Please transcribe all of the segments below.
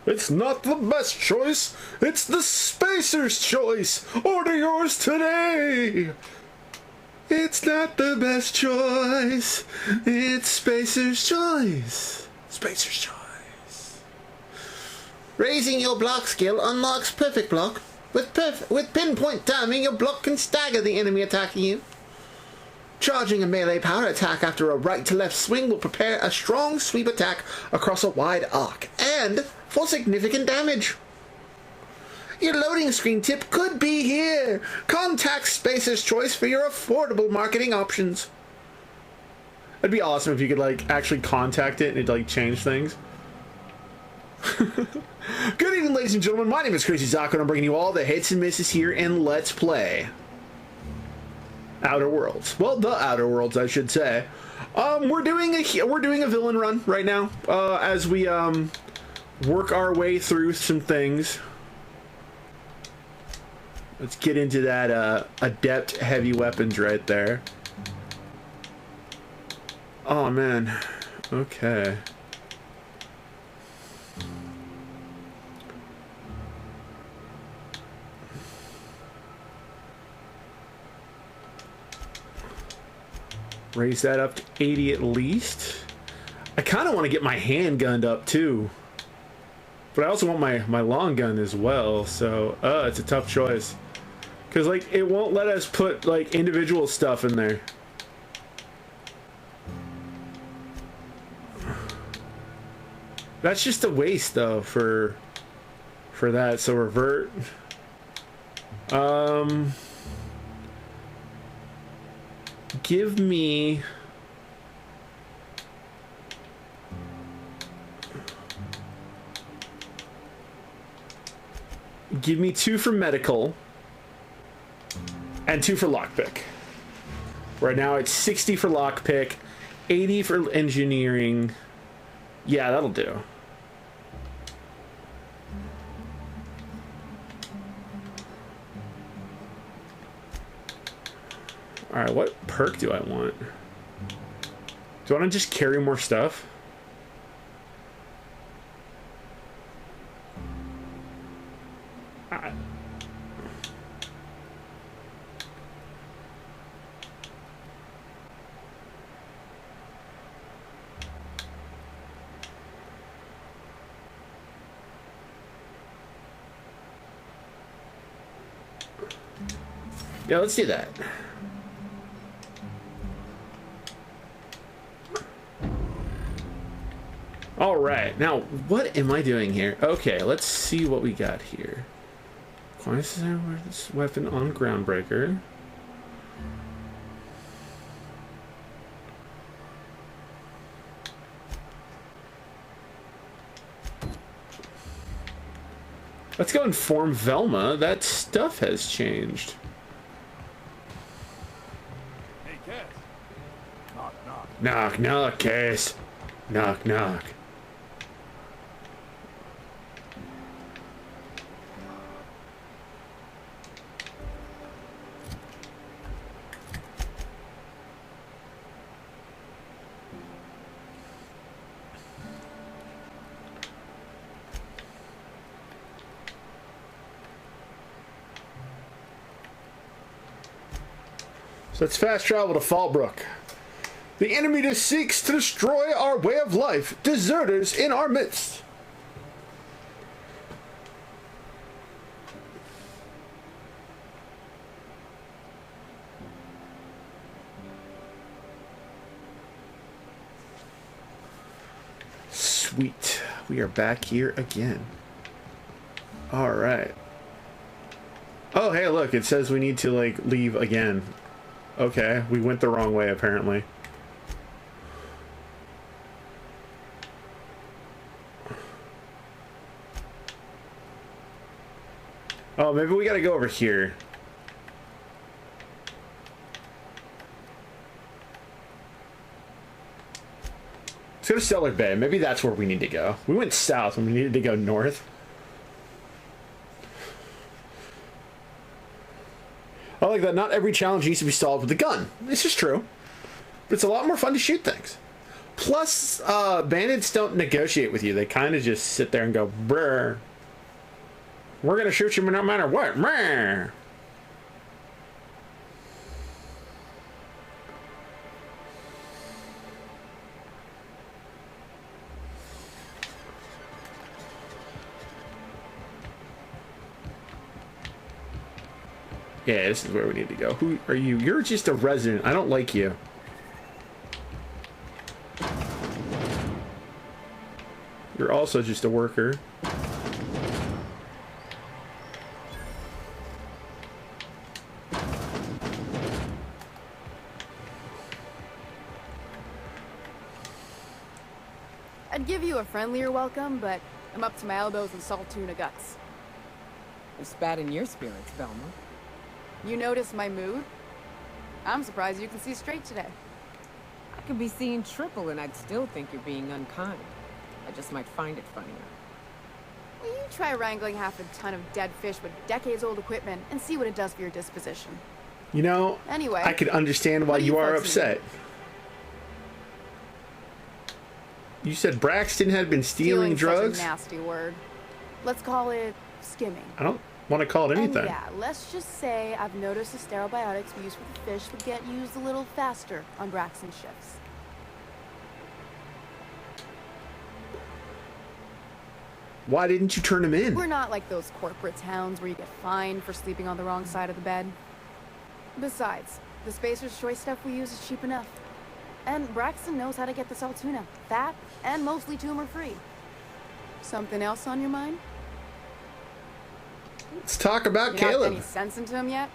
It's not the best choice, it's the Spacer's choice. Order yours today. It's not the best choice, it's Spacer's choice. Spacer's choice. Raising your block skill unlocks Perfect Block. With pinpoint timing, your block can stagger the enemy attacking you. Charging a melee power attack after a right-to-left swing will prepare a strong sweep attack across a wide arc, and for significant damage. Your loading screen tip could be here. Contact Spacer's Choice for your affordable marketing options. It'd be awesome if you could, like, actually contact it and it'd, like, change things. Good evening, ladies and gentlemen. My name is CrazyZaku, and I'm bringing you all the hits and misses here in Let's Play Outer Worlds. Well, the Outer Worlds, I should say. We're doing a villain run right now, as we work our way through some things. Let's get into that adept heavy weapons right there. Oh man. Okay. Raise that up to 80 at least. I kind of want to get my handgun up too, but I also want my long gun as well. So it's a tough choice because like it won't let us put like individual stuff in there. That's just a waste though for that. So revert. Give me two for medical and 2 for lockpick. Right now it's 60 for lockpick, 80 for engineering. Yeah, that'll do. Alright, what perk do I want? Do I want to just carry more stuff? Yeah, let's do that. All right, now what am I doing here? Okay, let's see what we got here. This weapon on Groundbreaker. Let's go inform Velma that stuff has changed. Hey, Cass. Knock, knock. Knock, knock, Cass. Knock, knock. So let's fast travel to Fallbrook. The enemy just seeks to destroy our way of life. Deserters in our midst. Sweet. We are back here again. All right. Oh, hey, look. It says we need to, like, leave again. Okay, we went the wrong way, apparently. Oh, maybe we gotta go over here. Let's go to Stellar Bay. Maybe that's where we need to go. We went south when we needed to go north. I like that not every challenge needs to be solved with a gun. This is true. But it's a lot more fun to shoot things. Plus, bandits don't negotiate with you. They kind of just sit there and go, brr. We're going to shoot you no matter what. Brr. Yeah, this is where we need to go. Who are you? You're just a resident. I don't like you. You're also just a worker. I'd give you a friendlier welcome, but I'm up to my elbows in salt tuna guts. You spat in your spirits, Velma. You notice my mood? I'm surprised you can see straight today. I could be seeing triple and I'd still think you're being unkind. I just might find it funnier. Will you try wrangling half a ton of dead fish with decades-old equipment and see what it does for your disposition? You know, anyway, I could understand why you are upset. You said Braxton had been stealing drugs? Such a nasty word. Let's call it skimming. I don't want to call it anything. And yeah, let's just say I've noticed the sterile biotics we use for the fish would get used a little faster on Braxton shifts. Why didn't you turn him in? We're not like those corporate towns where you get fined for sleeping on the wrong side of the bed. Besides, the Spacer's Choice stuff we use is cheap enough. And Braxton knows how to get this all tuna, fat and mostly tumor-free. Something else on your mind? Let's talk about You Caleb. have any sense into him yet?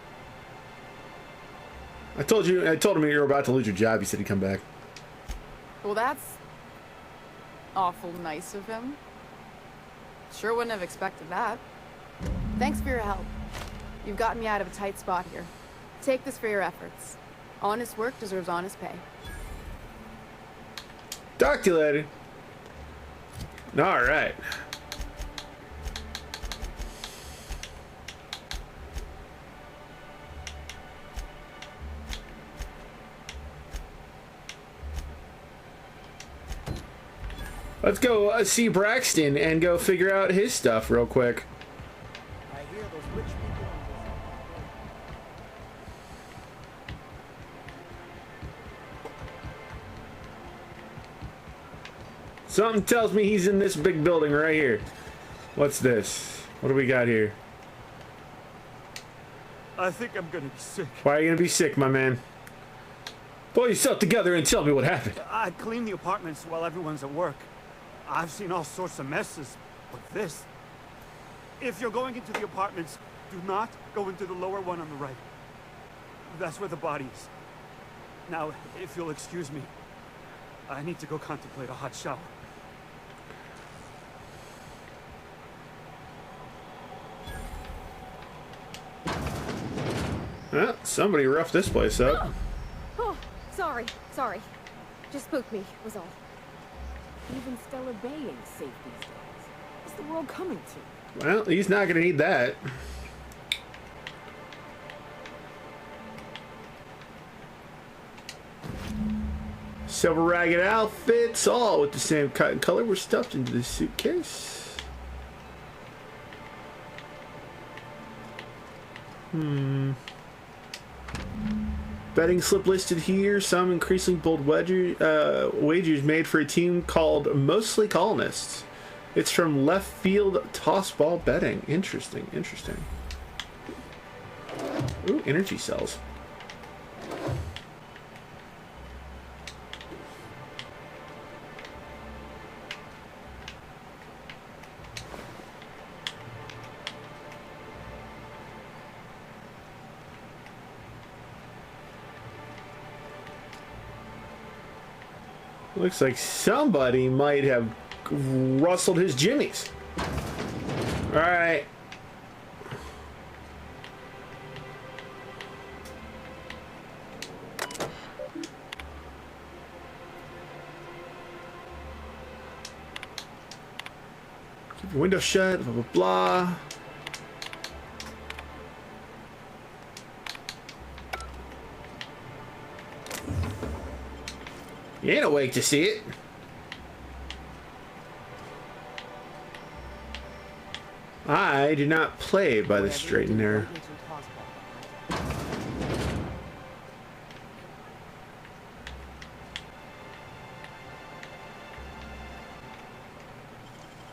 I told him you were about to lose your job. He said he'd come back. Well, that's awful nice of him. Sure wouldn't have expected that. Thanks for your help. You've gotten me out of a tight spot here. Take this for your efforts. Honest work deserves honest pay. Talk to you later. All right. Let's go see Braxton and go figure out his stuff real quick. I hear those rich people. Something tells me he's in this big building right here. What's this? What do we got here? I think I'm gonna be sick. Why are you gonna be sick, my man? Pull yourself together and tell me what happened. I clean the apartments while everyone's at work. I've seen all sorts of messes, but this... If you're going into the apartments, do not go into the lower one on the right. That's where the body is. Now, if you'll excuse me, I need to go contemplate a hot shower. Well, somebody roughed this place up. Oh, sorry. Just spooked me, was all. Even Stellar Bay ain't safe these days. What's the world coming to? Well, he's not gonna need that. Several ragged outfits, all with the same cut and color, were stuffed into this suitcase. Betting slip listed here. Some increasingly bold wagers made for a team called Mostly Colonists. It's from Left Field Toss Ball Betting. Interesting. Ooh, energy cells. Looks like somebody might have rustled his jimmies. All right. Keep your window shut, blah, blah, blah. You ain't awake to see it. I do not play by the straight and narrow.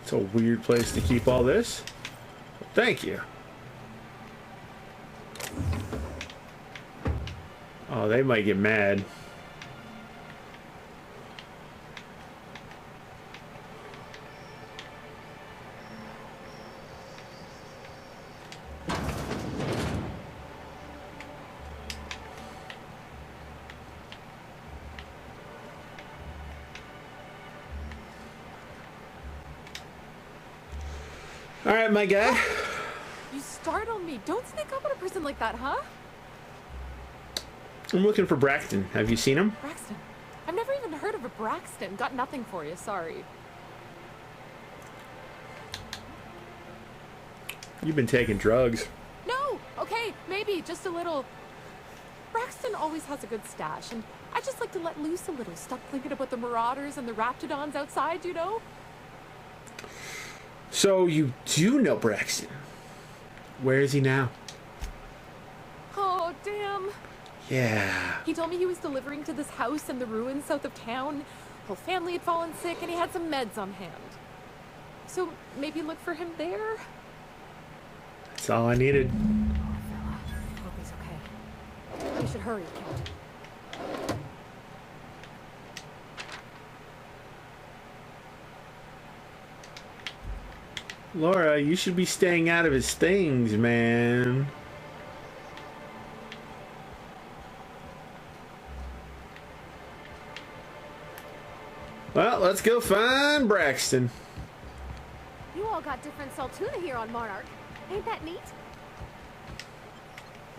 It's a weird place to keep all this. Thank you. Oh, they might get mad. All right, my guy. You startled me. Don't sneak up on a person like that, huh? I'm looking for Braxton. Have you seen him? Braxton. I've never even heard of a Braxton. Got nothing for you, sorry. You've been taking drugs. No! Okay, maybe, just a little. Braxton always has a good stash, and I just like to let loose a little. Stop thinking about the marauders and the raptidons outside, you know? So you do know Braxton. Where is he now? Oh, damn. Yeah. He told me he was delivering to this house in the ruins south of town. Whole family had fallen sick, and he had some meds on hand. So maybe look for him there? That's all I needed. Oh, fella. Hope he's okay. We should hurry, Count. Laura, you should be staying out of his things, man. Well, let's go find Braxton. You all got different Saltuna here on Monarch. Ain't that neat?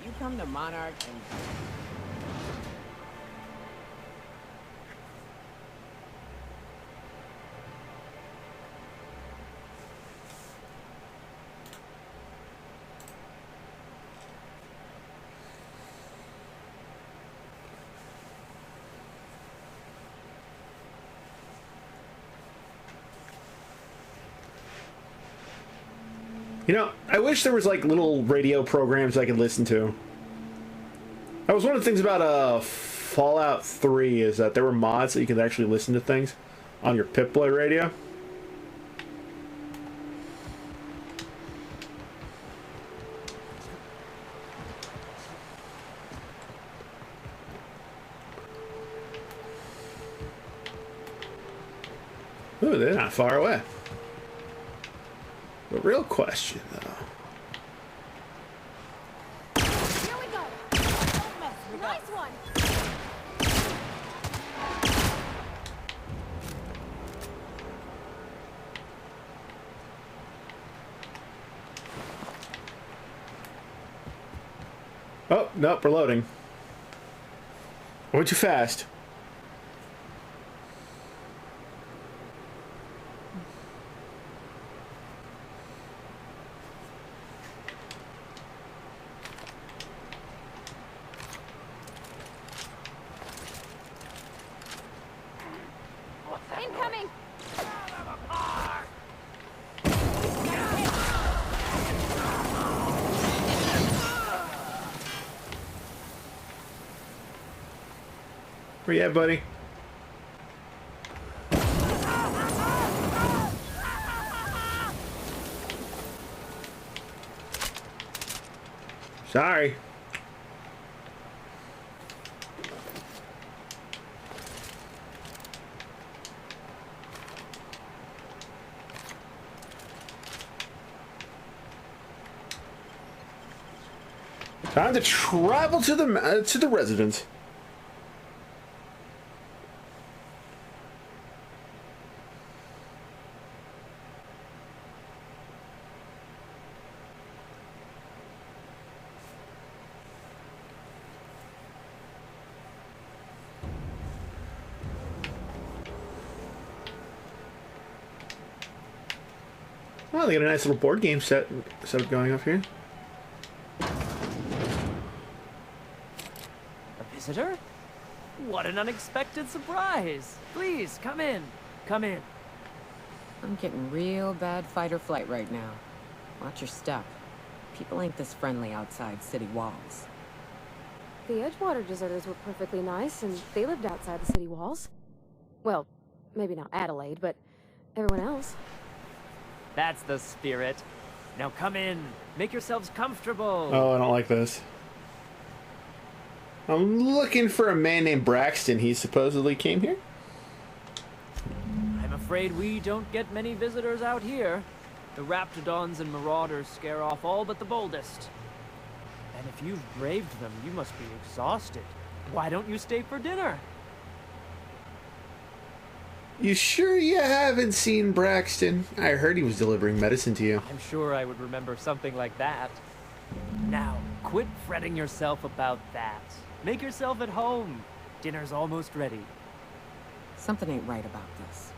You come to Monarch and... You know, I wish there was like little radio programs I could listen to. That was one of the things about Fallout 3 is that there were mods that you could actually listen to things on your Pip-Boy radio. Ooh, they're not far away. The real question, though. Here we go. Nice one. Oh, nope, we're loading. Went too fast. Incoming. Where you at, buddy? Sorry. Time to travel to the residence. Well, they got a nice little board game set up going up here. A visitor? What an unexpected surprise! Please, come in. Come in. I'm getting real bad fight or flight right now. Watch your step. People ain't this friendly outside city walls. The Edgewater deserters were perfectly nice, and they lived outside the city walls. Well, maybe not Adelaide, but everyone else. That's the spirit. Now come in. Make yourselves comfortable. Oh, I don't like this. I'm looking for a man named Braxton. He supposedly came here. I'm afraid we don't get many visitors out here. The Raptidons and Marauders scare off all but the boldest. And if you've braved them, you must be exhausted. Why don't you stay for dinner? You sure you haven't seen Braxton? I heard he was delivering medicine to you. I'm sure I would remember something like that. Now, quit fretting yourself about that. Make yourself at home. Dinner's almost ready. Something ain't right about this.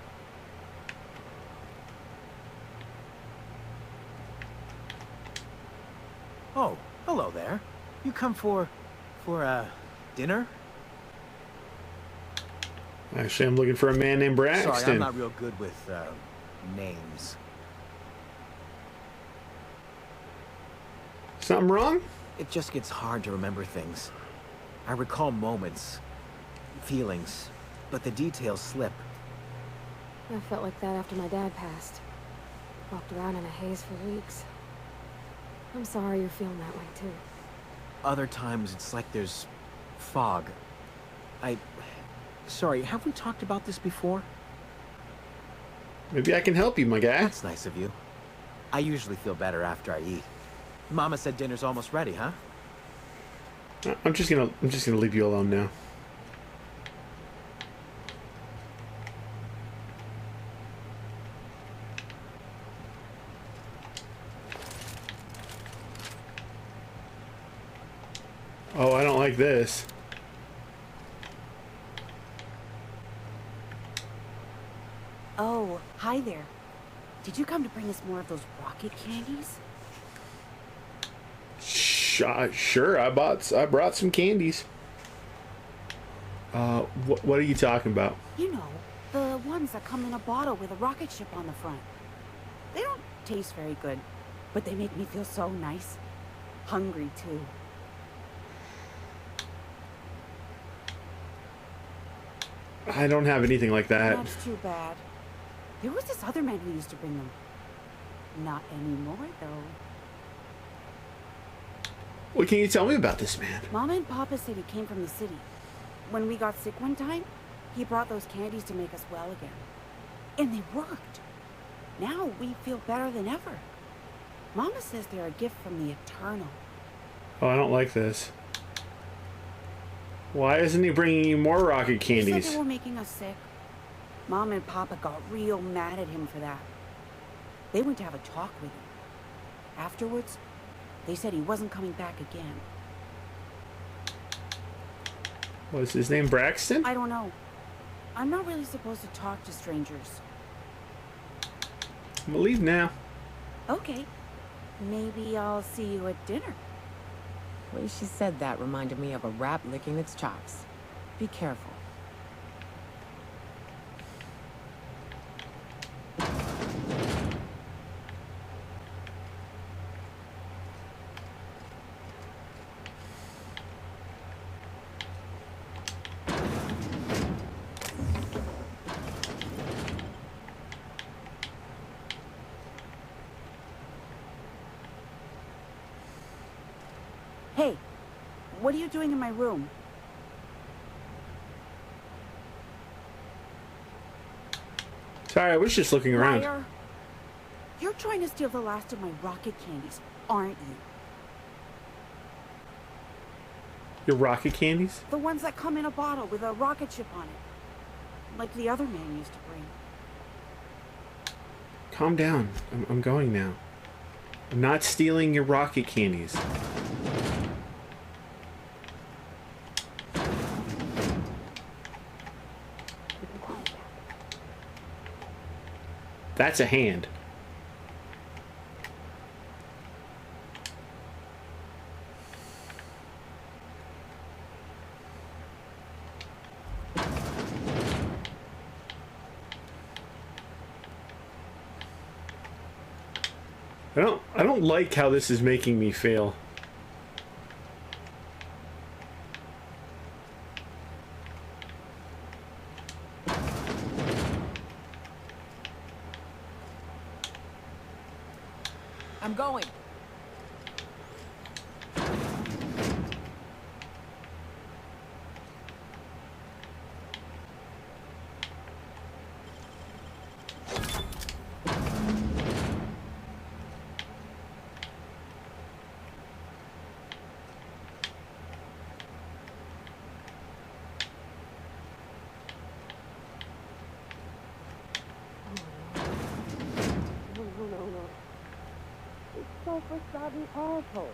Oh, hello there. You come for dinner? Actually, I'm looking for a man named Braxton. Sorry, I'm not real good with, names. Something wrong? It just gets hard to remember things. I recall moments, feelings, but the details slip. I felt like that after my dad passed. Walked around in a haze for weeks. I'm sorry you're feeling that way, too. Other times, it's like there's fog. Sorry, have we talked about this before? Maybe I can help you, my guy. That's nice of you. I usually feel better after I eat. Mama said dinner's almost ready, huh? I'm just gonna leave you alone now. Oh, I don't like this. Oh, hi there. Did you come to bring us more of those rocket candies? Sure, I brought some candies. What are you talking about? You know, the ones that come in a bottle with a rocket ship on the front. They don't taste very good, but they make me feel so nice. Hungry, too. I don't have anything like that. That's too bad. There was this other man who used to bring them. Not anymore, though. What can you tell me about this man? Mama and Papa said he came from the city. When we got sick one time, he brought those candies to make us well again. And they worked. Now we feel better than ever. Mama says they're a gift from the Eternal. Oh, I don't like this. Why isn't he bringing you more rocket He candies? said they were making us sick. Mom and Papa got real mad at him for that. They went to have a talk with him. Afterwards, they said he wasn't coming back again. Was his name Braxton? I don't know. I'm not really supposed to talk to strangers. I'm gonna leave now. Okay. Maybe I'll see you at dinner. The way she said that reminded me of a rat licking its chops. Be careful. Hey, what are you doing in my room? Sorry, I was just looking around. Liar. You're trying to steal the last of my rocket candies, aren't you? Your rocket candies? The ones that come in a bottle with a rocket ship on it. Like the other man used to bring. Calm down. I'm going now. I'm not stealing your rocket candies. That's a hand. I don't like how this is making me feel. I'm going. No. It's so forgotten awful.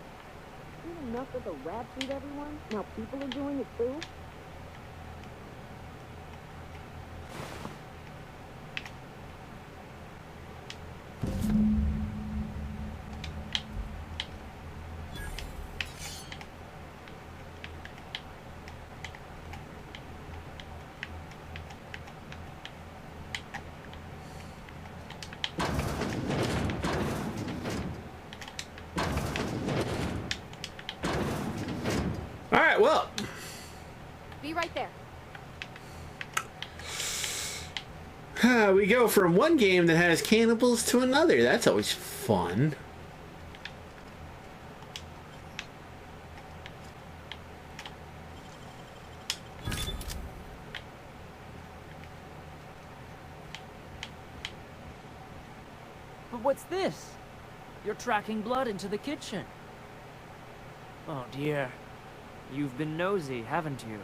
Ain't enough that the rats eat everyone? Now people are doing it too? Alright, well. Be right there. We go from one game that has cannibals to another. That's always fun. But what's this? You're tracking blood into the kitchen. Oh dear. You've been nosy, haven't you?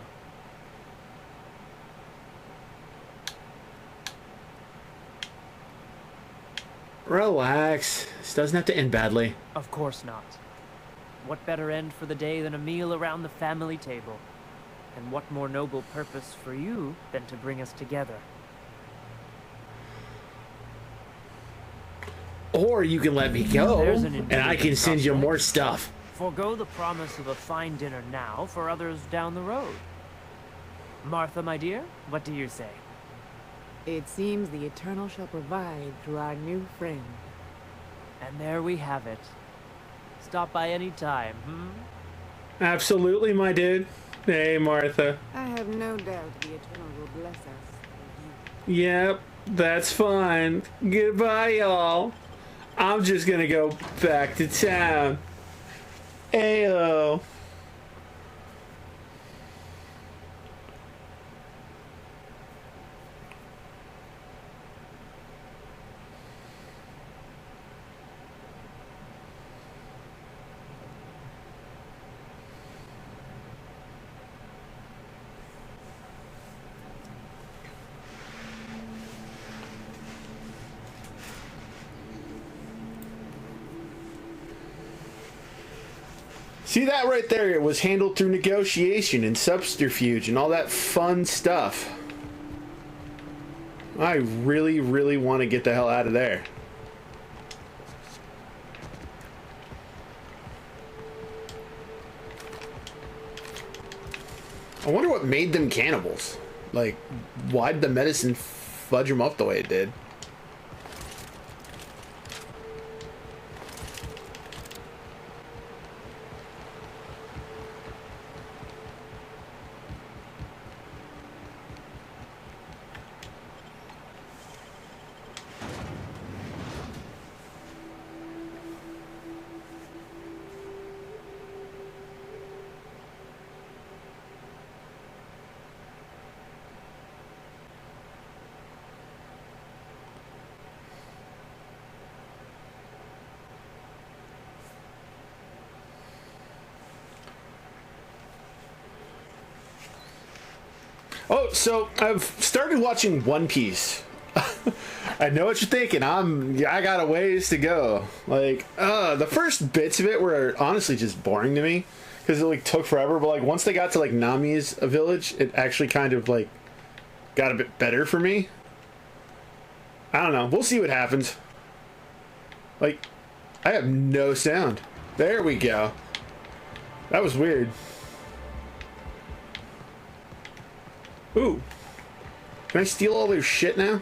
Relax. This doesn't have to end badly. Of course not. What better end for the day than a meal around the family table? And what more noble purpose for you than to bring us together? Or you can let me go, There's an and I can send you more stuff. Forgo the promise of a fine dinner now for others down the road. Martha, my dear, what do you say? It seems the Eternal shall provide through our new friend. And there we have it. Stop by any time, Absolutely, my dude. Hey, Martha. I have no doubt the Eternal will bless us through Yep, that's fine. Goodbye, y'all. I'm just gonna go back to town. Ayo. See that right there? It was handled through negotiation and subterfuge and all that fun stuff. I really, really want to get the hell out of there. I wonder what made them cannibals. Like, why'd the medicine fudge them up the way it did? Oh, so I've started watching One Piece. I know what you're thinking. I got a ways to go. Like, the first bits of it were honestly just boring to me because it like took forever. But like once they got to like Nami's village, it actually kind of like got a bit better for me. I don't know. We'll see what happens. Like, I have no sound. There we go. That was weird. Ooh. Can I steal all their shit now?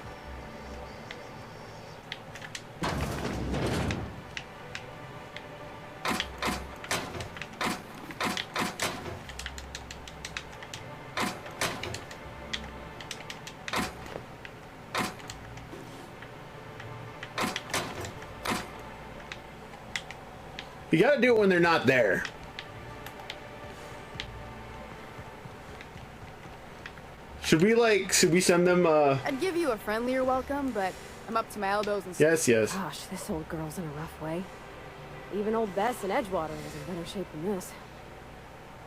You gotta do it when they're not there. Should we send them, I'd give you a friendlier welcome, but I'm up to my elbows in Yes, yes. Gosh, this old girl's in a rough way. Even old Bess in Edgewater is in better shape than this.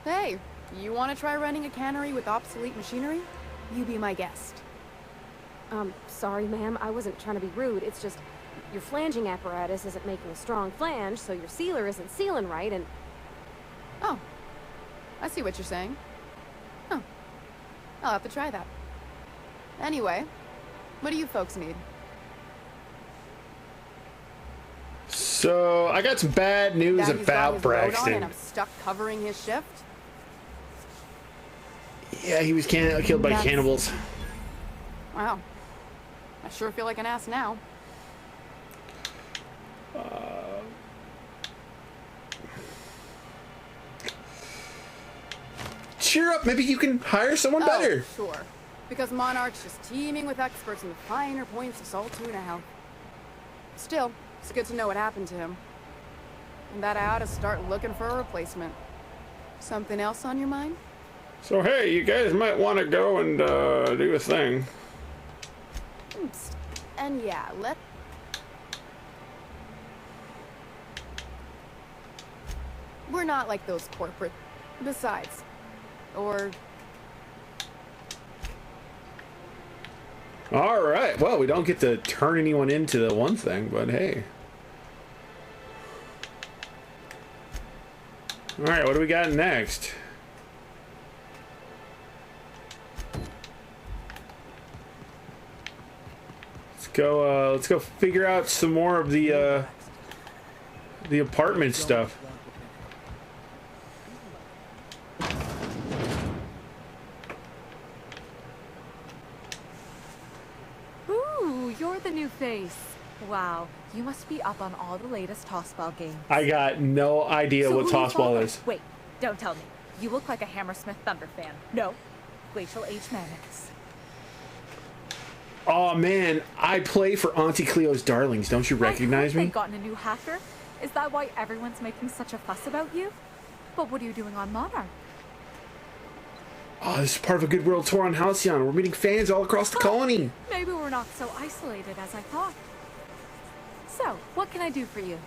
Hey, you want to try running a cannery with obsolete machinery? You be my guest. Sorry, ma'am. I wasn't trying to be rude. It's just your flanging apparatus isn't making a strong flange, so your sealer isn't sealing right, and... Oh, I see what you're saying. Huh. I'll have to try that. Anyway, what do you folks need? So, I got some bad news That he's got about his load on Braxton. and I'm stuck covering his shift? Yeah, he was killed by cannibals. Wow. I sure feel like an ass now. Cheer up, maybe you can hire someone better. Sure. Because Monarch's just teeming with experts in the finer points of salt tuna health. Still, it's good to know what happened to him. And that I ought to start looking for a replacement. Something else on your mind? So hey, you guys might want to go and do a thing. Psst. And yeah, we're not like those corporate... Besides. Or... Alright, well, we don't get to turn anyone into the one thing, but hey. Alright, what do we got next? Let's go figure out some more of the apartment stuff. Ooh, you're the new face. Wow, you must be up on all the latest tossball games. I got no idea what who do you tossball follow? is. Wait, don't tell me. You look like a Hammersmith Thunder fan. No, Glacial H. Mammoths. Oh man, I play for Auntie Cleo's Darlings. Don't you recognize me? They've gotten a new hacker. Is that why everyone's making such a fuss about you? But what are you doing on Monarch? Oh, this is part of a Good World tour on Halcyon. We're meeting fans all across the colony. Maybe we're not so isolated as I thought. So, what can I do for you?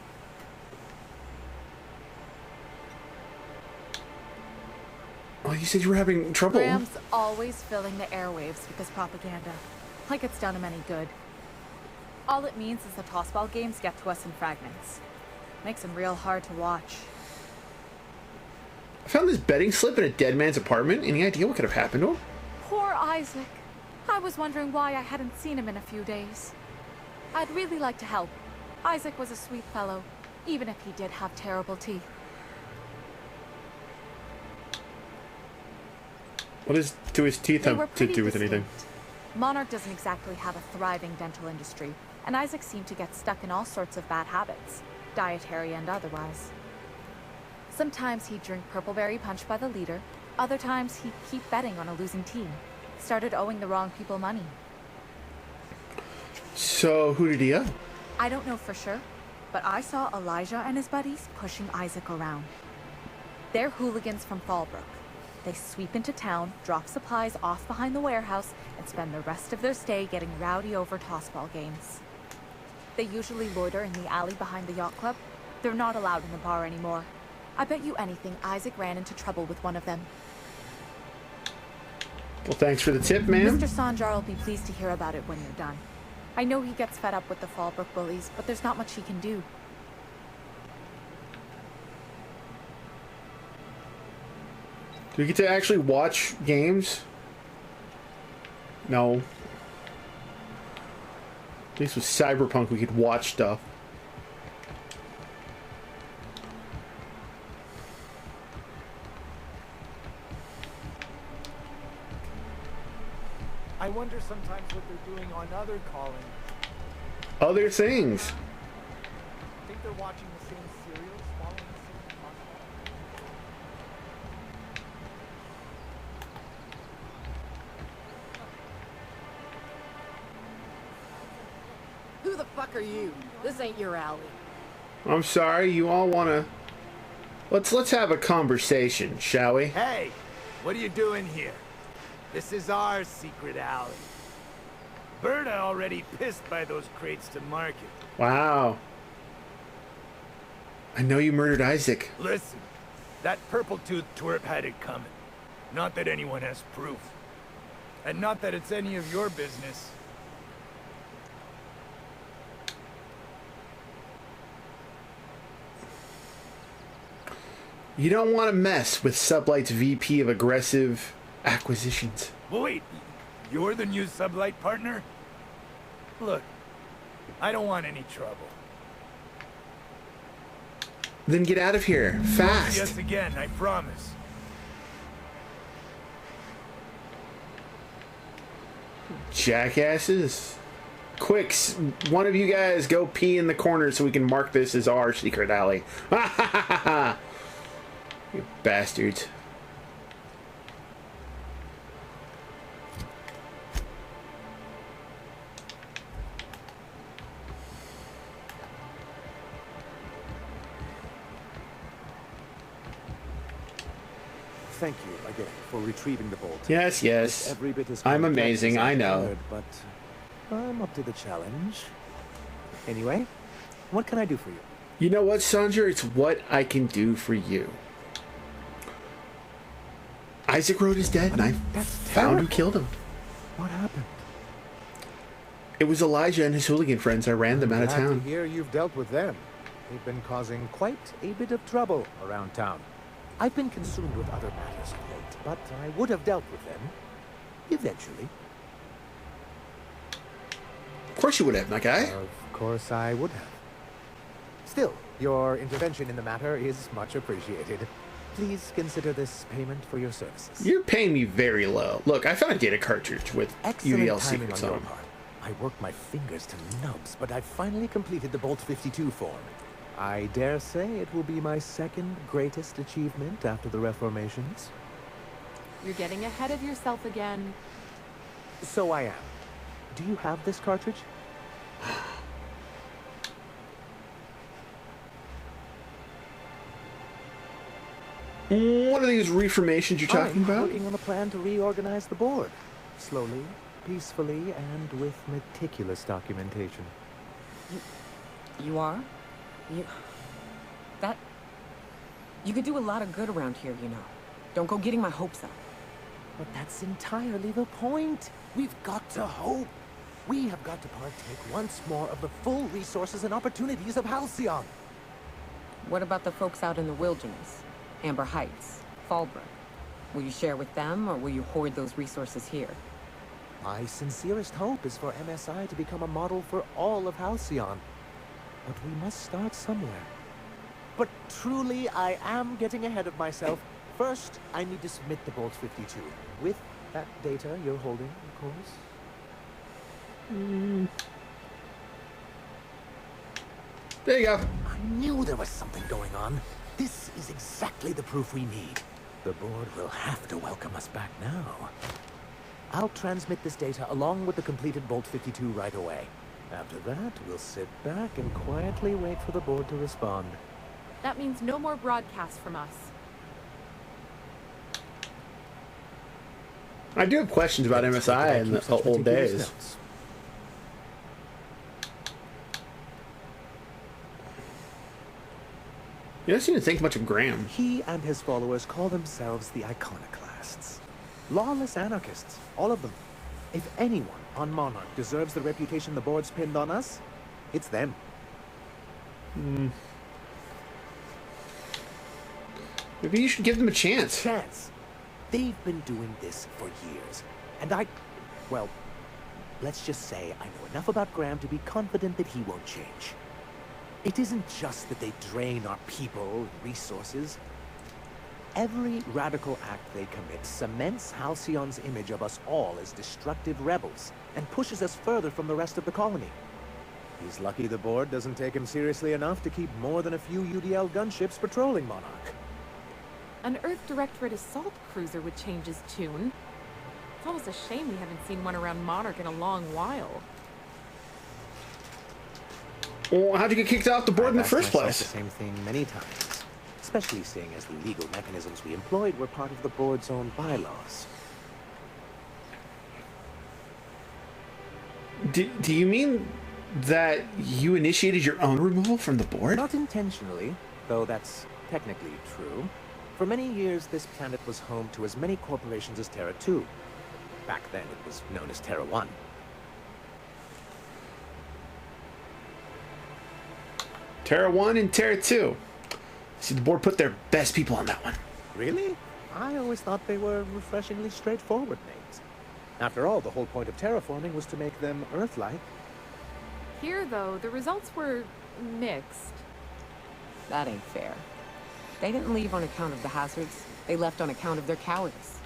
Oh, you said you were having trouble. Graham's always filling the airwaves with his propaganda. Like it's done him any good. All it means is the tossball games get to us in fragments. Makes them real hard to watch. I found this betting slip in a dead man's apartment. Any idea what could have happened to him? Poor Isaac. I was wondering why I hadn't seen him in a few days. I'd really like to help. Isaac was a sweet fellow, even if he did have terrible teeth. What does to his teeth They were have to pretty do with anything? distinct. Monarch doesn't exactly have a thriving dental industry, and Isaac seemed to get stuck in all sorts of bad habits, dietary and otherwise. Sometimes he'd drink purpleberry punch by the liter, other times he'd keep betting on a losing team. Started owing the wrong people money. So, who did he owe? I don't know for sure, but I saw Elijah and his buddies pushing Isaac around. They're hooligans from Fallbrook. They sweep into town, drop supplies off behind the warehouse, and spend the rest of their stay getting rowdy over tossball games. They usually loiter in the alley behind the yacht club. They're not allowed in the bar anymore. I bet you anything Isaac ran into trouble with one of them. Well, thanks for the tip, ma'am. Mr. Sanjar will be pleased to hear about it when you're done. I know he gets fed up with the Fallbrook bullies, but there's not much he can do. Do we get to actually watch games? No. At least with Cyberpunk we could watch stuff. I wonder sometimes what they're doing on other callings. Other things. Think they're watching the same serials, following the same content? Who the fuck are you? This ain't your alley. I'm sorry, you all want to Let's have a conversation, shall we? Hey, what are you doing here? This is our secret alley. Berta already pissed by those crates to market. Wow. I know you murdered Isaac. Listen, that purple-toothed twerp had it coming. Not that anyone has proof. And not that it's any of your business. You don't want to mess with Sublight's VP of Aggressive Acquisitions. Well, wait, you're the new Sublight partner? Look, I don't want any trouble. Then get out of here, fast. Yes, again, I promise. Jackasses. Quick, one of you guys go pee in the corner so we can mark this as our secret alley. Ha ha ha ha! You bastards. Thank you again for retrieving the bolt. Yes, yes. It's every bit as I'm complex amazing, as I know. heard, but I'm up to the challenge. Anyway, what can I do for you? You know what, Sandra? It's what I can do for you. Isaac Road is dead, and I found who killed him. What happened? It was Elijah and his hooligan friends. I ran them out of Glad to town. hear you've dealt with them. They've been causing quite a bit of trouble around town. I've been consumed with other matters of late, but I would have dealt with them eventually. Of course you would have, my guy. Of course I would have. Still, your intervention in the matter is much appreciated. Please consider this payment for your services. You're paying me very low. Look, I found a data cartridge with Excellent UDL timing secrets on your on. part. I worked my fingers to nubs, but I finally completed the Bolt 52 form. I dare say it will be my second greatest achievement after the Reformations. You're getting ahead of yourself again. So I am. Do you have this cartridge? What are these reformations you're talking I'm about? working on a plan to reorganize the board. Slowly, peacefully, and with meticulous documentation. You are? You could do a lot of good around here, you know. Don't go getting my hopes up. But that's entirely the point. We've got to hope. We have got to partake once more of the full resources and opportunities of Halcyon. What about the folks out in the wilderness? Amber Heights, Fallbrook. Will you share with them, or will you hoard those resources here? My sincerest hope is for MSI to become a model for all of Halcyon. But we must start somewhere. But truly, I am getting ahead of myself. First, I need to submit the Bolt 52. With that data you're holding, of course. There you go. I knew there was something going on. This is exactly the proof we need. The board will have to welcome us back now. I'll transmit this data along with the completed Bolt 52 right away. After that, we'll sit back and quietly wait for the board to respond. That means no more broadcasts from us. I do have questions about MSI in the old days. Notes. You don't seem to think much of Graham. He and his followers call themselves the Iconoclasts. Lawless anarchists, all of them. If anyone on Monarch deserves the reputation the board's pinned on us, it's them. Maybe you should give them a chance. Chance. They've been doing this for years. And well, let's just say I know enough about Graham to be confident that he won't change. It isn't just that they drain our people and resources. Every radical act they commit cements Halcyon's image of us all as destructive rebels and pushes us further from the rest of the colony. He's lucky the board doesn't take him seriously enough to keep more than a few UDL gunships patrolling Monarch. An Earth Directorate assault cruiser would change his tune. It's almost a shame we haven't seen one around Monarch in a long while. Well, how'd you get kicked off the board in the first I've asked myself place? the same thing many times. especially seeing as the legal mechanisms we employed were part of the board's own bylaws. Do you mean that you initiated your own removal from the board? Not intentionally, though that's technically true. For many years, this planet was home to as many corporations as Terra 2. Back then, it was known as Terra 1. Terra 1 and Terra 2. See, the board put their best people on that one. Really? I always thought they were refreshingly straightforward names. After all, the whole point of terraforming was to make them Earth-like. Here, though, the results were mixed. That ain't fair. They didn't leave on account of the hazards. They left on account of their cowardice.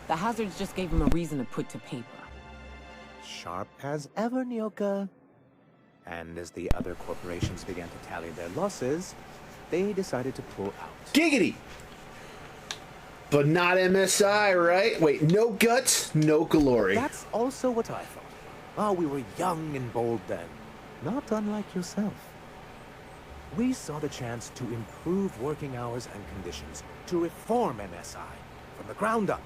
The hazards just gave them a reason to put to paper. Sharp as ever, Nyoka. And as the other corporations began to tally their losses, they decided to pull out. Giggity! But not MSI, right? Wait, no guts, no glory. That's also what I thought. Oh, we were young and bold then. Not unlike yourself. We saw the chance to improve working hours and conditions, to reform MSI from the ground up.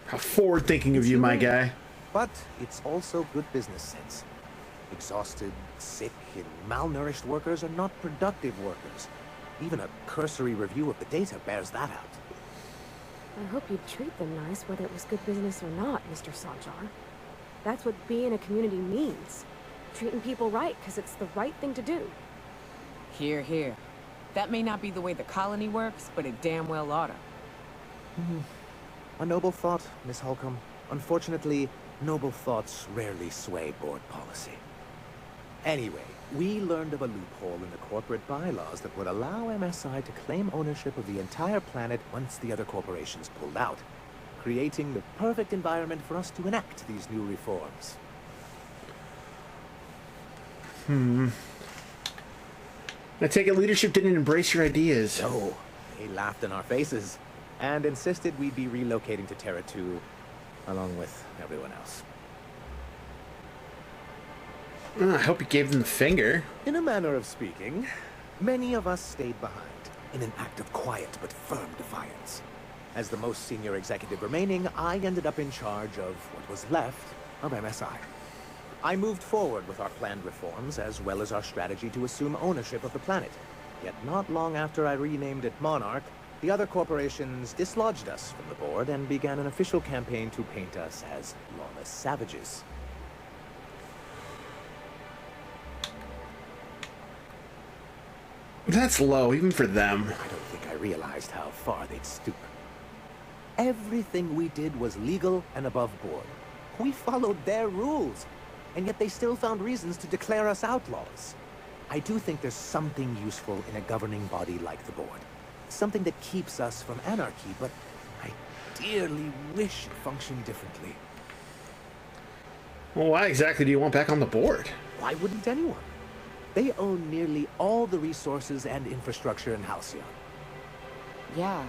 How forward-thinking of you, my guy. But it's also good business sense. Exhausted, sick, and malnourished workers are not productive workers. Even a cursory review of the data bears that out. I hope you'd treat them nice, whether it was good business or not, Mr. Sanjar. That's what being a community means. Treating people right, because it's the right thing to do. Here, here. That may not be the way the colony works, but it damn well oughta. A noble thought, Miss Holcomb. Unfortunately, noble thoughts rarely sway board policy. Anyway, we learned of a loophole in the corporate bylaws that would allow MSI to claim ownership of the entire planet once the other corporations pulled out, creating the perfect environment for us to enact these new reforms. I take it leadership didn't embrace your ideas. No, they laughed in our faces and insisted we'd be relocating to Terra 2 along with everyone else. I hope you gave them the finger. In a manner of speaking, many of us stayed behind in an act of quiet but firm defiance. As the most senior executive remaining, I ended up in charge of what was left of MSI. I moved forward with our planned reforms as well as our strategy to assume ownership of the planet. Yet not long after I renamed it Monarch, the other corporations dislodged us from the board and began an official campaign to paint us as lawless savages. That's low, even for them. I don't think I realized how far they'd stoop. Everything we did was legal and above board. We followed their rules, and yet they still found reasons to declare us outlaws. I do think there's something useful in a governing body like the board. Something that keeps us from anarchy, but I dearly wish it functioned differently. Well, why exactly do you want back on the board? Why wouldn't anyone? They own nearly all the resources and infrastructure in Halcyon. Yeah,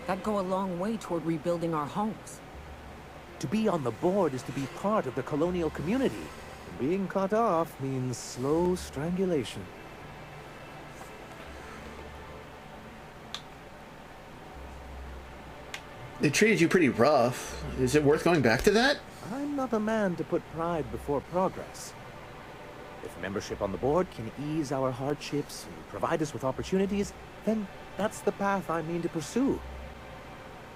that'd go a long way toward rebuilding our homes. To be on the board is to be part of the colonial community. And being cut off means slow strangulation. They treated you pretty rough. Is it worth going back to that? I'm not a man to put pride before progress. If membership on the board can ease our hardships and provide us with opportunities, then that's the path I mean to pursue.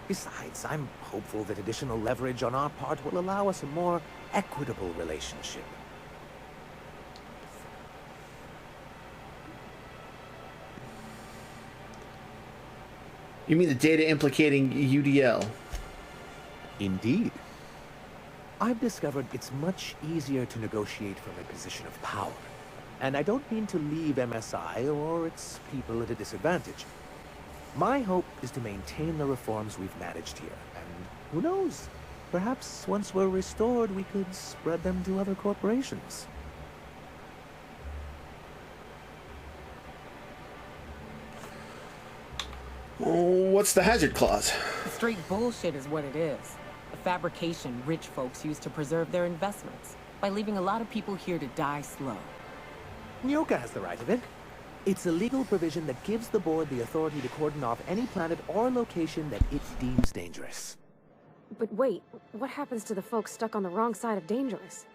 Besides, I'm hopeful that additional leverage on our part will allow us a more equitable relationship. You mean the data implicating UDL? Indeed. I've discovered it's much easier to negotiate from a position of power. And I don't mean to leave MSI or its people at a disadvantage. My hope is to maintain the reforms we've managed here. And who knows? Perhaps once we're restored, we could spread them to other corporations. What's the hazard clause? Straight bullshit is what it is. A fabrication rich folks use to preserve their investments by leaving a lot of people here to die slow. Nyoka has the right of it. It's a legal provision that gives the board the authority to cordon off any planet or location that it deems dangerous. But wait, what happens to the folks stuck on the wrong side of dangerous?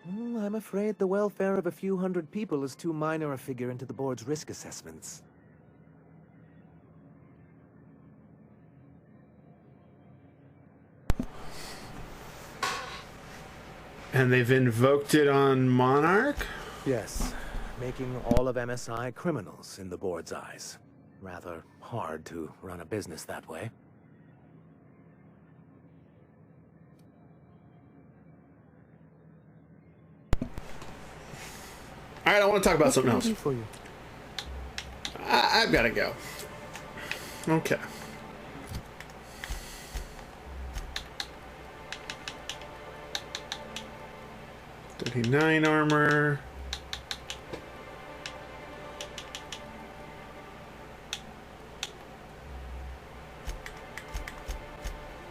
I'm afraid the welfare of a few hundred people is too minor a figure into the board's risk assessments. And they've invoked it on Monarch? Yes, making all of MSI criminals in the board's eyes. Rather hard to run a business that way. Alright, I want to talk about something else. For you? I've got to go. Okay. $39 armor.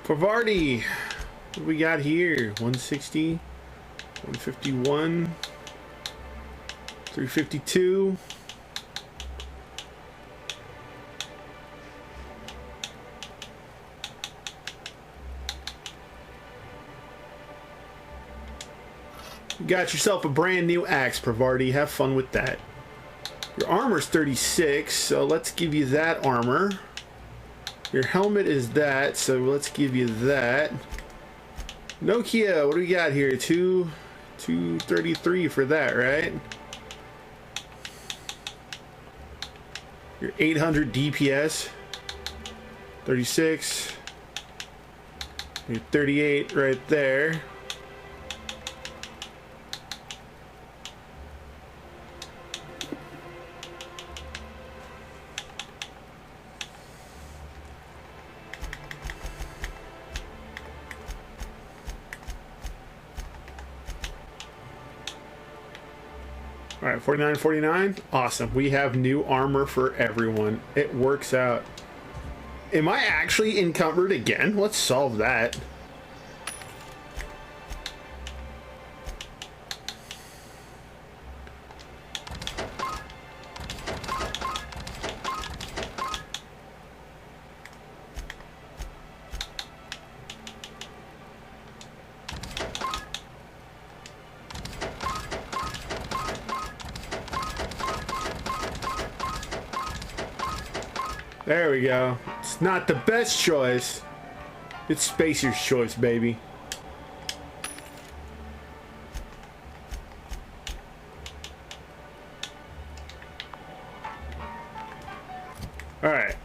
Pavardi. What do we got here? 160, 151, 352. You got yourself a brand new axe, Pavardi. Have fun with that. Your armor's 36, so let's give you that armor. Your helmet is that, so let's give you that. Nokia, what do we got here? 233 for that, right? Your 800 DPS. 36. Your 38 right there. All right, 49.49. Awesome. We have new armor for everyone. It works out. Am I actually encumbered again? Let's solve that. There we go. It's not the best choice. It's Spacer's choice, baby. All right.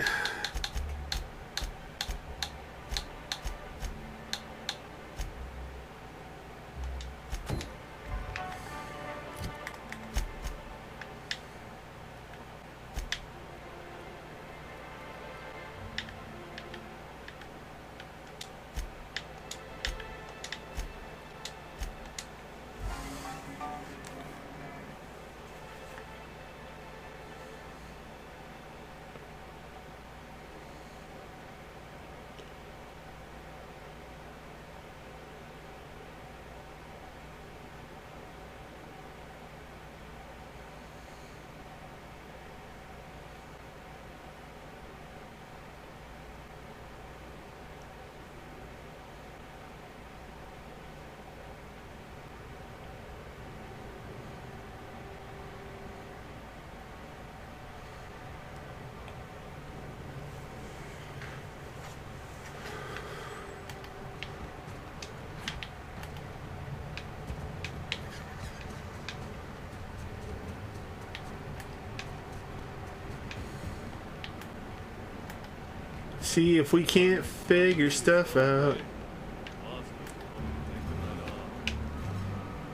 See if we can't figure stuff out.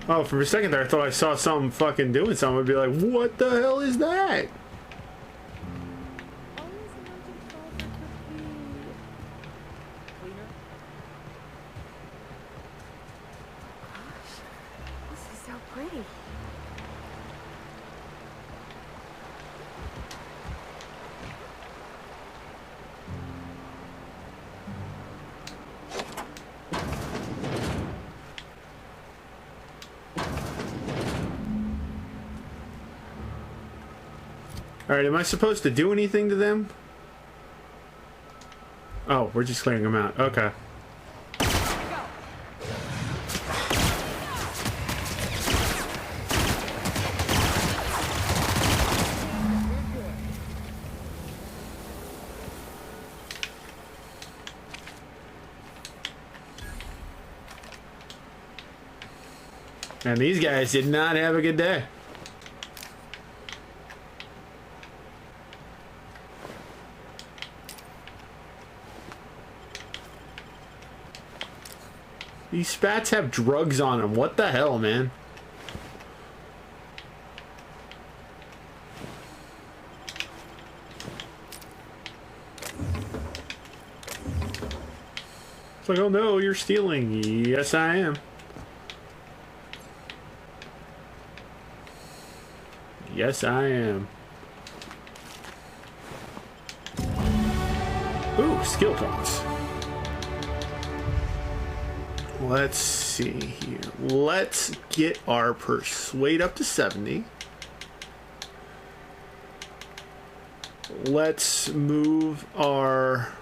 Oh, for a second there, I thought I saw something fucking doing something. I'd be like, what the hell is that? This is so pretty. Alright, am I supposed to do anything to them? Oh, we're just clearing them out. Okay. And these guys did not have a good day. These spats have drugs on them. What the hell, man? It's like, oh no, you're stealing. Yes, I am. Yes, I am. Ooh, skill points. Let's see here. Let's get our persuade up to 70. Let's move our...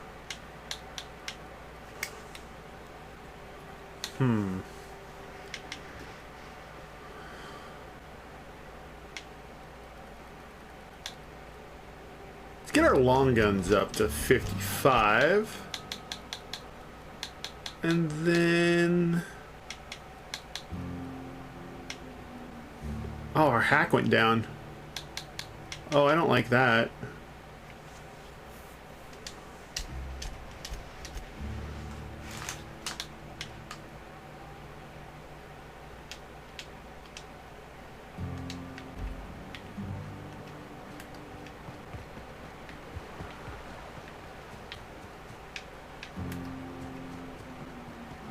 Let's get our long guns up to 55. And then... Oh, our hack went down. Oh, I don't like that.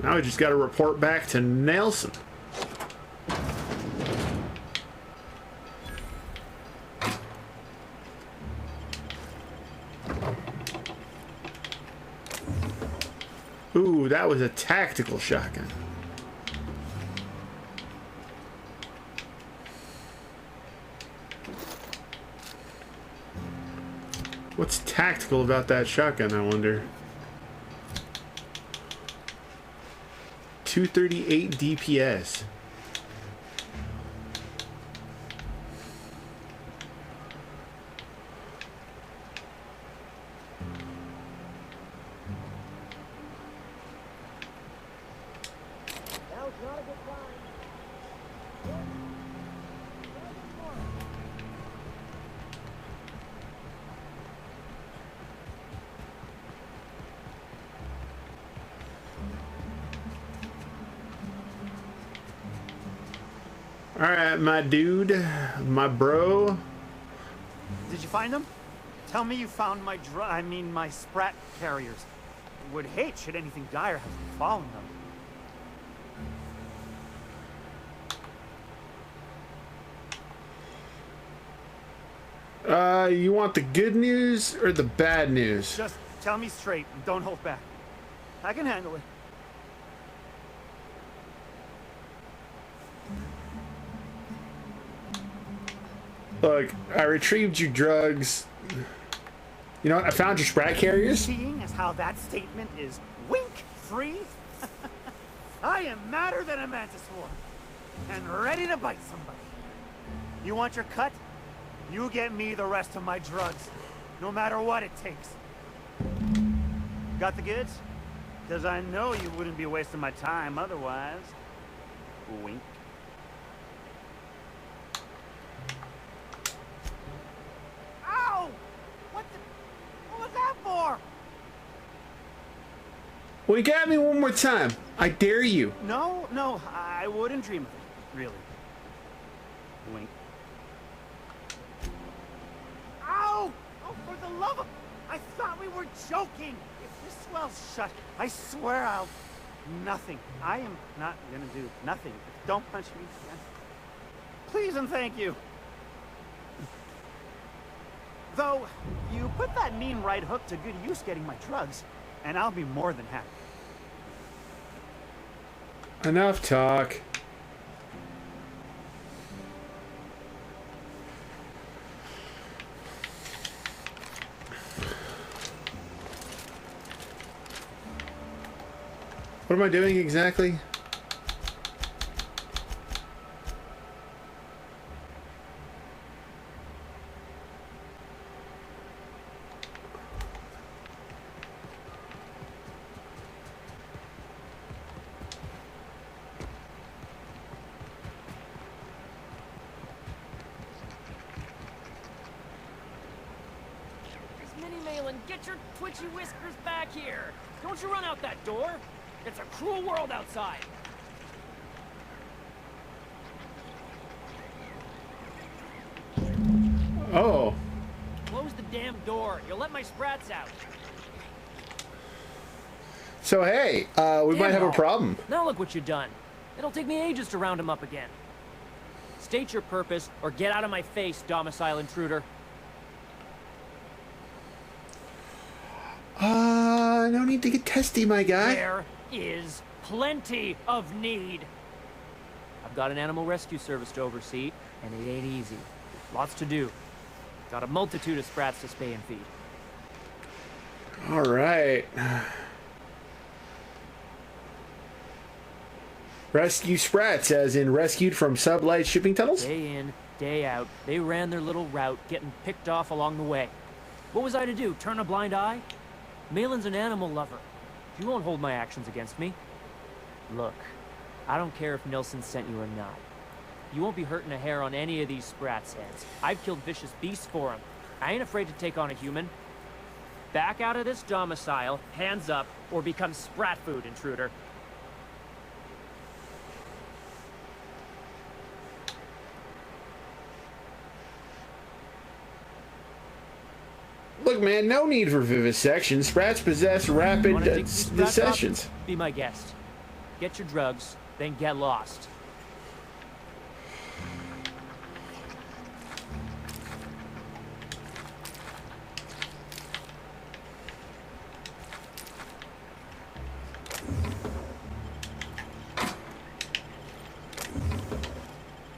Now I just got to report back to Nelson. Ooh, that was a tactical shotgun. What's tactical about that shotgun, I wonder? 238 DPS. Alright, my dude, my bro. Did you find them? Tell me you found my my sprat carriers. Would hate should anything dire have befallen them. You want the good news or the bad news? Just tell me straight and don't hold back. I can handle it. Look, I retrieved your drugs. You know what? I found your sprat carriers. Seeing as how that statement is wink-free, I am madder than a mantis swarm and ready to bite somebody. You want your cut? You get me the rest of my drugs, no matter what it takes. Got the goods? Because I know you wouldn't be wasting my time otherwise. Wink. Ow! What was that for? Wink at me one more time. I dare you. No, I wouldn't dream of it, really. Wink. Ow! Oh, for the love of... I thought we were joking. If this swell's shut, I swear I'll... Nothing. I am not gonna do nothing. Don't punch me again. Please and thank you. Though, you put that mean right hook to good use getting my drugs, and I'll be more than happy. Enough talk. What am I doing exactly? Mini Malin, get your twitchy whiskers back here! Don't you run out that door! It's a cruel world outside! Oh. Close the damn door. You'll let my sprats out. So hey, we might have a problem. Now look what you've done. It'll take me ages to round him up again. State your purpose, or get out of my face, domicile intruder. No need to get testy, my guy. There is plenty of need. I've got an animal rescue service to oversee, and it ain't easy. Lots to do. Got a multitude of sprats to spay and feed. All right. Rescue sprats, as in rescued from sublight shipping tunnels? Day in, day out, they ran their little route, getting picked off along the way. What was I to do, turn a blind eye? Malin's an animal lover. He won't hold my actions against me. Look, I don't care if Nilsson sent you or not. You won't be hurting a hair on any of these sprats' heads. I've killed vicious beasts for them. I ain't afraid to take on a human. Back out of this domicile, hands up, or become sprat food, intruder. Look, man, no need for vivisection. Sprats possess rapid dissensions. Be my guest. Get your drugs, then get lost.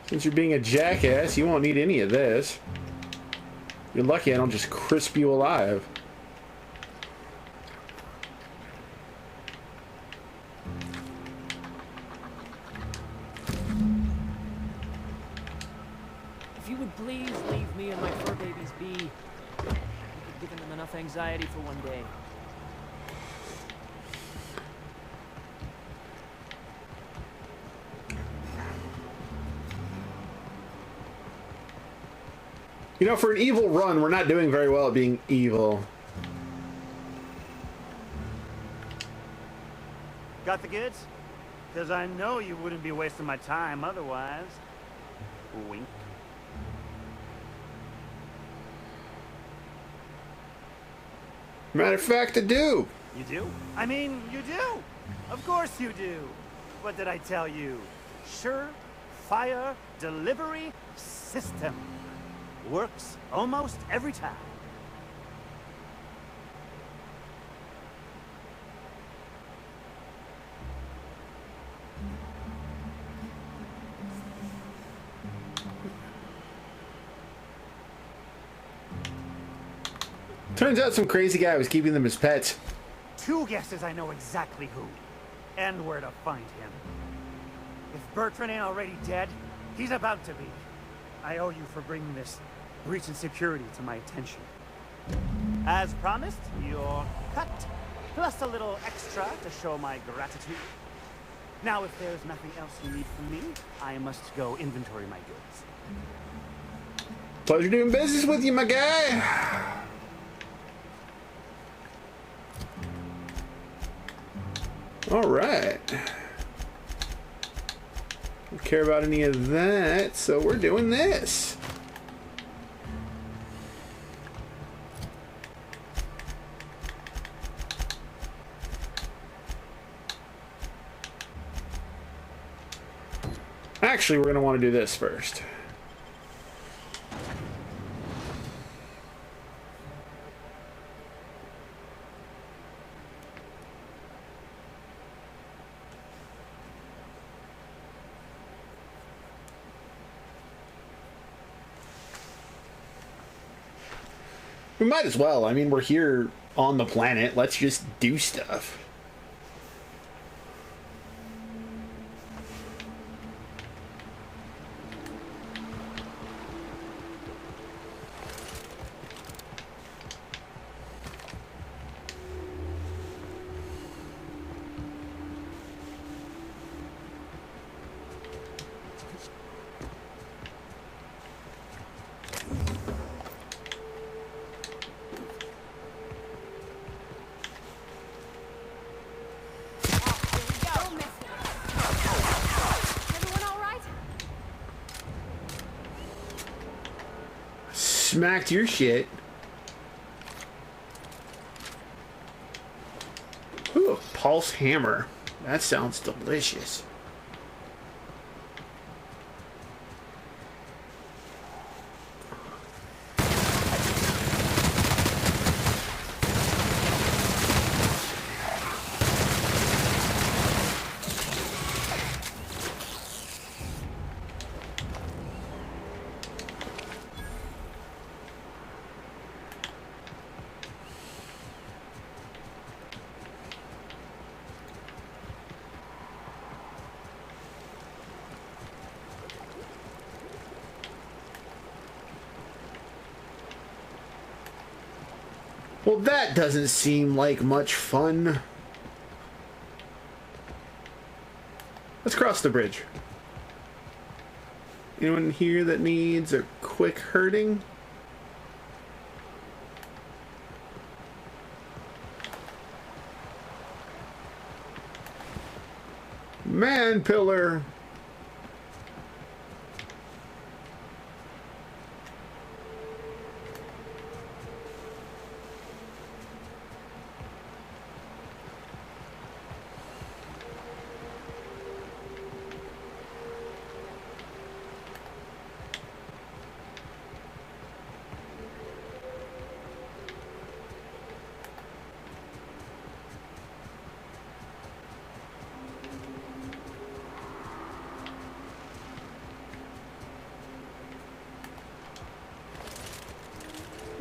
Since you're being a jackass, you won't need any of this. You're lucky I don't just crisp you alive. If you would please leave me and my fur babies be, you could give them enough anxiety for one day. You know, for an evil run, we're not doing very well at being evil. Got the goods? Because I know you wouldn't be wasting my time otherwise. Wink. Matter of fact, I do. You do? I mean, you do. Of course you do. What did I tell you? Sure-fire delivery system. Works almost every time. Turns out some crazy guy was keeping them as pets. 2 guesses I know exactly who. And where to find him. If Bertrand ain't already dead, he's about to be. I owe you for bringing this breach in security to my attention. As promised, your cut, plus a little extra to show my gratitude. Now, if there's nothing else you need from me, I must go inventory my goods. Pleasure doing business with you, my guy. All right. Don't care about any of that, so we're doing this. Actually, we're going to want to do this first. We might as well. I mean, we're here on the planet. Let's just do stuff. smacked your shit. Ooh, a pulse hammer. That sounds delicious. Well, that doesn't seem like much fun. Let's cross the bridge. Anyone here that needs a quick hurting? Man pillar.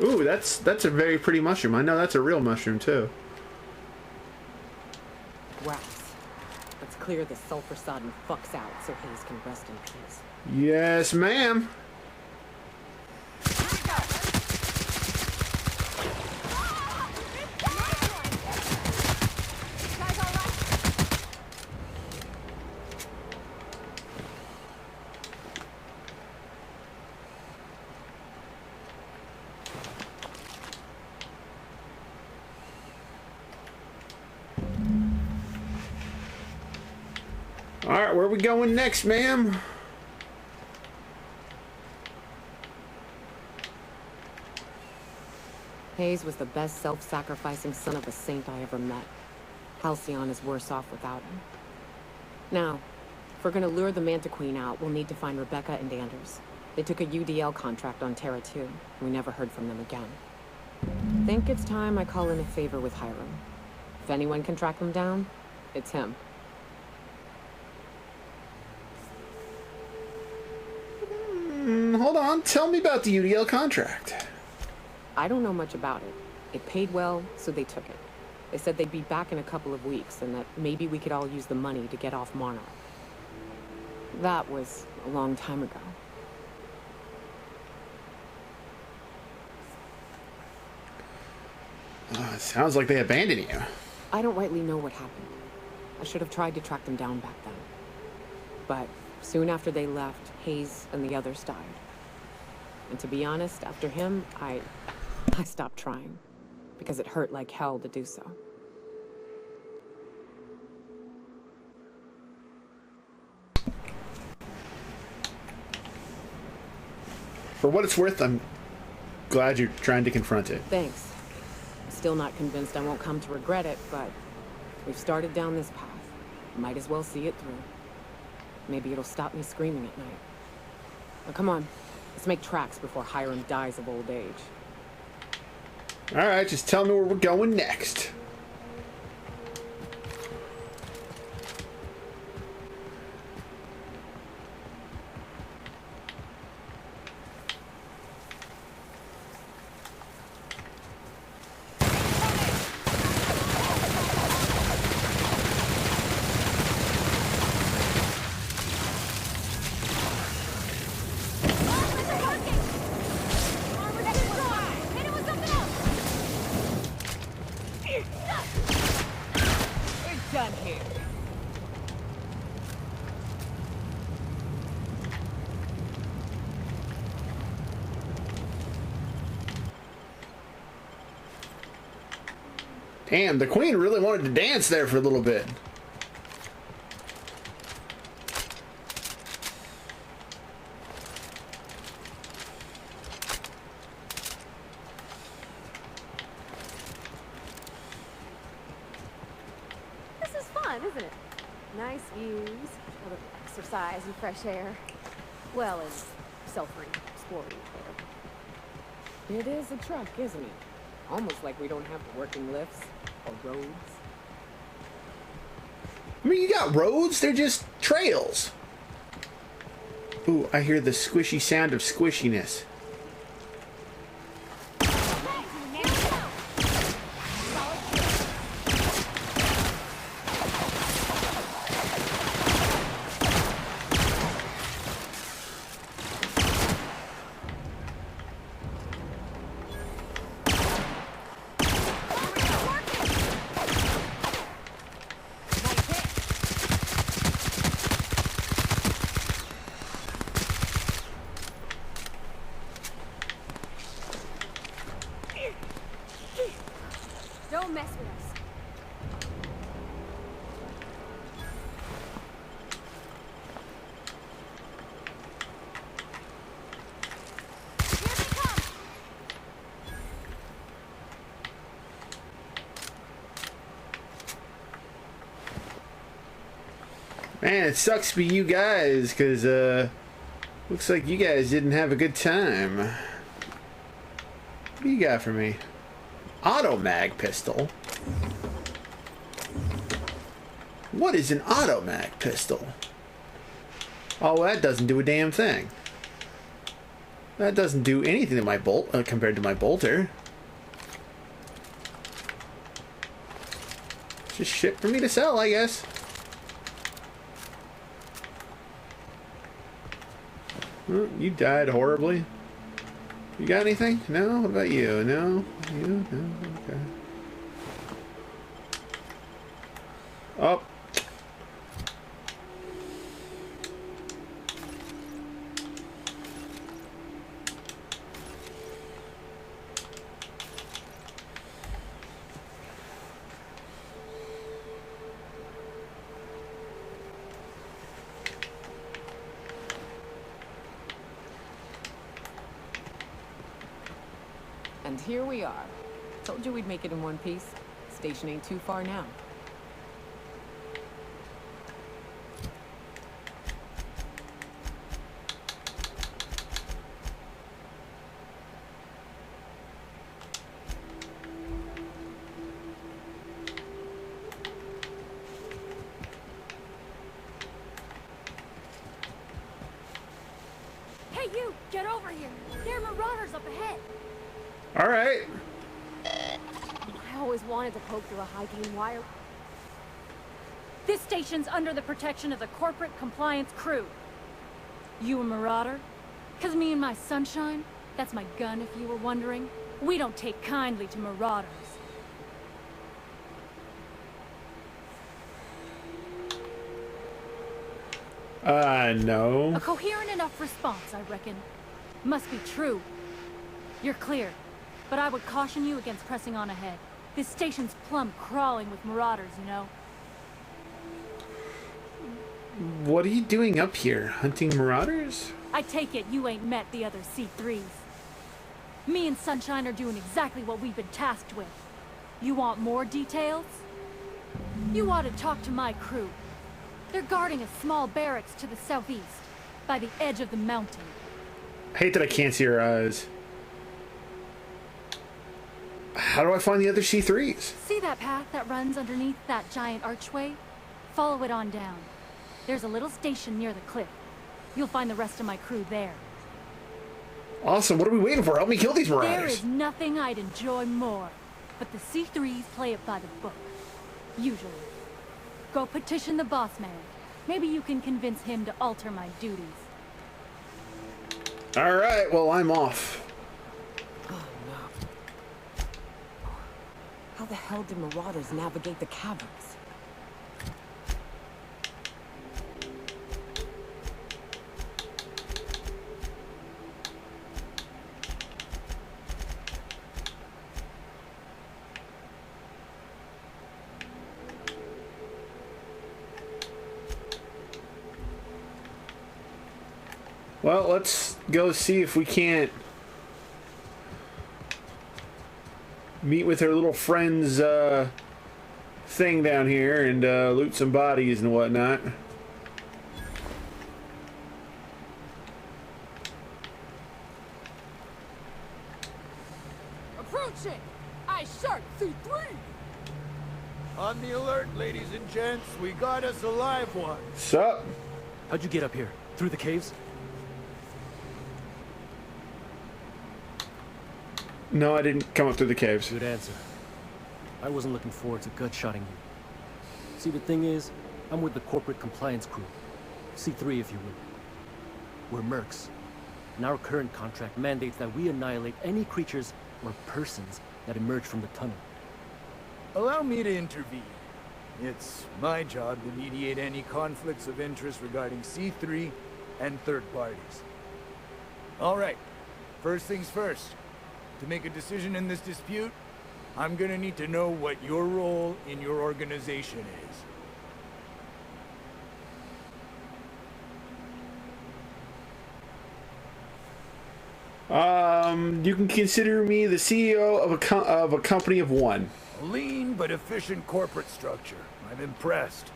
Ooh, that's a very pretty mushroom. I know that's a real mushroom too. Wax. Let's clear this sulfur-sodden fucks out so Hayes can rest in peace. Yes, ma'am. Alright, where are we going next, ma'am? Hayes was the best self-sacrificing son of a saint I ever met. Halcyon is worse off without him. Now, if we're gonna lure the Manta Queen out, we'll need to find Rebecca and Anders. They took a UDL contract on Terra 2. We never heard from them again. Think it's time I call in a favor with Hiram. If anyone can track them down, it's him. Hold on, tell me about the UDL contract. I don't know much about it. It paid well, so they took it. They said they'd be back in a couple of weeks, and that maybe we could all use the money to get off Monarch. That was a long time ago. Sounds like they abandoned you. I don't rightly know what happened. I should have tried to track them down back then. But soon after they left, Hayes and the others died. And to be honest, after him, I stopped trying. Because it hurt like hell to do so. For what it's worth, I'm glad you're trying to confront it. Thanks. I'm still not convinced I won't come to regret it, but we've started down this path. Might as well see it through. Maybe it'll stop me screaming at night. Now come on, let's make tracks before Hiram dies of old age. Alright, just tell me where we're going next. Damn, the queen really wanted to dance there for a little bit. isn't it? Nice views, a little exercise and fresh air. Well, and self-exploring air. It is a truck, isn't it? Almost like we don't have working lifts or roads. I mean, you got roads, they're just trails. Ooh, I hear the squishy sound of squishiness. Don't mess with us. Man, it sucks to be you guys, because, looks like you guys didn't have a good time. What do you got for me? Auto mag pistol? What is an auto mag pistol? Oh, that doesn't do a damn thing. That doesn't do anything to my bolt, compared to my bolter. It's just shit for me to sell, I guess. Oh, you died horribly. You got anything? No? What about you? No? You? No? Okay. Oh. And here we are. Told you we'd make it in one piece. Station ain't too far now. Hey, you! Get over here! There are marauders up ahead! Alright. I always wanted to poke through a high-gain wire. This station's under the protection of the corporate compliance crew. You a marauder? 'Cause me and my sunshine, that's my gun if you were wondering, we don't take kindly to marauders. No. A coherent enough response, I reckon. Must be true. You're clear, but I would caution you against pressing on ahead. This station's plumb crawling with marauders, you know. What are you doing up here? Hunting marauders? I take it you ain't met the other C3s. Me and Sunshine are doing exactly what we've been tasked with. You want more details? You ought to talk to my crew. They're guarding a small barracks to the southeast, by the edge of the mountain. I hate that I can't see your eyes. How do I find the other C3s? See that path that runs underneath that giant archway? Follow it on down. There's a little station near the cliff. You'll find the rest of my crew there. Awesome, what are we waiting for? Help me kill these There marauders. is nothing I'd enjoy more, but the C3s play it by the book. Usually. Go petition the boss man. Maybe you can convince him to alter my duties. Alright, well, I'm off. Oh no. How the hell did marauders navigate the caverns? Well, let's go see if we can't meet with her little friends thing down here and loot some bodies and whatnot. Approaching! I shark C3! On the alert, ladies and gents. We got us a live one. Sup? How'd you get up here? Through the caves? No, I didn't come up through the caves. Good answer. I wasn't looking forward to gut-shotting you. See, the thing is, I'm with the corporate compliance crew. C3, if you will. We're mercs. And our current contract mandates that we annihilate any creatures or persons that emerge from the tunnel. Allow me to intervene. It's my job to mediate any conflicts of interest regarding C3 and third parties. All right, first things first. To make a decision in this dispute, I'm gonna need to know what your role in your organization is. You can consider me the CEO of a company of one. A lean but efficient corporate structure. I'm impressed.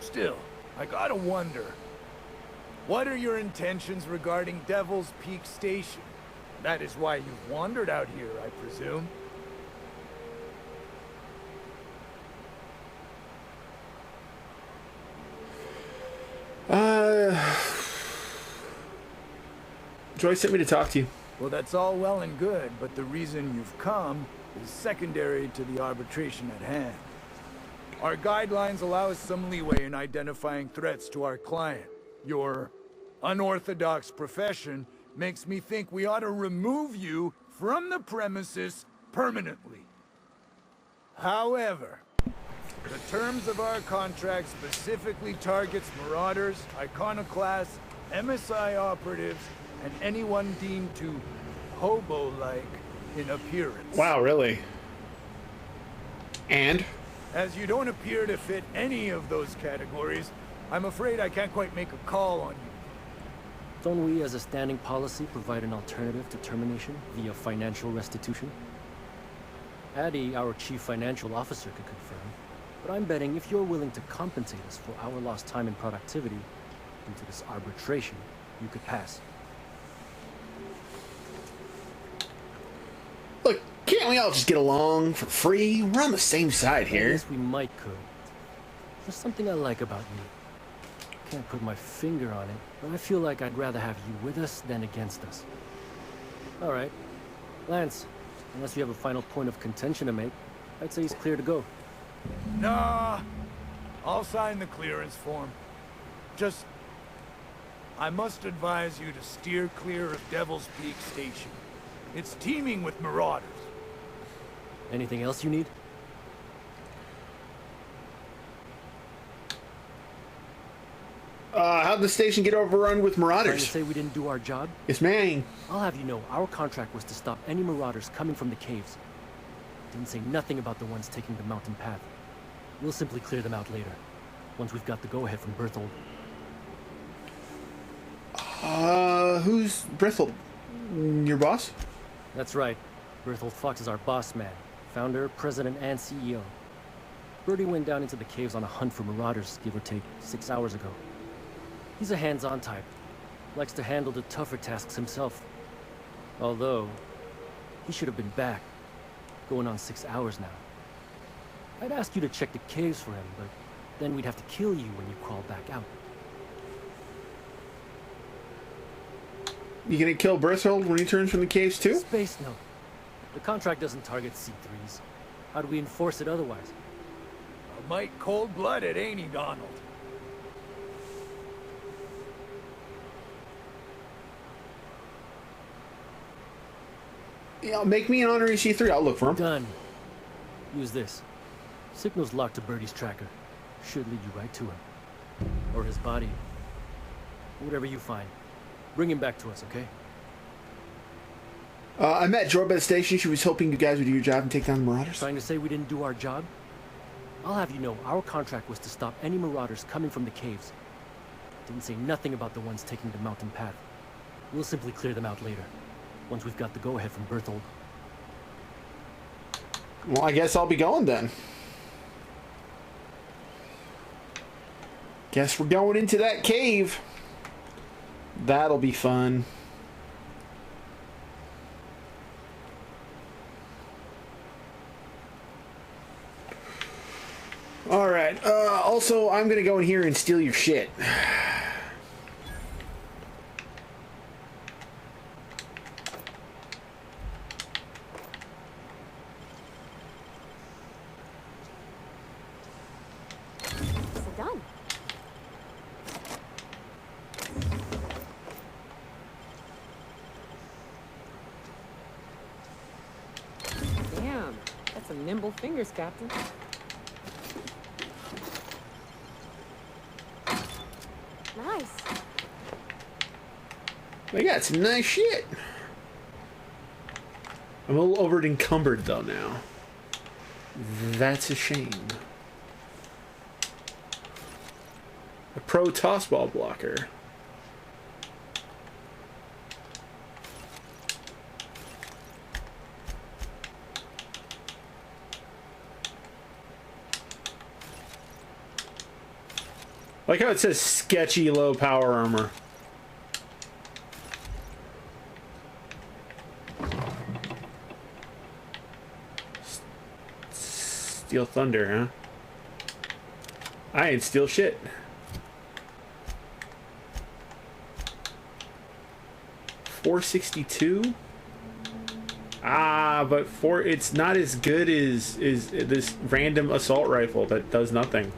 Still, I gotta wonder. What are your intentions regarding Devil's Peak Station? That is why you've wandered out here, I presume. Joyce sent me to talk to you. Well, that's all well and good, but the reason you've come is secondary to the arbitration at hand. Our guidelines allow us some leeway in identifying threats to our client. Your unorthodox profession makes me think we ought to remove you from the premises permanently. However, the terms of our contract specifically targets marauders, iconoclasts, MSI operatives, and anyone deemed to hobo-like in appearance. Wow, really? And? As you don't appear to fit any of those categories, I'm afraid I can't quite make a call on you. Don't we, as a standing policy, provide an alternative to termination via financial restitution? Addie, our chief financial officer, could confirm, but I'm betting if you're willing to compensate us for our lost time and productivity due to this arbitration, you could pass. Look, can't we all just get along for free? We're on the same side here. Yes, we might could. There's something I like about you. Can't put my finger on it, but I feel like I'd rather have you with us than against us. All right. Lance, unless you have a final point of contention to make, I'd say he's clear to go. Nah, I'll sign the clearance form. Just, I must advise you to steer clear of Devil's Peak Station. It's teeming with marauders. Anything else you need? How'd the station get overrun with marauders? Trying to say we didn't do our job? Yes, man. I'll have you know, our contract was to stop any marauders coming from the caves. Didn't say nothing about the ones taking the mountain path. We'll simply clear them out later, once we've got the go-ahead from Berthold. Who's Berthold? Your boss? That's right. Berthold Fox is our boss man. Founder, president, and CEO. Bertie went down into the caves on a hunt for marauders, give or take, 6 hours ago. He's a hands-on type. Likes to handle the tougher tasks himself. Although, he should have been back. Going on 6 hours now. I'd ask you to check the caves for him, but then we'd have to kill you when you crawl back out. You gonna kill Berthold when he turns from the caves too? Space note. The contract doesn't target C3s. How do we enforce it otherwise? A mite cold-blooded, ain't he, Donald? Yeah, make me an honorary C3. I'll look for him. Done. Use this. Signal's locked to Birdie's tracker. Should lead you right to him. Or his body. Whatever you find. Bring him back to us, okay? I met Jorba at the station. She was hoping you guys would do your job and take down the marauders. Trying to say we didn't do our job? I'll have you know, our contract was to stop any marauders coming from the caves. Didn't say nothing about the ones taking the mountain path. We'll simply clear them out later, once we've got the go-ahead from Berthold. Well, I guess I'll be going then. Guess we're going into that cave. That'll be fun. Alright, also, I'm gonna go in here and steal your shit. Sit down. Damn, that's some nimble fingers, Captain. Nice. They got some nice shit. I'm a little over encumbered though now. That's a shame. A pro tossball blocker. Like how it says sketchy low power armor. Steel Thunder, huh? I ain't steal shit. $462? Ah, but it's not as good as this random assault rifle that does nothing.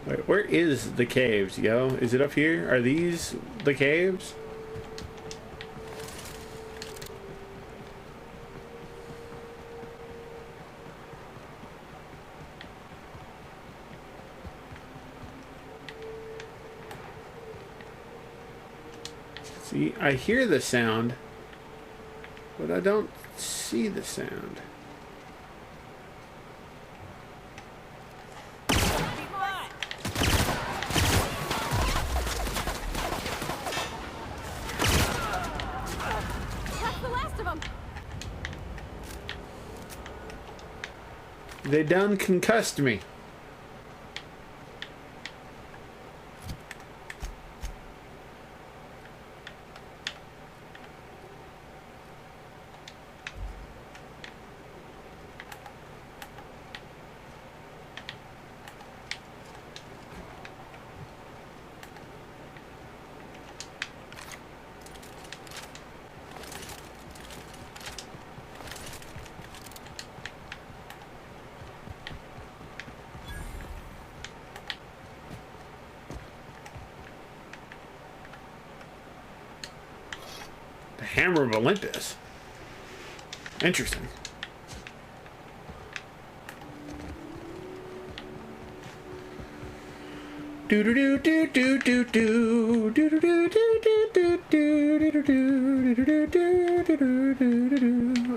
Wait, where is the caves, yo? Is it up here? Are these the caves? See, I hear the sound, but I don't see the sound. They done concussed me. Hammer of Olympus. Interesting. I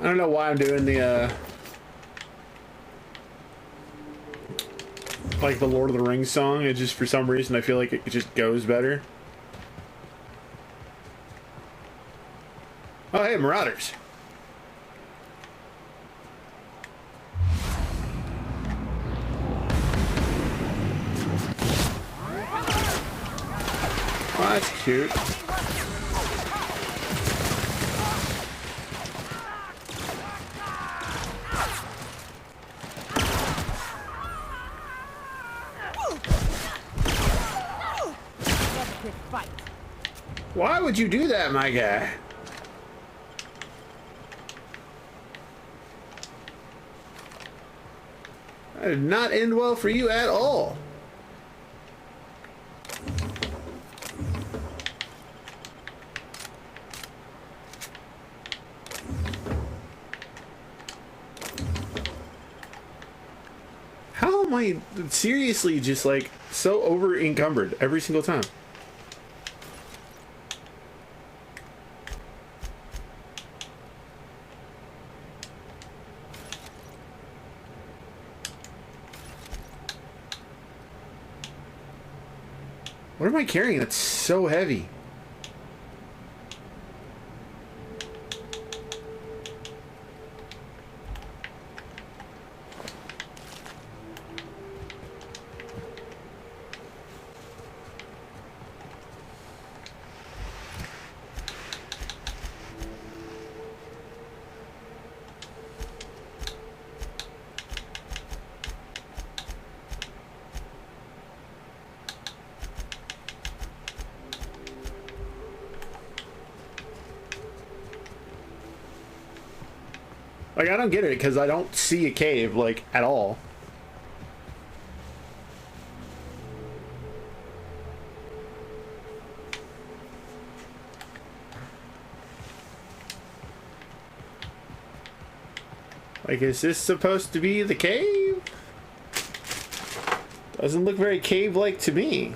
don't know why I'm doing the like the Lord of the Rings song. It just, for some reason, I feel like it just goes better. Oh, hey, Marauders. Oh, that's cute. Why would you do that, my guy? That did not end well for you at all. How am I seriously just like so over encumbered every single time? What am I carrying that's so heavy? Like, I don't get it, because I don't see a cave, like, at all. Like, is this supposed to be the cave? Doesn't look very cave-like to me.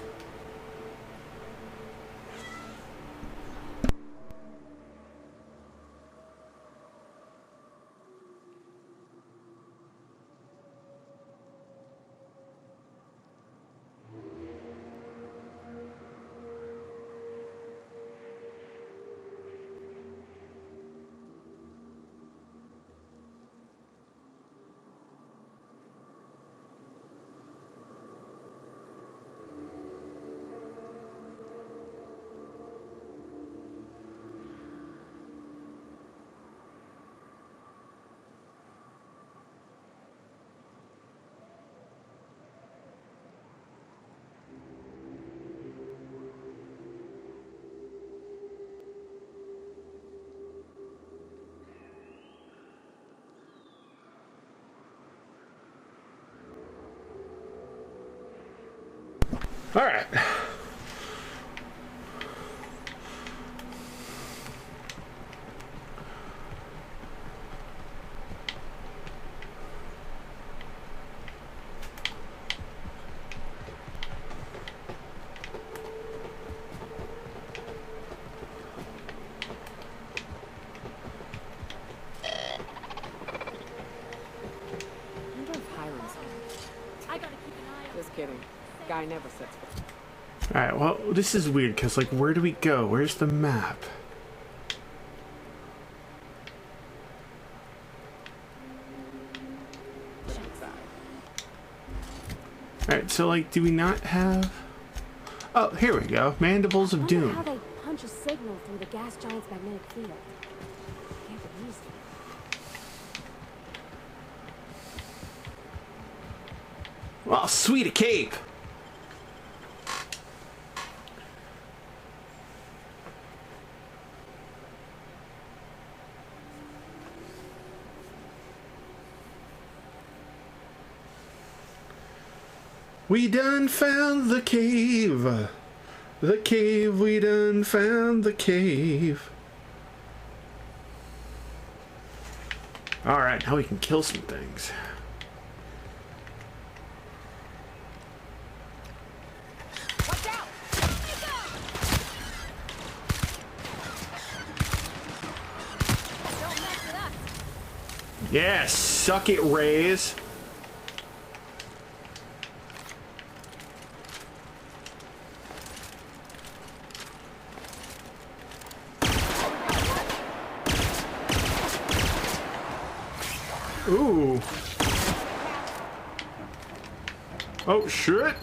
All right. Just kidding. Guy never sets foot. Alright, well, this is weird, because, like, where do we go? Where's the map? Alright, so, like, do we not have... Oh, here we go. Mandibles of Doom. How they punch a signal through the gas giant's magnetic field. Can't be easy. Well, sweet a cave. We done found the cave. The cave, we done found the cave. Alright, now we can kill some things. Yeah, suck it, Rays. Ooh. Oh, shit.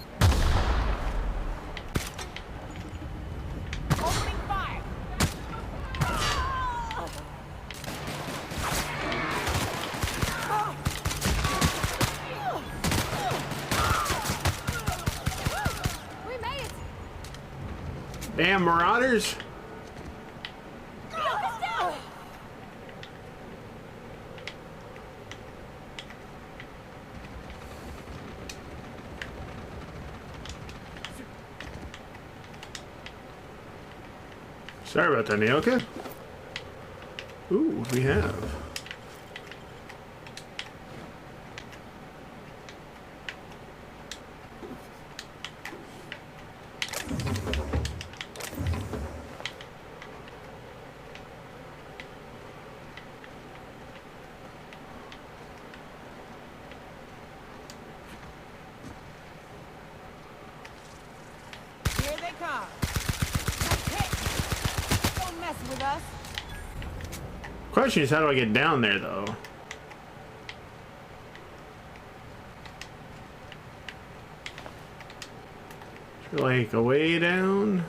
Damn marauders. Sorry about that, Nyoka. Ooh, we have. Here they come. Don't mess with us. Question is, how do I get down there, though? Like, a way down?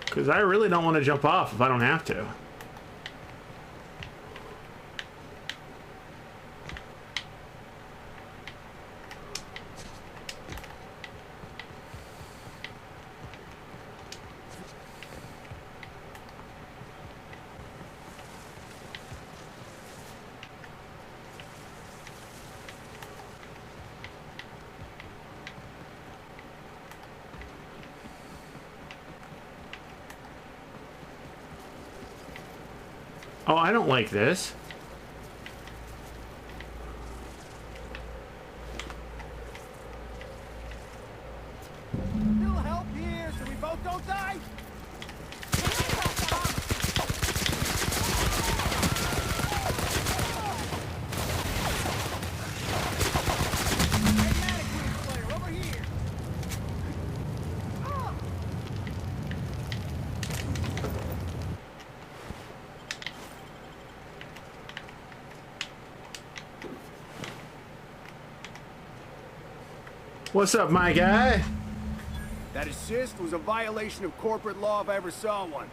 Because I really don't want to jump off if I don't have to. Oh, I don't like this. Little help here so we both don't die. What's up, my guy? That assist was a violation of corporate law if I ever saw one.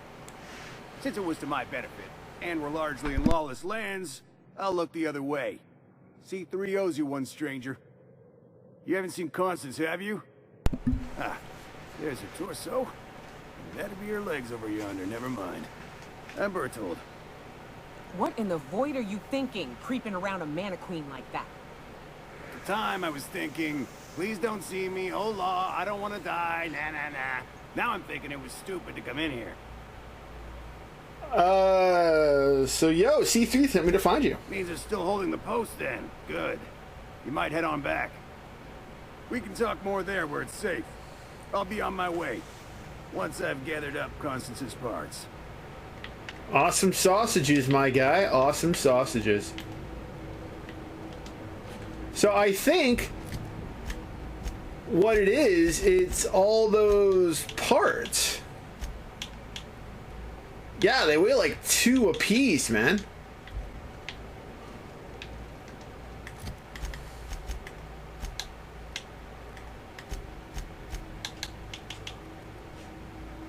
Since it was to my benefit, and we're largely in lawless lands, I'll look the other way. C3 owes you one, stranger. You haven't seen Constance, have you? Ah, there's her torso. That'd be her legs over yonder, never mind. I'm Bertold. What in the void are you thinking, creeping around a mannequin like that? At the time, I was thinking, please don't see me, oh law, I don't want to die, nah, nah, nah. Now I'm thinking it was stupid to come in here. So yo, C3 sent me to find you. Means they're still holding the post then. Good. You might head on back. We can talk more there where it's safe. I'll be on my way. Once I've gathered up Constance's parts. Awesome sausages, my guy. Awesome sausages. So I think what it is, it's all those parts. Yeah, they weigh like 2 apiece, man.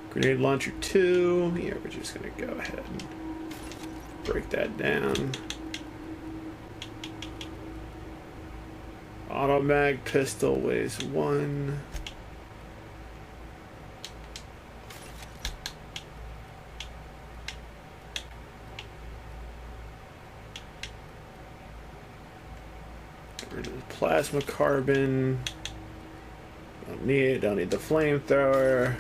Grenade launcher 2. Yeah, we're just gonna go ahead and break that down. Automag pistol weighs 1. Get rid of the plasma carbon. Don't need it. Don't need the flamethrower.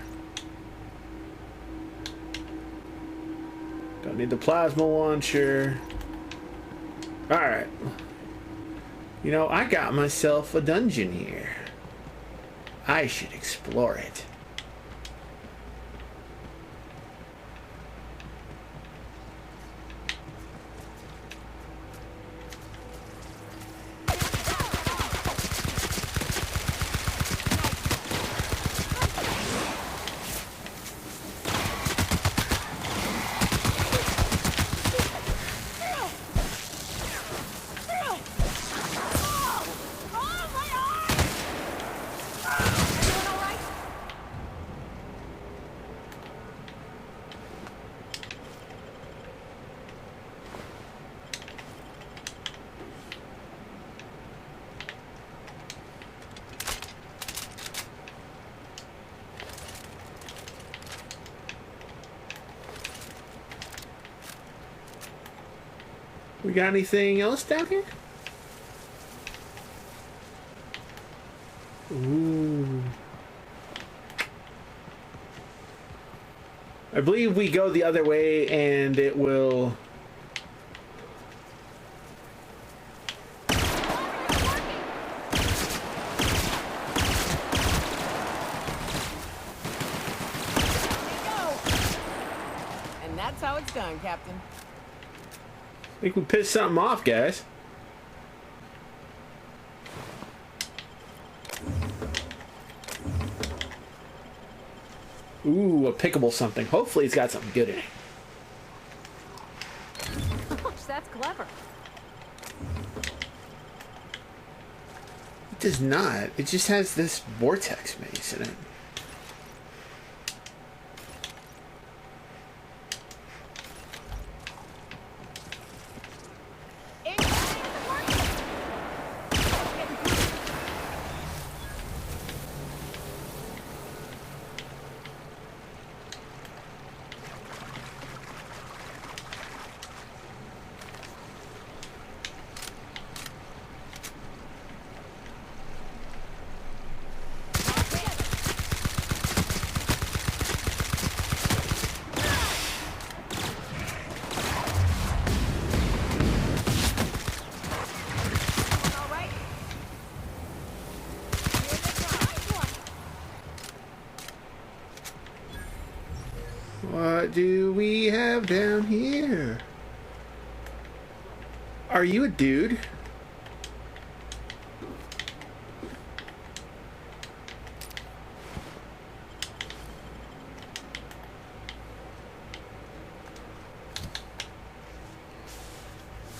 Don't need the plasma launcher. Alright. You know, I got myself a dungeon here. I should explore it. We got anything else down here? Ooh. I believe we go the other way and it will... And that's how it's done, Captain. I think we pissed something off, guys. Ooh, a pickable something. Hopefully it's got something good in it. That's clever. It does not. It just has this vortex mace in it. do we have down here? Are you a dude?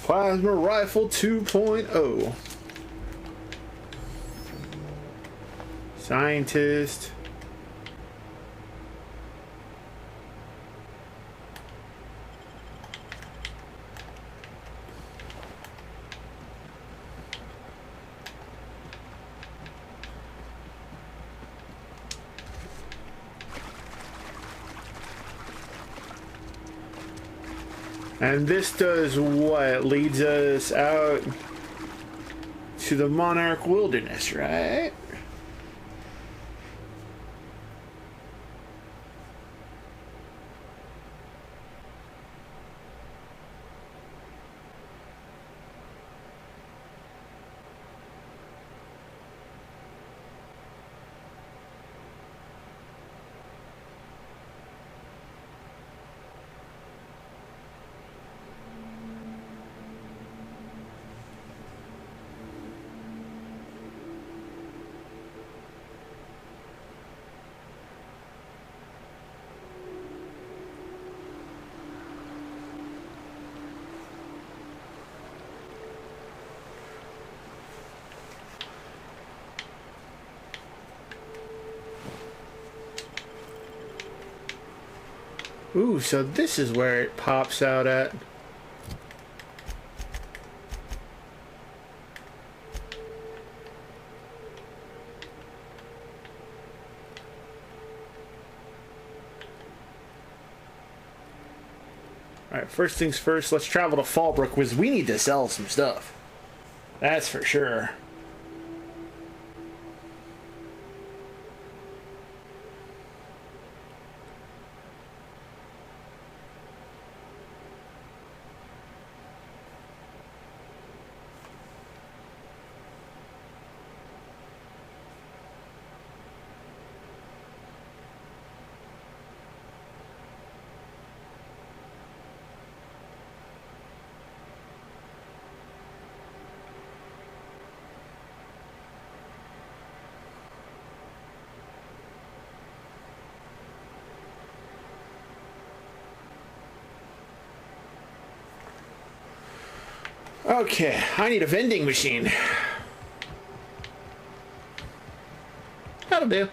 Plasma Rifle 2.0. Scientist. And this does what? Leads us out to the Monarch Wilderness, right? Ooh, so this is where it pops out at. Alright, first things first, let's travel to Fallbrook, because we need to sell some stuff. That's for sure. Okay, I need a vending machine. That'll do.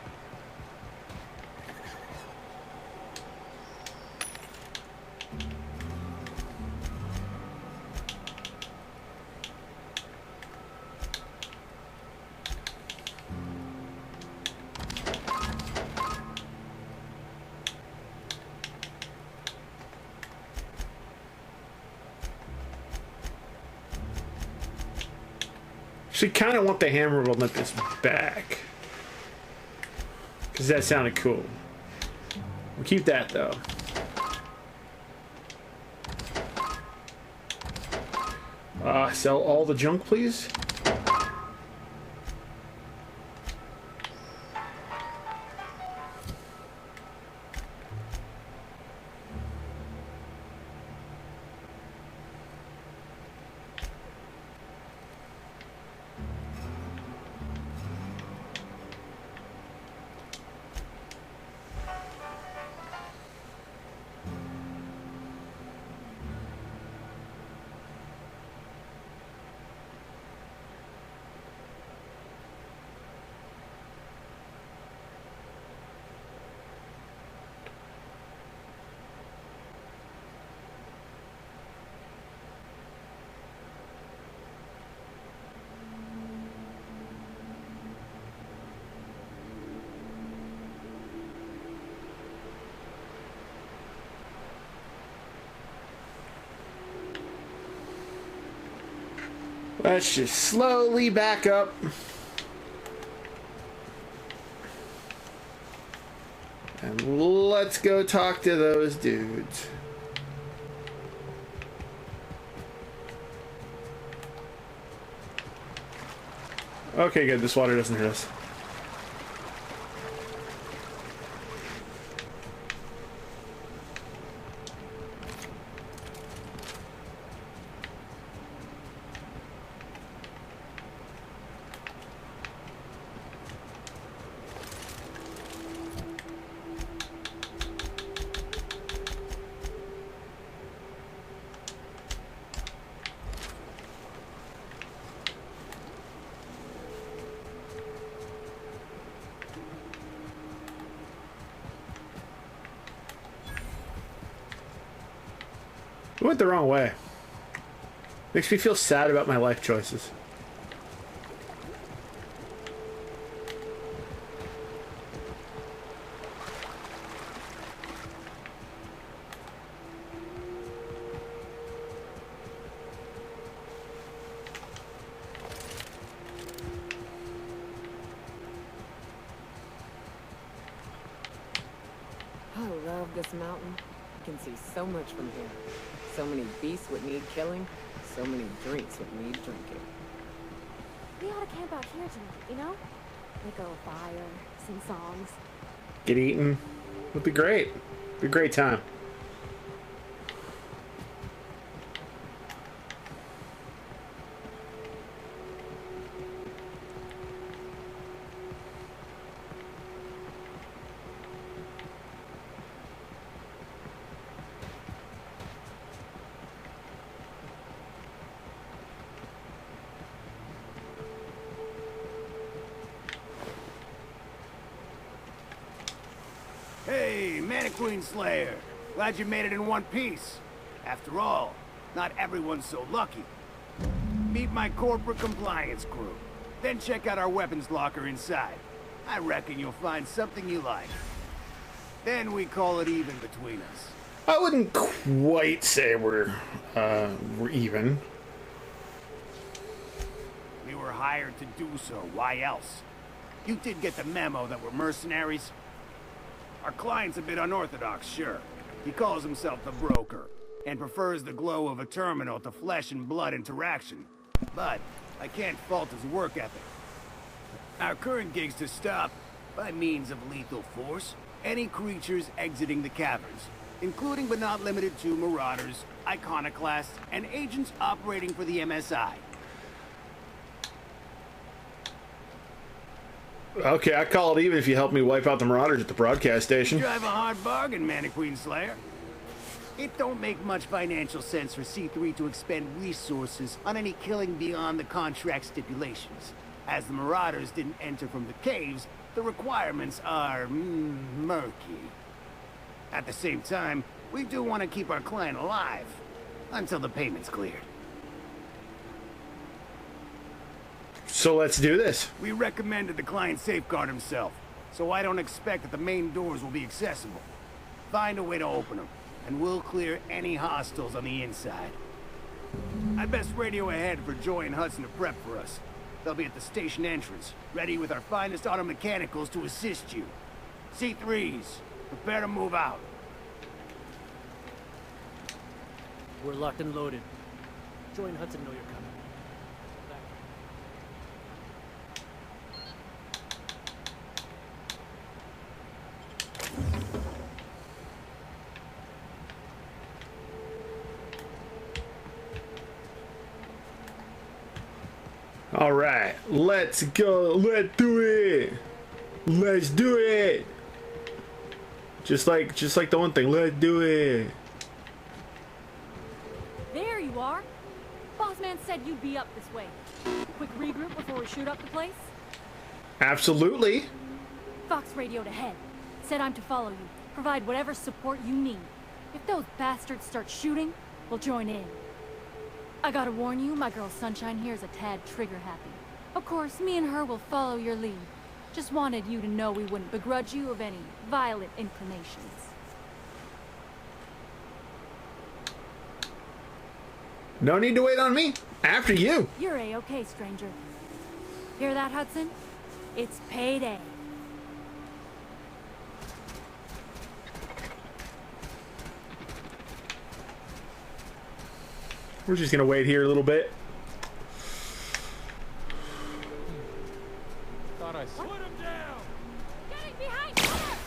So you kind of want the Hammer of Olympus back, because that sounded cool. We'll keep that though. Sell all the junk, please. Let's just slowly back up. And let's go talk to those dudes. Okay, good. This water doesn't hurt us. I went the wrong way. Makes me feel sad about my life choices. I love this mountain. You can see so much from here. So many beasts would need killing. So many drinks would need drinking. We ought to camp out here tonight, you know? Make a fire, sing songs. Get eaten. Would be great. Be a great time. Hey, Mannequin Slayer. Glad you made it in one piece. After all, not everyone's so lucky. Meet my corporate compliance crew. Then check out our weapons locker inside. I reckon you'll find something you like. Then we call it even between us. I wouldn't quite say we're even. We were hired to do so. Why else? You did get the memo that we're mercenaries? Our client's a bit unorthodox, sure. He calls himself the broker, and prefers the glow of a terminal to flesh and blood interaction. But I can't fault his work ethic. Our current gig's to stop, by means of lethal force, any creatures exiting the caverns, including but not limited to marauders, iconoclasts, and agents operating for the MSI. Okay, I call it even if you help me wipe out the marauders at the broadcast station. You drive a hard bargain, Mannequin Slayer. It don't make much financial sense for C3 to expend resources on any killing beyond the contract stipulations. As the marauders didn't enter from the caves, the requirements are murky. At the same time, we do want to keep our client alive until the payment's cleared. So let's do this. We recommended the client safeguard himself, so I don't expect that the main doors will be accessible. Find a way to open them, and we'll clear any hostiles on the inside. I'd best radio ahead for Joy and Hudson to prep for us. They'll be at the station entrance, ready with our finest auto mechanicals to assist you. C3s, prepare to move out. We're locked and loaded. Joy and Hudson know you're coming. All right, let's go. Let's do it. Let's do it. Just like the one thing. Let's do it. There you are. Boss man said you'd be up this way. Quick regroup before we shoot up the place? Absolutely. Fox radioed ahead. Said I'm to follow you. Provide whatever support you need. If those bastards start shooting, we'll join in. I gotta warn you, my girl Sunshine here is a tad trigger-happy. Of course, me and her will follow your lead. Just wanted you to know we wouldn't begrudge you of any violent inclinations. No need to wait on me. After you. You're A-okay, stranger. Hear that, Hudson? It's payday. We're just gonna wait here a little bit. Thought I saw him down. Getting behind cover!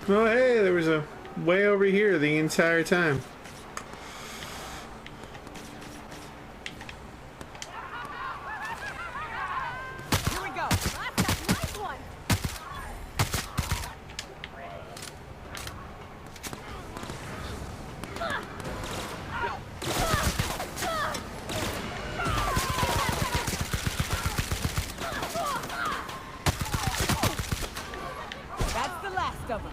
Oh, hey, there was a way over here the entire time. Here we go. That's a nice one. of them.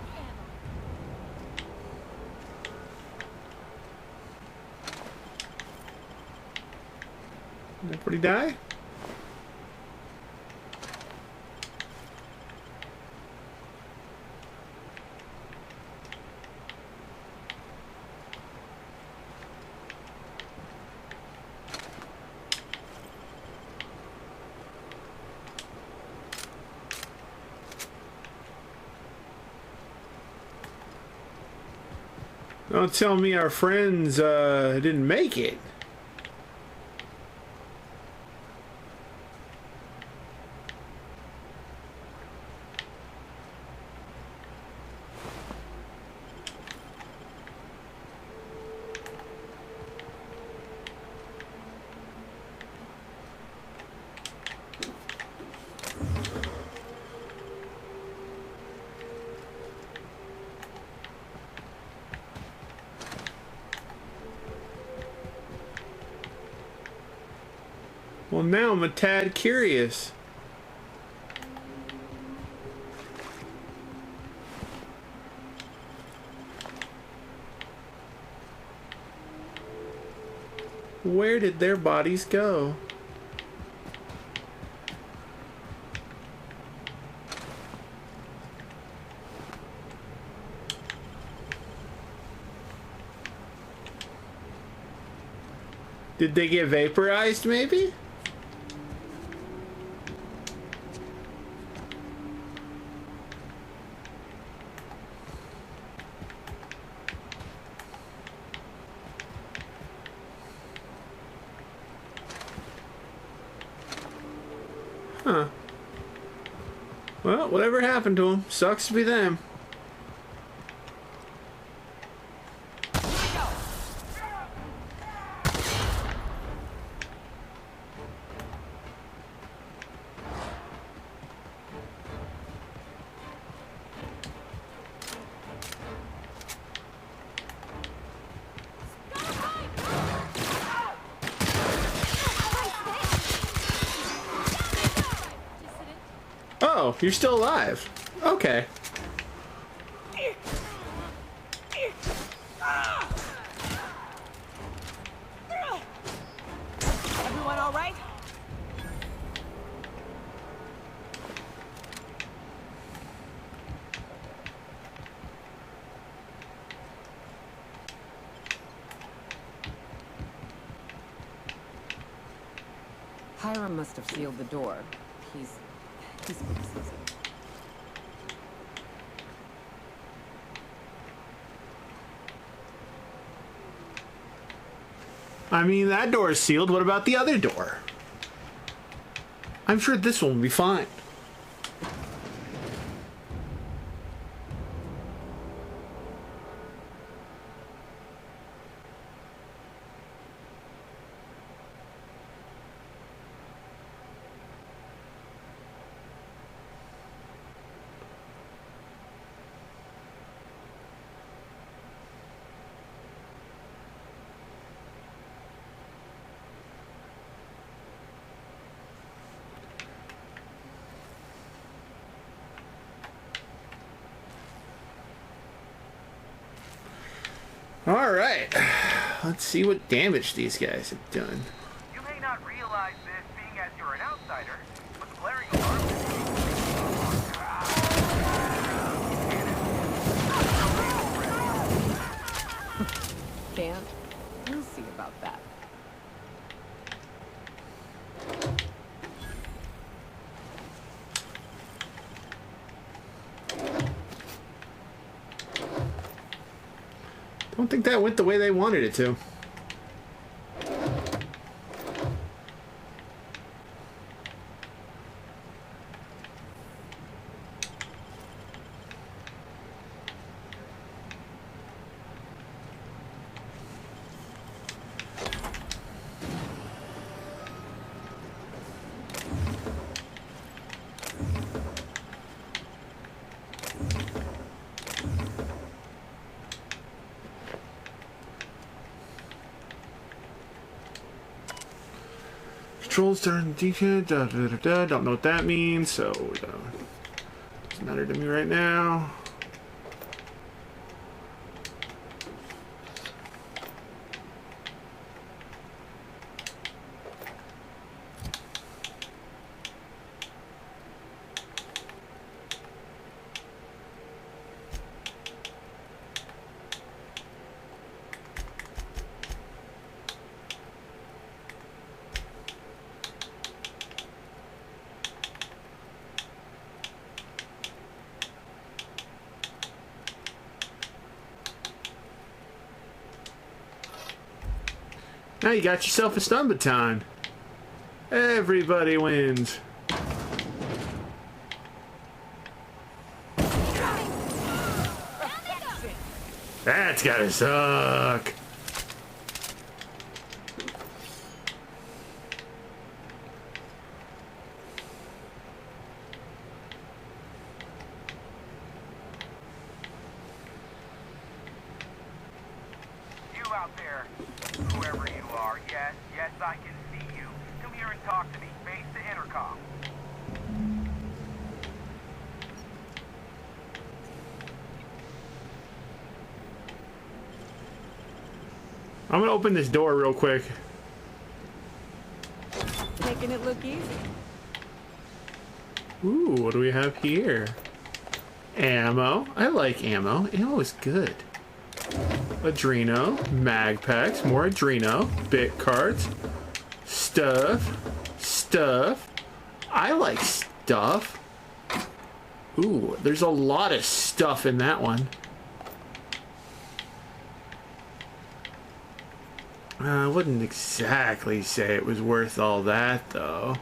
Did everybody die? Don't tell me our friends didn't make it. Well, now I'm a tad curious. Where did their bodies go? Did they get vaporized, maybe? Huh. Well, whatever happened to them, sucks to be them. Oh, you're still alive. Okay. Everyone all right? Hiram must have sealed the door. He's pretty seasoned. I mean, that door is sealed. What about the other door? I'm sure this one will be fine. Alright, let's see what damage these guys have done. You may not realize this being as you're an outsider, but the glaring alarm Can't? We'll see about that. Don't think that went the way they wanted it to. Controls turn DK, don't know what that means, so doesn't matter to me right now. Now you got yourself a stun baton. Everybody wins. That's gotta suck. You out there, whoever you are, yes, I can see you. Come here and talk to me, face the intercom. I'm gonna open this door real quick. Making it look easy. Ooh, what do we have here? Ammo. I like ammo. Ammo is good. Adreno. Mag packs. More Adreno. Bit cards. Stuff. I like stuff. Ooh, there's a lot of stuff in that one. I wouldn't exactly say it was worth all that, though.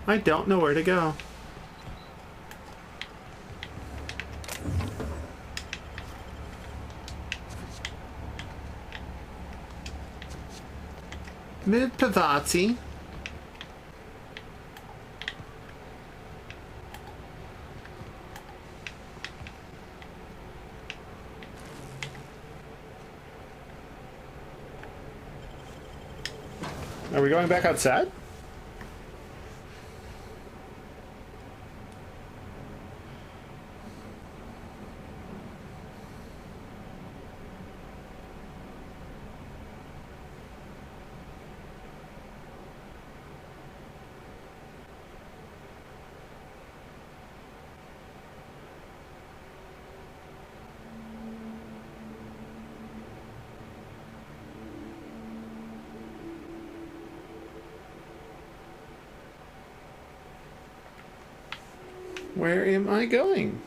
I don't know where to go. Mid Pavati. Are we going back outside? Where am I going?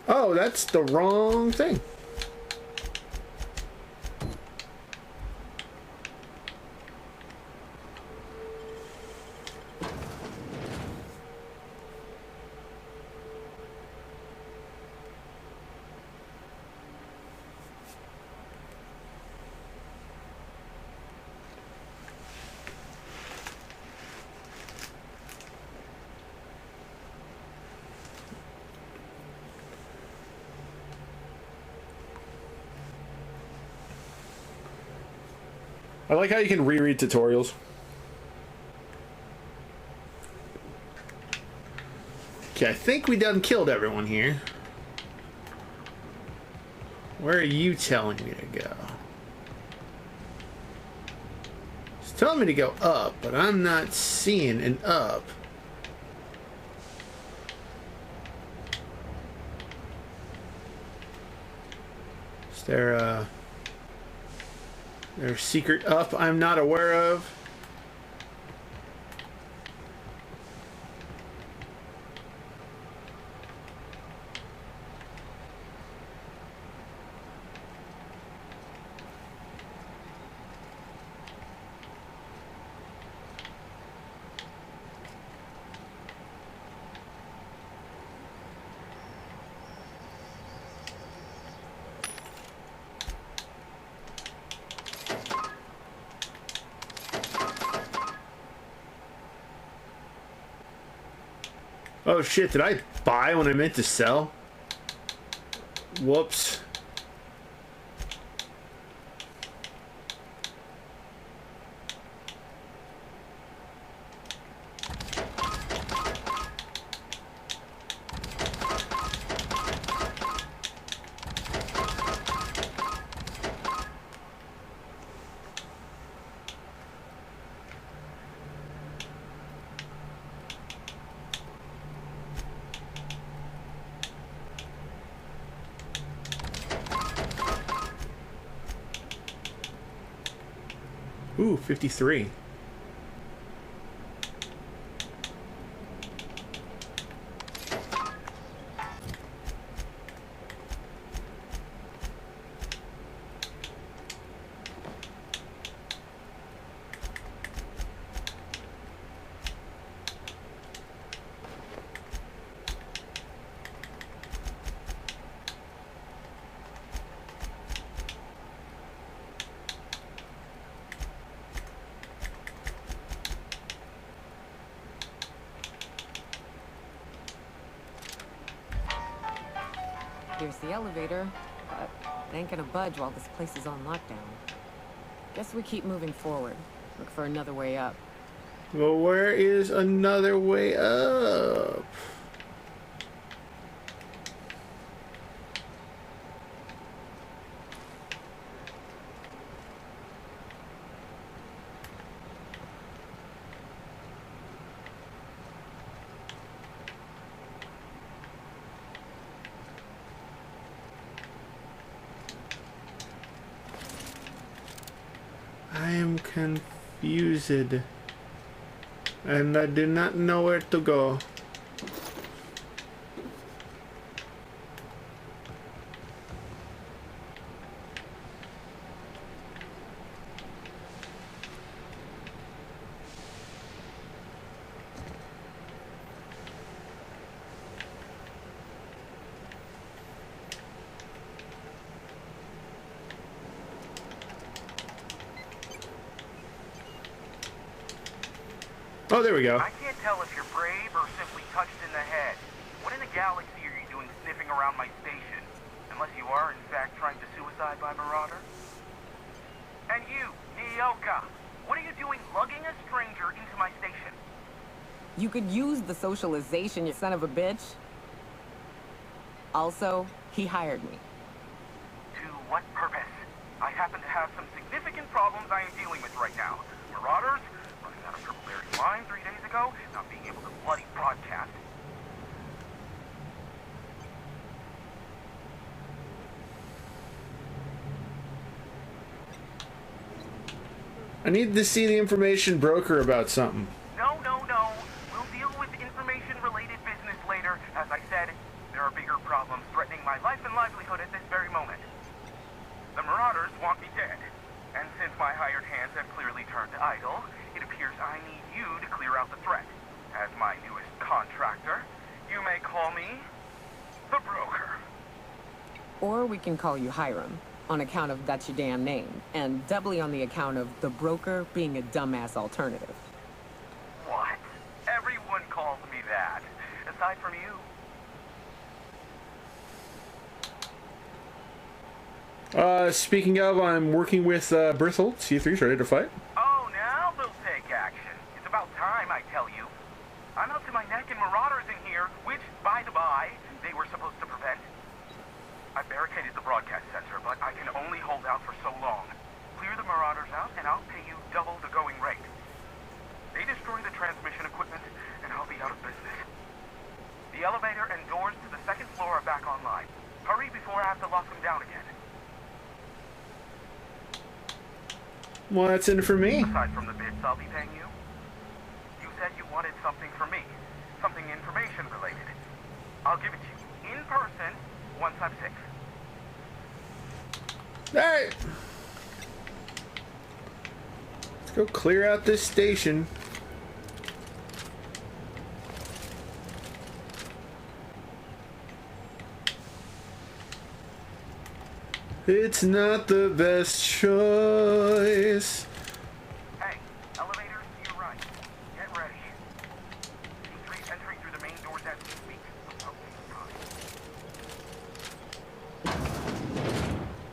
Oh, that's the wrong thing. I like how you can reread tutorials. Okay, I think we done killed everyone here. Where are you telling me to go? It's telling me to go up, but I'm not seeing an up. Is there a... There's secret up I'm not aware of. Oh shit, did I buy when I meant to sell? Whoops. Ooh, 53. Here's the elevator, but it ain't gonna budge while this place is on lockdown. Guess we keep moving forward. Look for another way up. Well, where is another way up? I am confused, and I do not know where to go. Oh, there we go. I can't tell if you're brave or simply touched in the head. What in the galaxy are you doing sniffing around my station? Unless you are, in fact, trying to suicide by Marauder? And you, Nyoka, what are you doing lugging a stranger into my station? You could use the socialization, you son of a bitch. Also, he hired me. To what purpose? I happen to have some significant problems I am dealing with right now. Marauders, running out of Triple Barry's line 3 days ago, not being able to bloody broadcast. I need to see the information broker about something. No. We'll deal with information-related business later. As I said, there are bigger problems threatening my life and livelihood at this very moment. The Marauders want me dead. And since my hired hands have clearly turned idle, it appears I need you to clear out the threat. As my newest contractor, you may call me the Broker. Or we can call you Hiram, on account of that's your damn name, and doubly on the account of the Broker being a dumbass alternative. What? Everyone calls me that, aside from you. Speaking of, I'm working with Berthel. C3's ready to fight. Oh, now they'll take action. It's about time, I tell you. I'm up to my neck in Marauders in here, which, by the by, they were supposed to prevent. I barricaded the broadcast center, but I can only hold out for so long. Clear the Marauders out, and I'll pay you double the going rate. They destroy the transmission equipment, and I'll be out of business. The elevator and doors to the second floor are back online. Hurry before I have to lock them down again. Well, that's in for me. Aside from the bits I'll be paying you, you said you wanted something from me. Something information related. I'll give it to you in person once I'm safe. Alright. Let's go clear out this station. It's not the best choice. Hey, elevator to your right. Get ready. C3's entering through the main doors as we speak.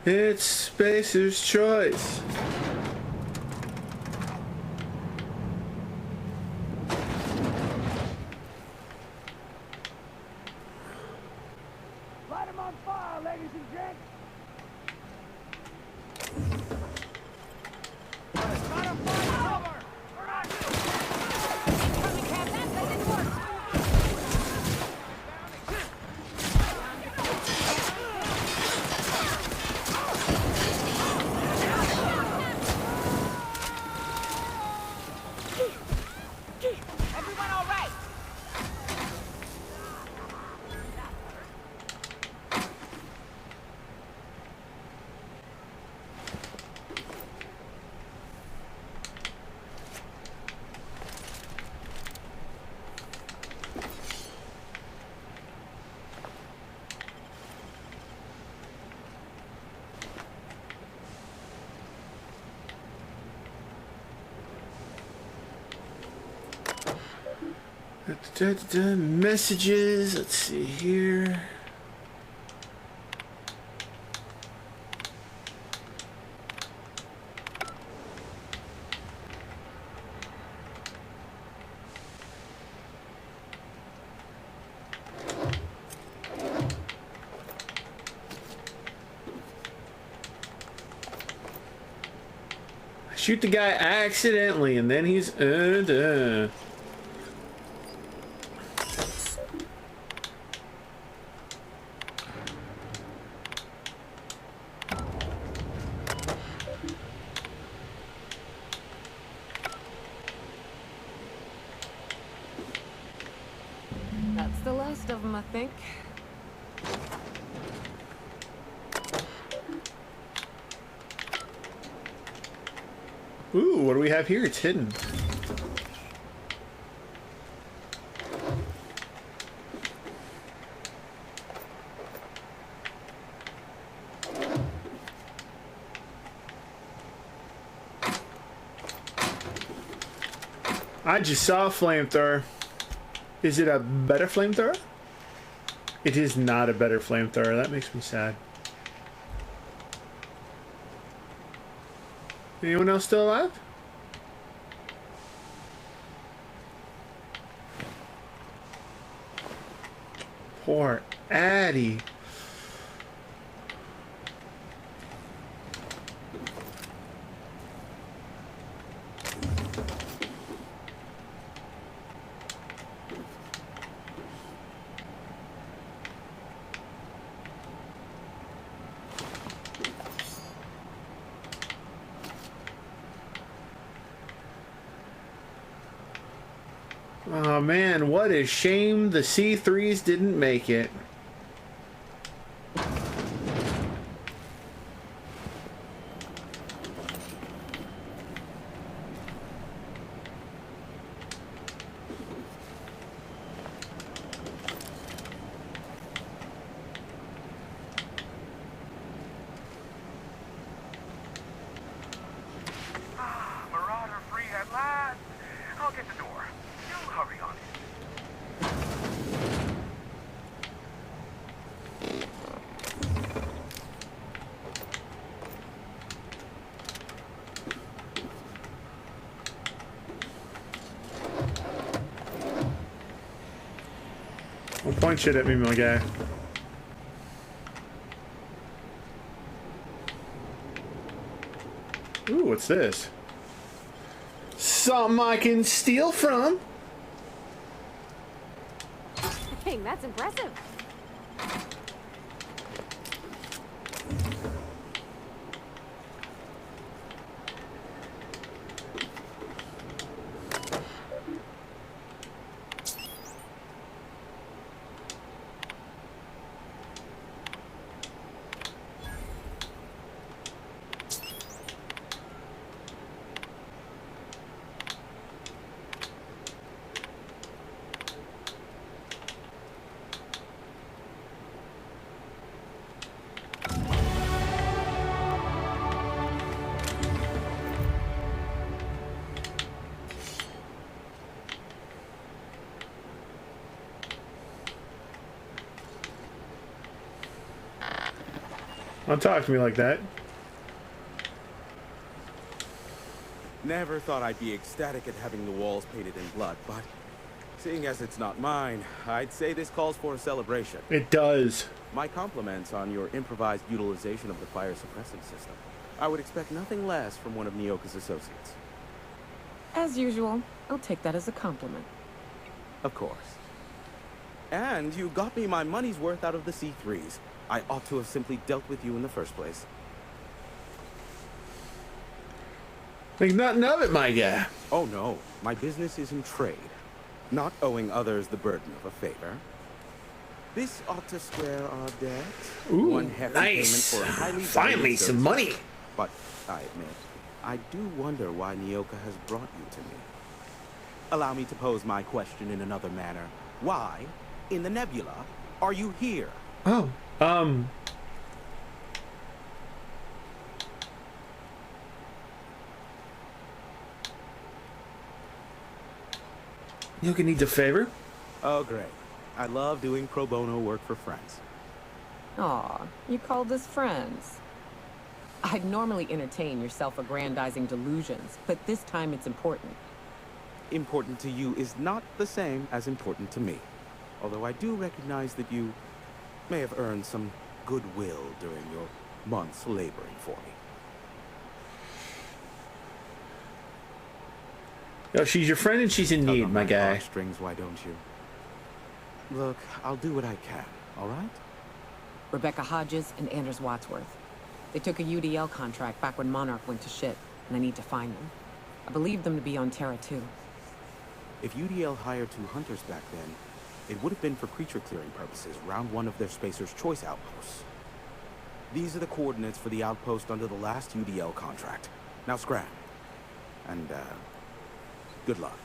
It's Spacer's Choice. Light 'em on fire, ladies and gents! Messages. Let's see here. Shoot the guy accidentally, and then he's That's the last of them, I think. Ooh, what do we have here? It's hidden. I just saw a flamethrower. Is it a better flamethrower? It is not a better flamethrower. That makes me sad. Anyone else still alive? Poor Addie. Oh man, what a shame the C3s didn't make it. Marauder free at last. I'll get the door. You hurry on it. Don't point shit at me, my guy. Ooh, what's this? Something I can steal from. Dang, that's impressive. Don't talk to me like that. Never thought I'd be ecstatic at having the walls painted in blood, but seeing as it's not mine, I'd say this calls for a celebration. It does. My compliments on your improvised utilization of the fire suppressing system. I would expect nothing less from one of Nyoka's associates. As usual, I'll take that as a compliment. Of course. And you got me my money's worth out of the C3s. I ought to have simply dealt with you in the first place. Think nothing of it, my guy. Oh no, my business is in trade. Not owing others the burden of a favor. This ought to square our debt. Ooh, one hefty nice. payment for a highly Finally, valued some service. money. But I admit, I do wonder why Nyoka has brought you to me. Allow me to pose my question in another manner. Why, in the nebula, are you here? Oh, Nyoka needs a favor. Oh, great. I love doing pro bono work for friends. Aw, you called us friends. I'd normally entertain your self-aggrandizing delusions, but this time it's important. Important to you is not the same as important to me. Although I do recognize that you may have earned some goodwill during your months laboring for me. Yo, she's your friend and she's in need, my guy. Strings, why don't you? Look, I'll do what I can, all right? Rebecca Hodges and Anders Wadsworth. They took a UDL contract back when Monarch went to shit, and I need to find them. I believe them to be on Terra too. If UDL hired 2 hunters back then, it would have been for creature clearing purposes, round 1 of their Spacer's Choice outposts. These are the coordinates for the outpost under the last UDL contract. Now scram. And, good luck.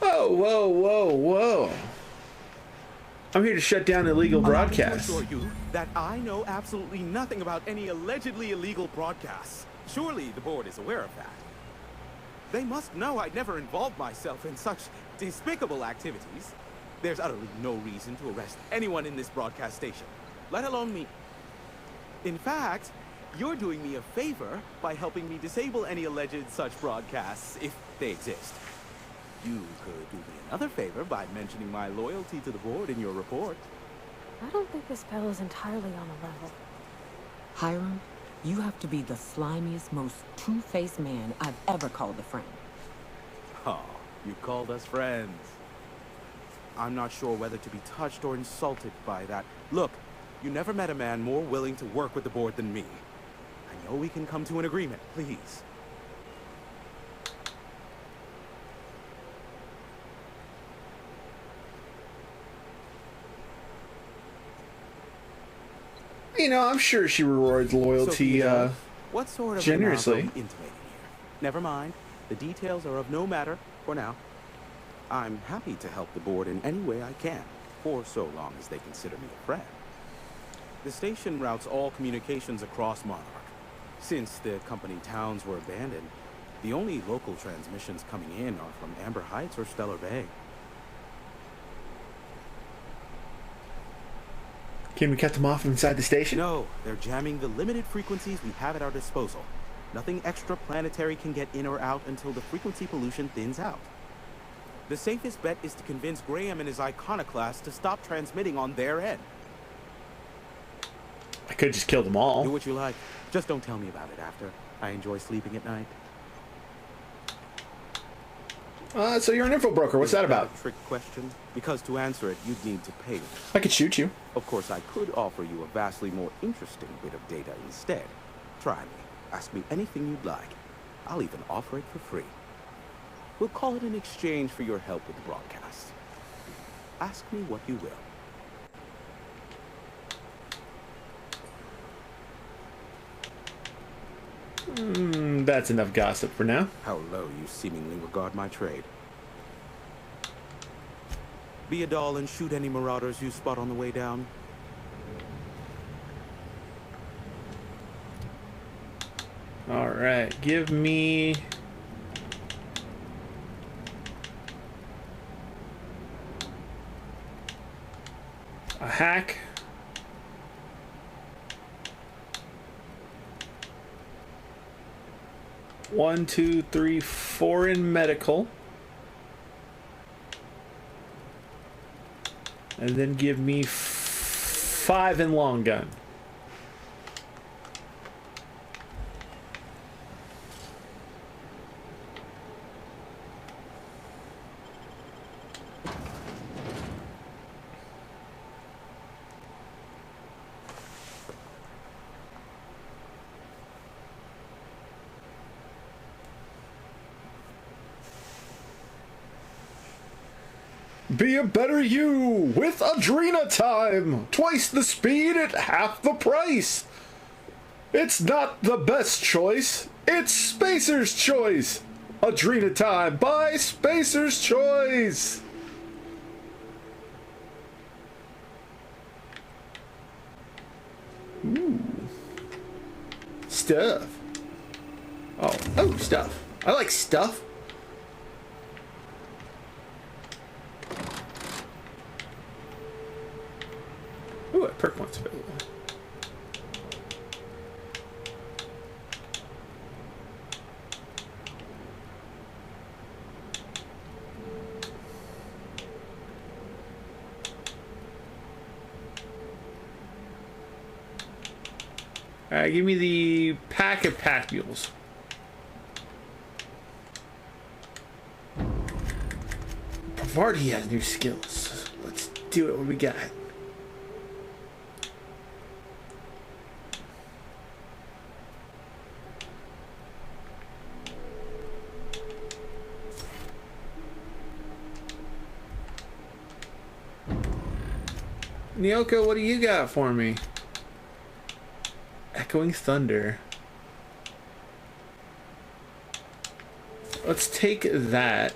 Oh, whoa, whoa, whoa. I'm here to shut down illegal broadcasts. I assure you that I know absolutely nothing about any allegedly illegal broadcasts. Surely the board is aware of that. They must know I'd never involved myself in such despicable activities. There's utterly no reason to arrest anyone in this broadcast station, let alone me. In fact, you're doing me a favor by helping me disable any alleged such broadcasts, if they exist. You could do me another favor by mentioning my loyalty to the board in your report. I don't think this fellow's entirely on a level. Hiram, you have to be the slimiest, most two-faced man I've ever called a friend. Oh, you called us friends. I'm not sure whether to be touched or insulted by that. Look, you never met a man more willing to work with the board than me. I know we can come to an agreement, please. You know, I'm sure she rewards loyalty what sort of generously. amount are we intimating here? Never mind. The details are of no matter for now. I'm happy to help the board in any way I can, for so long as they consider me a friend. The station routes all communications across Monarch. Since the company towns were abandoned, the only local transmissions coming in are from Amber Heights or Stellar Bay. Can we cut them off inside the station? No, they're jamming the limited frequencies we have at our disposal. Nothing extraplanetary can get in or out until the frequency pollution thins out. The safest bet is to convince Graham and his iconoclasts to stop transmitting on their end. I could just kill them all. Do what you like. Just don't tell me about it after. I enjoy sleeping at night. So you're an info broker. What's that about? A trick question. Because to answer it, you'd need to pay me. I could shoot you. Of course, I could offer you a vastly more interesting bit of data instead. Try me. Ask me anything you'd like. I'll even offer it for free. We'll call it an exchange for your help with the broadcast. Ask me what you will. That's enough gossip for now. How low you seemingly regard my trade. Be a doll and shoot any marauders you spot on the way down. All right, give me a hack. One, two, three, 4 in medical. And then give me 5 in long gun. Be a better you with Adrena time. Twice the speed at half the price. It's not the best choice. It's Spacer's Choice. Adrena time by Spacer's Choice. Ooh. Stuff. Oh, stuff. I like stuff. perk points available. Alright, give me the pack of pack mules. Vardy has new skills. Let's do it. What do we got? Nyoko, what do you got for me? Echoing Thunder. Let's take that.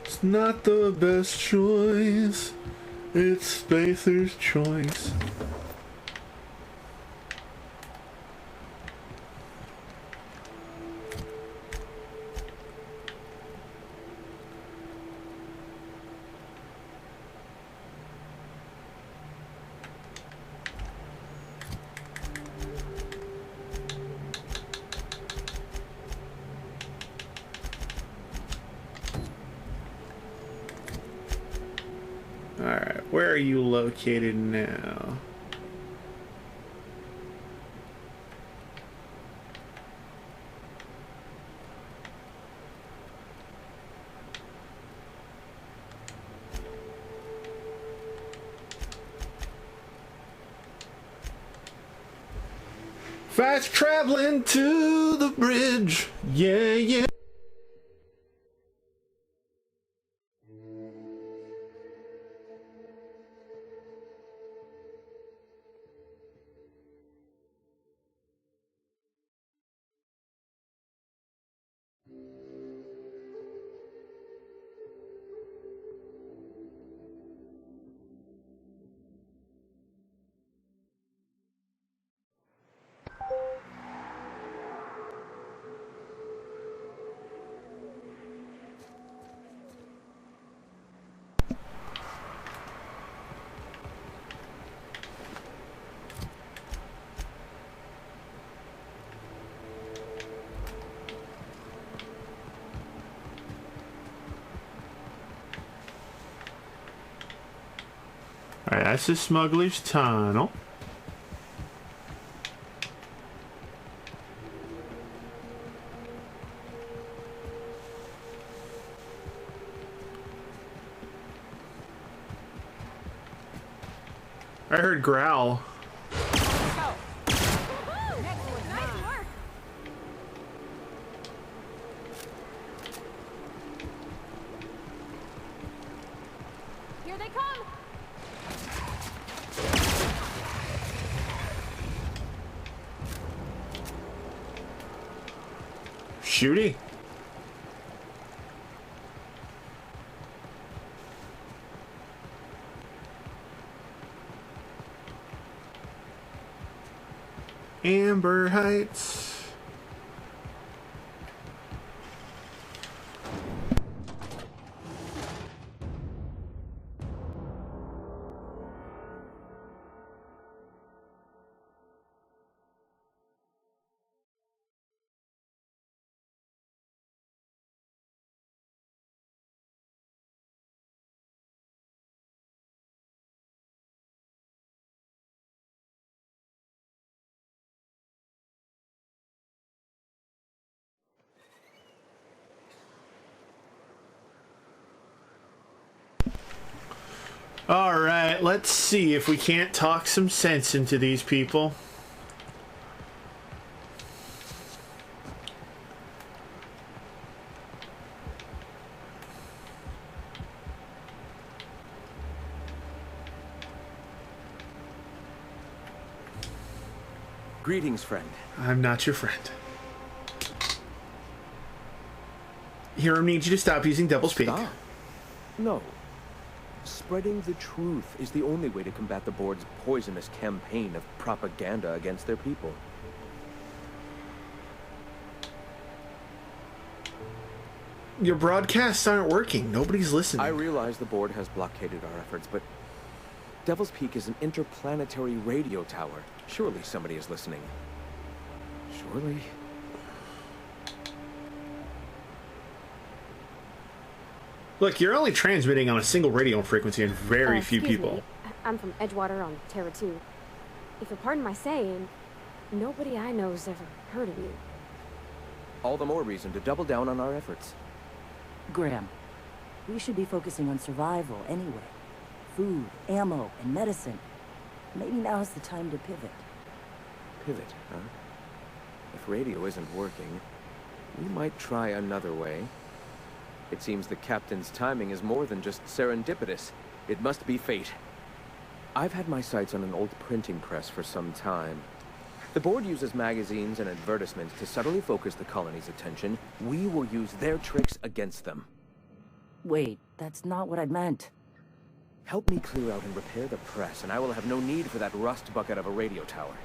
It's not the best choice. It's Spacer's choice. Alright, where are you located now? Fast traveling to the bridge. Yeah, yeah. Alright, that's the smuggler's tunnel. I heard growl. Here they come! Shooty. Amber Heights. Alright, let's see if we can't talk some sense into these people. Greetings, friend. I'm not your friend. Hiram needs you to stop using Devil's Peak. Stop? No. Spreading the truth is the only way to combat the board's poisonous campaign of propaganda against their people. Your broadcasts aren't working. Nobody's listening. I realize the board has blockaded our efforts, but Devil's Peak is an interplanetary radio tower. Surely somebody is listening. Surely. Look, you're only transmitting on a single radio frequency and very few Excuse people. me. I'm from Edgewater on Terra 2. If you'll pardon my saying, nobody I know's ever heard of you. All the more reason to double down on our efforts. Graham, we should be focusing on survival anyway. Food, ammo, and medicine. Maybe now's the time to pivot. Pivot, huh? If radio isn't working, we might try another way. It seems the captain's timing is more than just serendipitous. It must be fate. I've had my sights on an old printing press for some time. The board uses magazines and advertisements to subtly focus the colony's attention. We will use their tricks against them. Wait, that's not what I meant. Help me clear out and repair the press, and I will have no need for that rust bucket of a radio tower.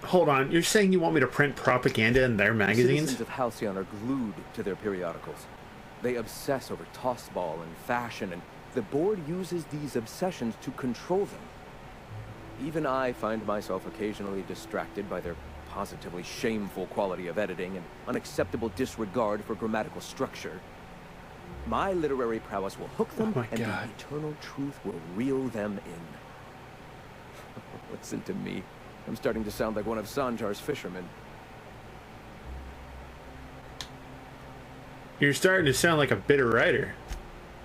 Hold on, you're saying you want me to print propaganda in their magazines? Citizens of Halcyon are glued to their periodicals. They obsess over tossball and fashion, and the board uses these obsessions to control them. Even I find myself occasionally distracted by their positively shameful quality of editing and unacceptable disregard for grammatical structure. My literary prowess will hook them, and the eternal truth will reel them in. Listen to me. I'm starting to sound like one of Sanjar's fishermen. You're starting to sound like a bitter writer.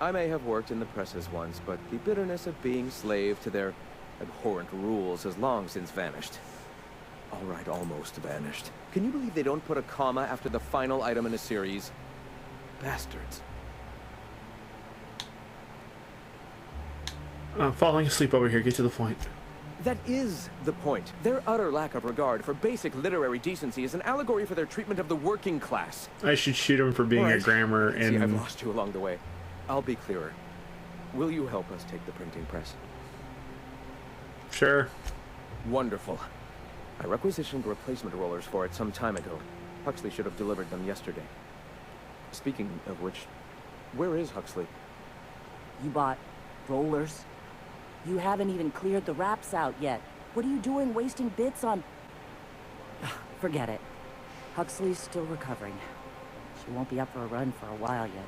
I may have worked in the presses once, but the bitterness of being slave to their abhorrent rules has long since vanished. All right, almost vanished. Can you believe they don't put a comma after the final item in a series? Bastards. I'm falling asleep over here. Get to the point. That is the point. Their utter lack of regard for basic literary decency is an allegory for their treatment of the working class. I should shoot him for being a grammar and... See, I've lost you along the way. I'll be clearer. Will you help us take the printing press? Sure. Wonderful. I requisitioned replacement rollers for it some time ago. Huxley should have delivered them yesterday. Speaking of which, where is Huxley? You bought rollers? You haven't even cleared the wraps out yet. What are you doing wasting bits on... Forget it. Huxley's still recovering. She won't be up for a run for a while yet.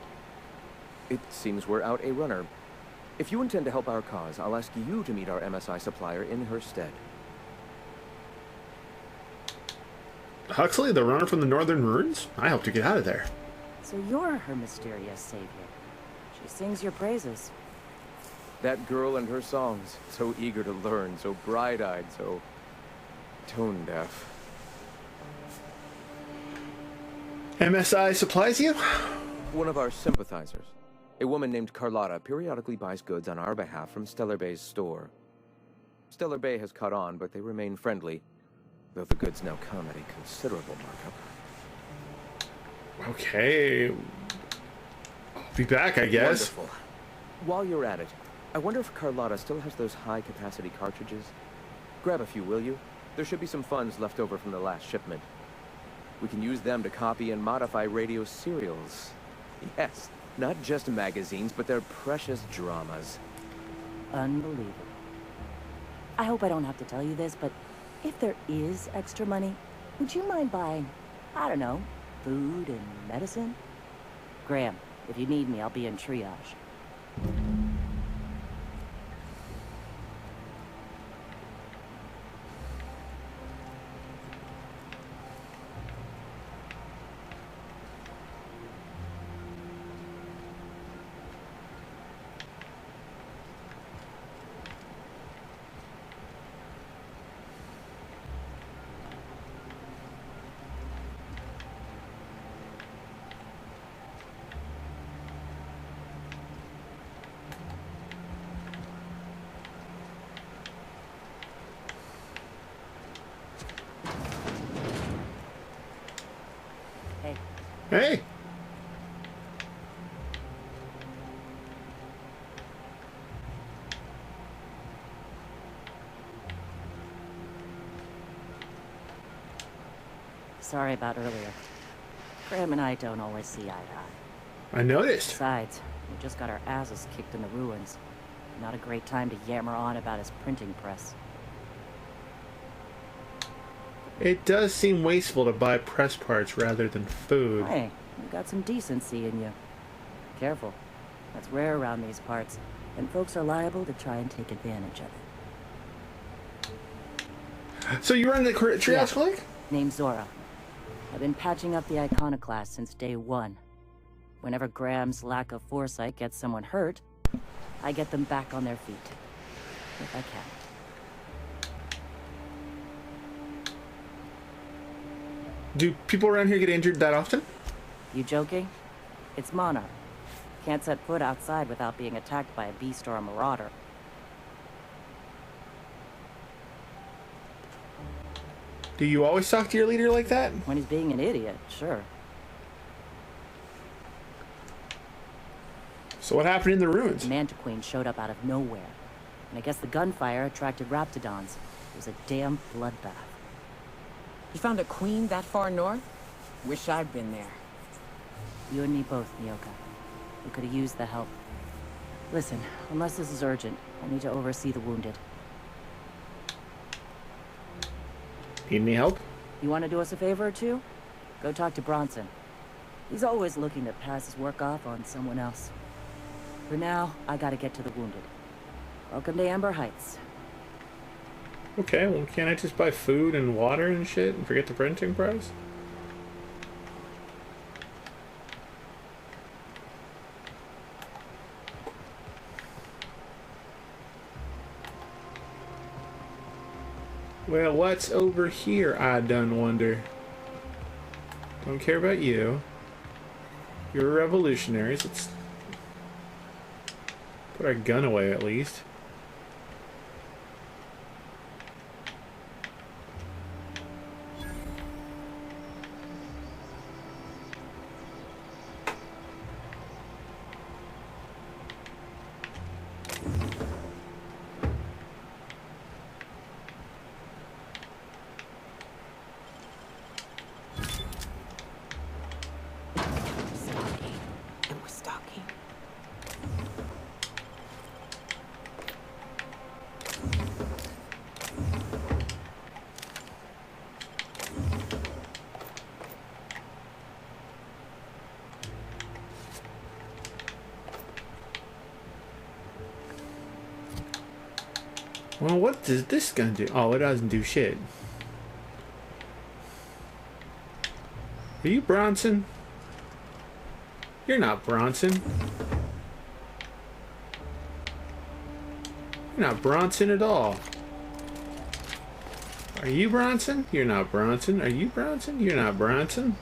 It seems we're out a runner. If you intend to help our cause, I'll ask you to meet our MSI supplier in her stead. Huxley, the runner from the Northern Ruins? I hope to get out of there. So you're her mysterious savior. She sings your praises. That girl and her songs, so eager to learn, so bright-eyed, so tone-deaf. MSI supplies you? One of our sympathizers. A woman named Carlotta periodically buys goods on our behalf from Stellar Bay's store. Stellar Bay has caught on, but they remain friendly, though the goods now come at a considerable markup. Okay. I'll be back, I guess. Wonderful. While you're at it, I wonder if Carlotta still has those high-capacity cartridges. Grab a few, will you? There should be some funds left over from the last shipment. We can use them to copy and modify radio serials. Yes, not just magazines, but their precious dramas. Unbelievable. I hope I don't have to tell you this, but if there is extra money, would you mind buying, I don't know, food and medicine? Graham, if you need me, I'll be in triage. Hey! Sorry about earlier. Graham and I don't always see eye to eye. I noticed. Besides, we just got our asses kicked in the ruins. Not a great time to yammer on about his printing press. It does seem wasteful to buy press parts rather than food. Hey, you got some decency in you. Careful. That's rare around these parts, and folks are liable to try and take advantage of it. So you run the Treehouse Clinic? Name's Zora. I've been patching up the iconoclast since day one. Whenever Graham's lack of foresight gets someone hurt, I get them back on their feet. If I can. Do people around here get injured that often? You joking? It's Monarch. Can't set foot outside without being attacked by a beast or a marauder. Do you always talk to your leader like that? When he's being an idiot, sure. So what happened in the ruins? The Mantiqueen showed up out of nowhere. And I guess the gunfire attracted raptidons. It was a damn bloodbath. You found a queen that far north? Wish I'd been there. You and me both, Nyoka. We could have used the help. Listen, unless this is urgent, I need to oversee the wounded. Need any help? You want to do us a favor or two? Go talk to Bronson. He's always looking to pass his work off on someone else. For now, I gotta get to the wounded. Welcome to Amber Heights. Okay, well, can't I just buy food and water and shit and forget the printing press? Well, what's over here, I done wonder. Don't care about you. You're revolutionaries. Let's put our gun away at least. Well, what does this gun do? Oh, it doesn't do shit. Are you Bronson? You're not Bronson. You're not Bronson at all. Are you Bronson? You're not Bronson. Are you Bronson? You're not Bronson.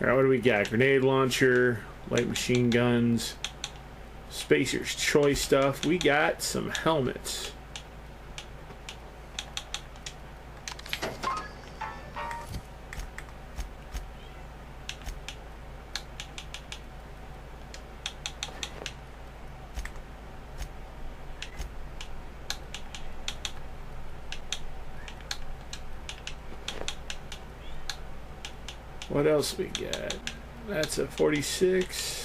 Alright, what do we got? Grenade launcher, light machine guns, Spacer's Choice stuff. We got some helmets. What else we got? That's a 46.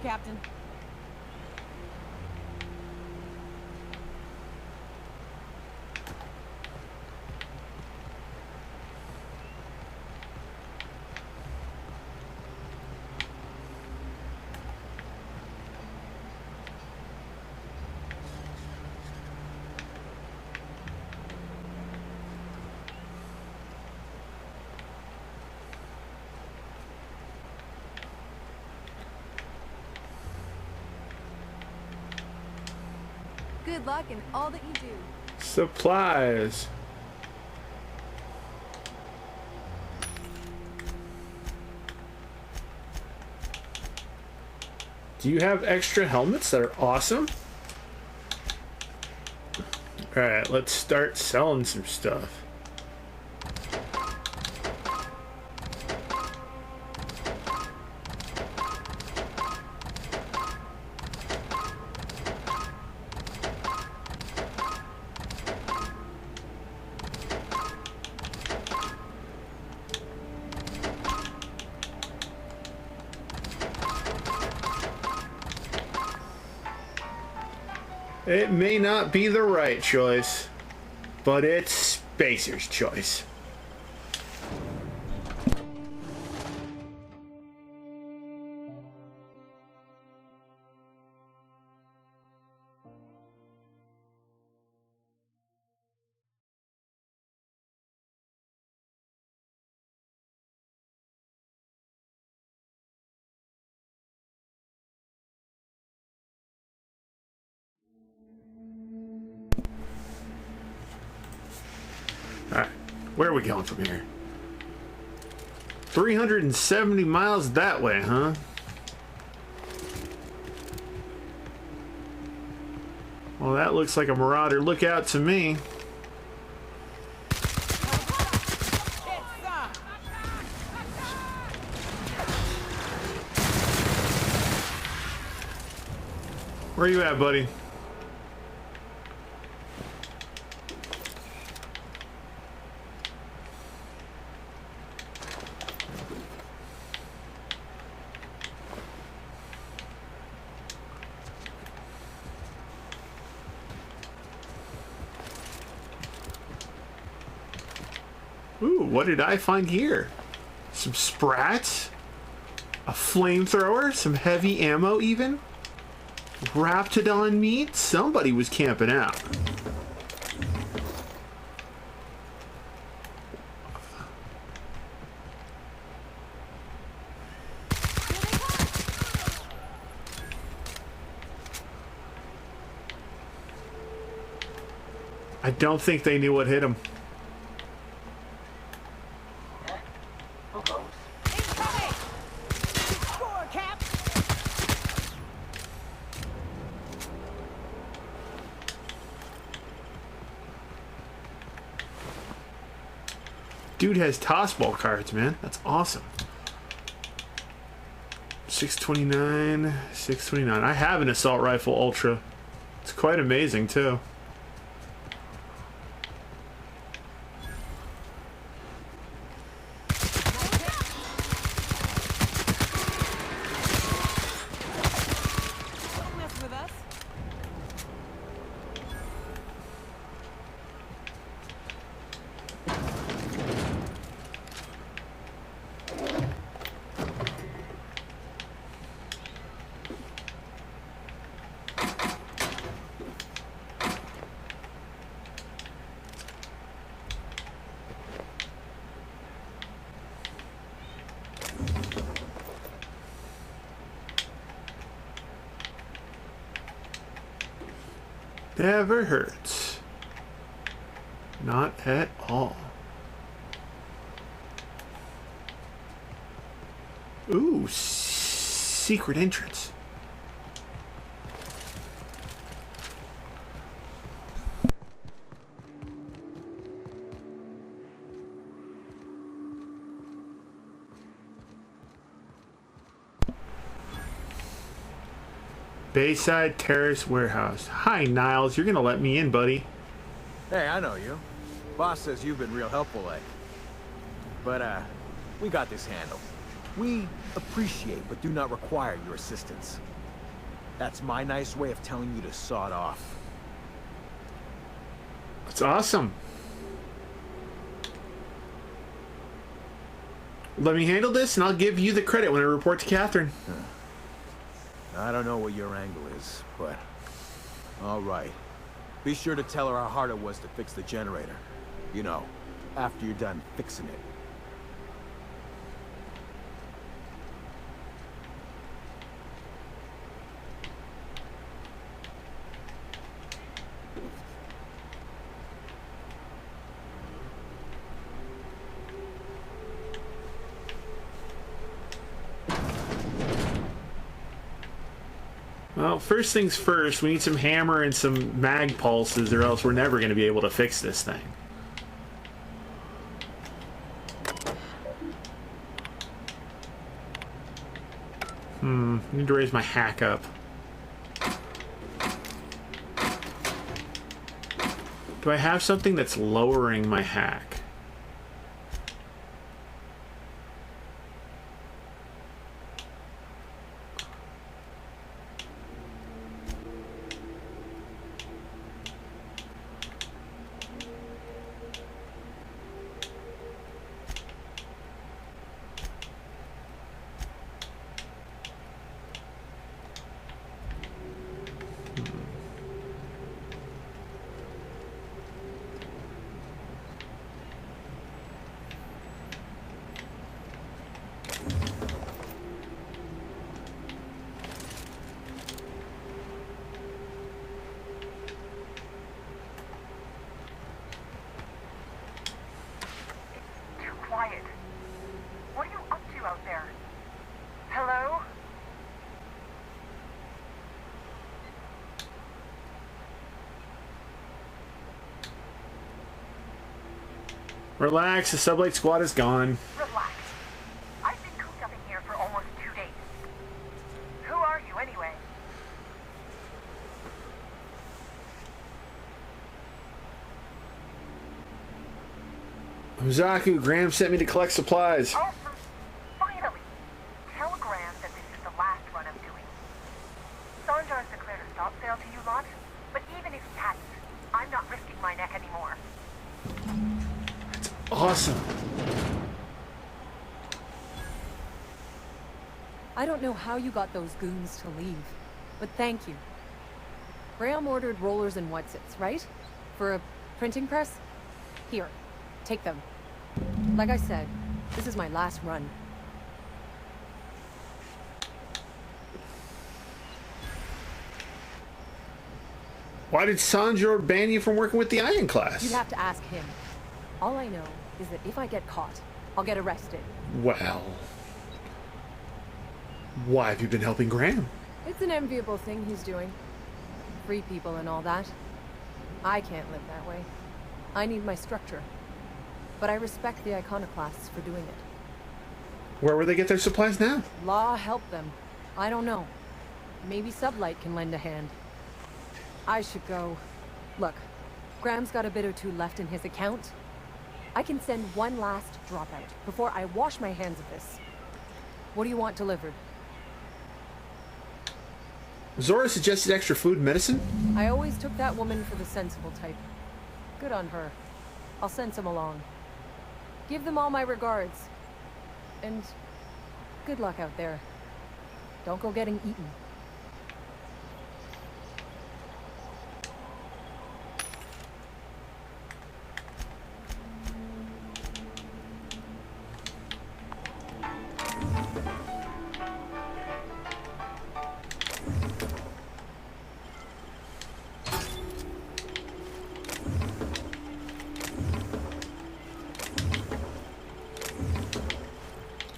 Captain. Good luck in all that you do. Supplies. Do you have extra helmets that are awesome? Alright, let's start selling some stuff. It may not be the right choice, but it's Spacer's choice. Alright, where are we going from here? 370 miles that way, huh? Well, that looks like a Marauder lookout to me. Where you at, buddy? Ooh, what did I find here? Some sprats, a flamethrower, some heavy ammo even, Raptidon meat. Somebody was camping out. I don't think they knew what hit them. Dude has tossball cards, man. That's awesome. 629, 629. I have an assault rifle ultra. It's quite amazing too. Never hurts. Not at all. Ooh, secret entrance. Bayside Terrace Warehouse. Hi, Niles. You're gonna let me in, buddy. Hey, I know you. Boss says you've been real helpful, like. But, we got this handled. We appreciate but do not require your assistance. That's my nice way of telling you to sod off. That's awesome. Let me handle this, and I'll give you the credit when I report to Catherine. I don't know what your angle is, but... Alright. Be sure to tell her how hard it was to fix the generator. You know, after you're done fixing it. Well, first things first, we need some hammer and some mag pulses, or else we're never going to be able to fix this thing. I need to raise my hack up. Do I have something that's lowering my hack? Relax, the Sublight Squad is gone. Relax. I've been cooped up in here for almost 2 days. Who are you, anyway? Zaku, Graham sent me to collect supplies. Oh, finally! Tell Graham that this is the last run I'm doing. Sanjar's declared a stop sale to you lot, but even if he hadn't, I'm not risking my neck anymore. Awesome. I don't know how you got those goons to leave, but thank you. Graham ordered rollers and whatsits, right? For a printing press? Here, take them. Like I said, this is my last run. Why did Sanjor ban you from working with the Iron Class? You'd have to ask him. All I know is that if I get caught, I'll get arrested. Well, why have you been helping Graham? It's an enviable thing he's doing. Free people and all that. I can't live that way. I need my structure. But I respect the iconoclasts for doing it. Where will they get their supplies now? Law help them. I don't know. Maybe Sublight can lend a hand. I should go. Look, Graham's got a bit or two left in his account. I can send one last dropout before I wash my hands of this. What do you want delivered? Zora suggested extra food and medicine? I always took that woman for the sensible type. Good on her. I'll send some along. Give them all my regards. And good luck out there. Don't go getting eaten.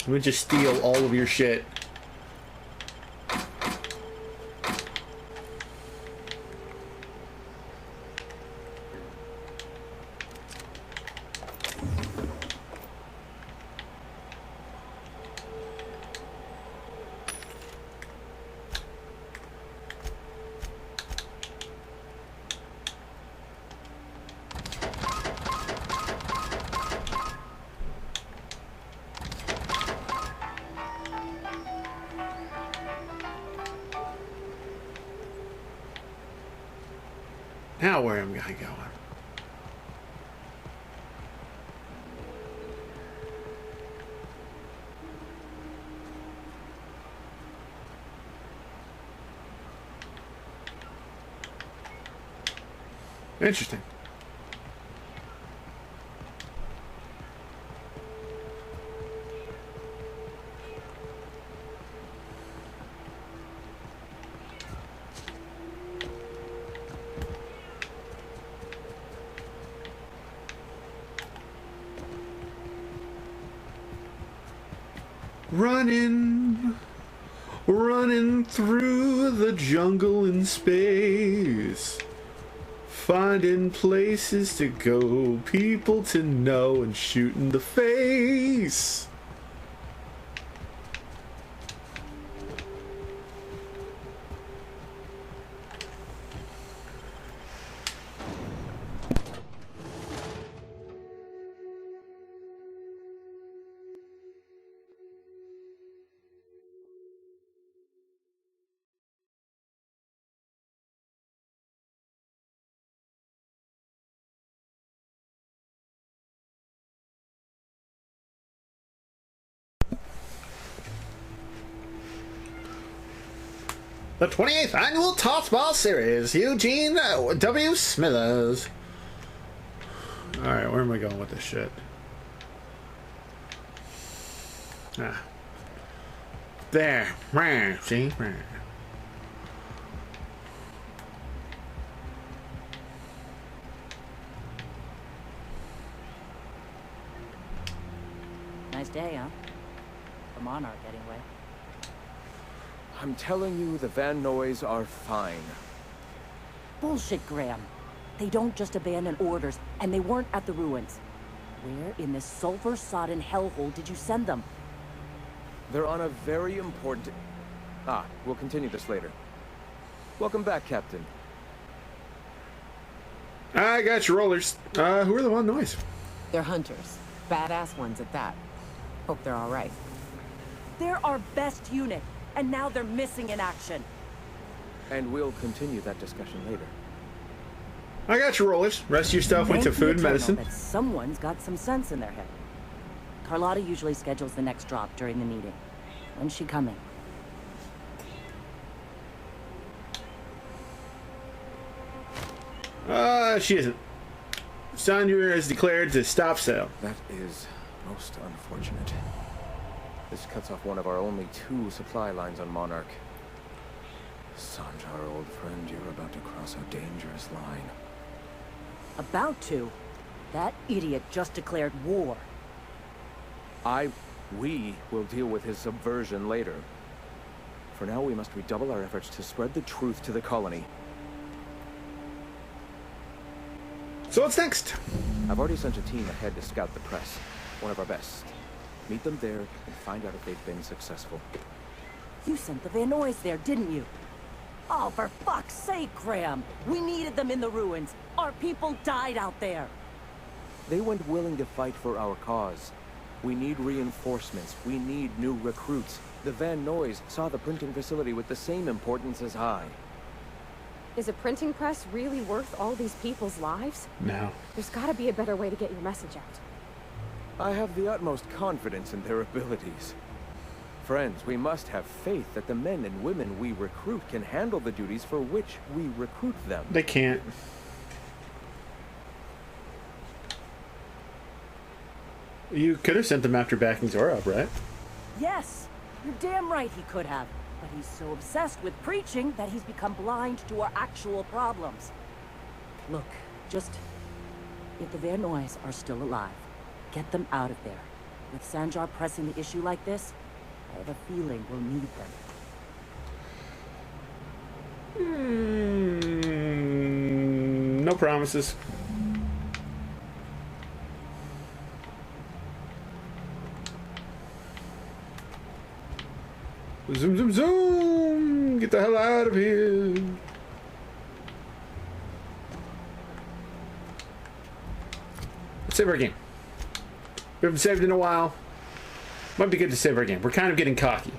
I'm gonna just steal all of your shit. Now where am I going? Interesting. Running running through the jungle in space, finding places to go, people to know, and shoot in the face. The 28th Annual Tots Ball Series, Eugene W. Smithers. Alright, where am I going with this shit? Ah. There. See? Nice day, huh? For Monarch, anyway. I'm telling you, the Van Noys are fine. Bullshit, Graham. They don't just abandon orders, and they weren't at the ruins. Where in this sulfur-sodden hellhole did you send them? They're on a very important... we'll continue this later. Welcome back, Captain. I got your rollers. Who are the Van Noys? They're hunters. Badass ones at that. Hope they're all right. They're our best unit, and now they're missing in action. And we'll continue that discussion later. I got your rollers. Rest of your stuff went to food and medicine. That someone's got some sense in their head. Carlotta usually schedules the next drop during the meeting. When's she coming? She isn't. Sandra has declared to stop sale. That is most unfortunate. This cuts off one of our only 2 supply lines on Monarch. Sanjar, old friend, you're about to cross a dangerous line. About to? That idiot just declared war. We will deal with his subversion later. For now, we must redouble our efforts to spread the truth to the colony. So what's next? I've already sent a team ahead to scout the press. One of our best. Meet them there and find out if they've been successful. You sent the Van Noys there, didn't you? Oh, for fuck's sake, Graham! We needed them in the ruins. Our people died out there. They weren't willing to fight for our cause. We need reinforcements. We need new recruits. The Van Noys saw the printing facility with the same importance as I. Is a printing press really worth all these people's lives? No. There's gotta be a better way to get your message out. I have the utmost confidence in their abilities. Friends, we must have faith that the men and women we recruit can handle the duties for which we recruit them. They can't. You could have sent them after backing Zora up, right? Yes, you're damn right he could have. But he's so obsessed with preaching that he's become blind to our actual problems. Look, just... if the Van Noys are still alive, get them out of there. With Sanjar pressing the issue like this, I have a feeling we'll need them. No promises. Zoom, zoom, zoom! Get the hell out of here! Let's save our game. We haven't saved in a while. Might be good to save our game. We're kind of getting cocky.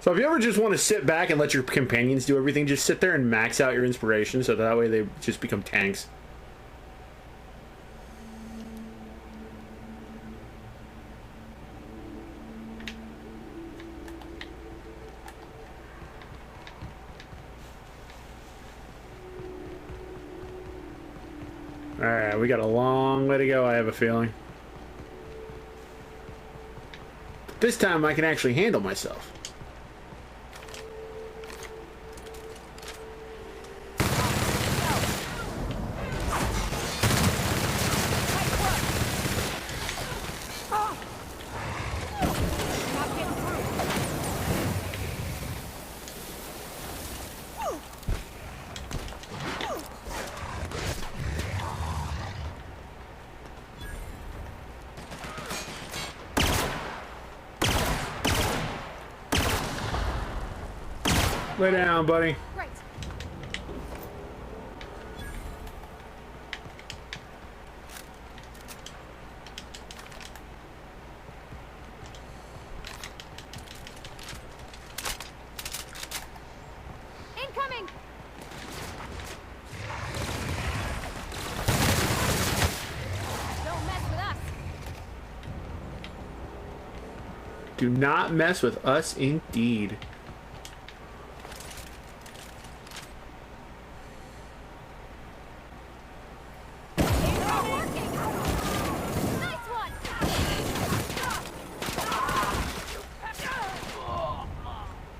So if you ever just want to sit back and let your companions do everything, just sit there and max out your inspiration so that way they just become tanks. Alright, we got a long way to go, I have a feeling. This time I can actually handle myself. Lay down, buddy. Right. Incoming. Don't mess with us. Do not mess with us, indeed.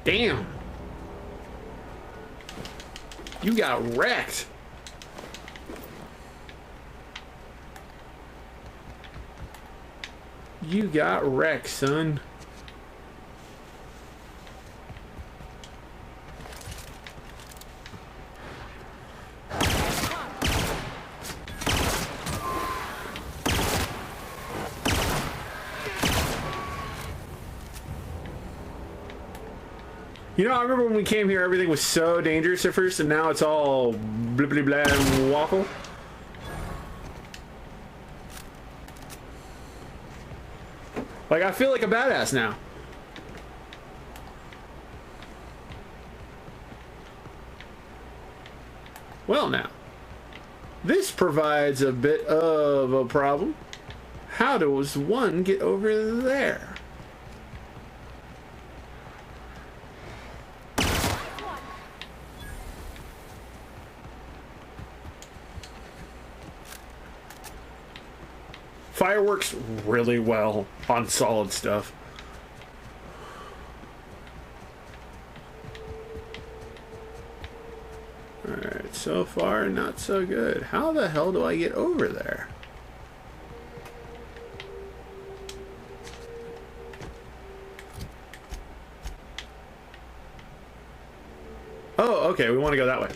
Damn. You got wrecked. You got wrecked, son. You know, I remember when we came here, everything was so dangerous at first, and now it's all blibbly blah and waffle. Like, I feel like a badass now. Well, now, this provides a bit of a problem. How does one get over there? Fire works really well on solid stuff. Alright, so far not so good. How the hell do I get over there? Oh, okay, we want to go that way.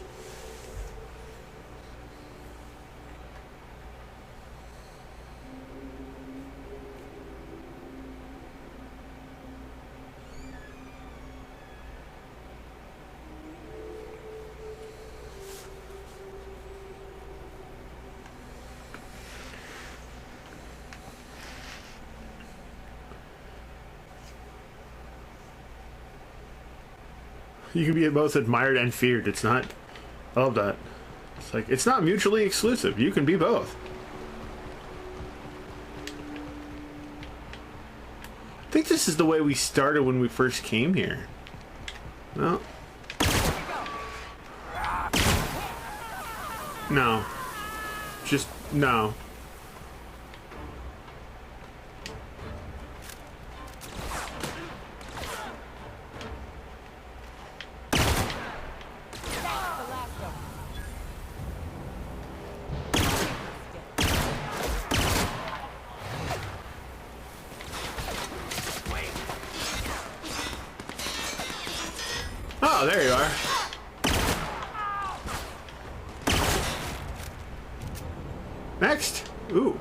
You can be both admired and feared. It's not... I love that. It's like, it's not mutually exclusive. You can be both. I think this is the way we started when we first came here. No. No. Just, no. Oh, there you are. Next. Ooh.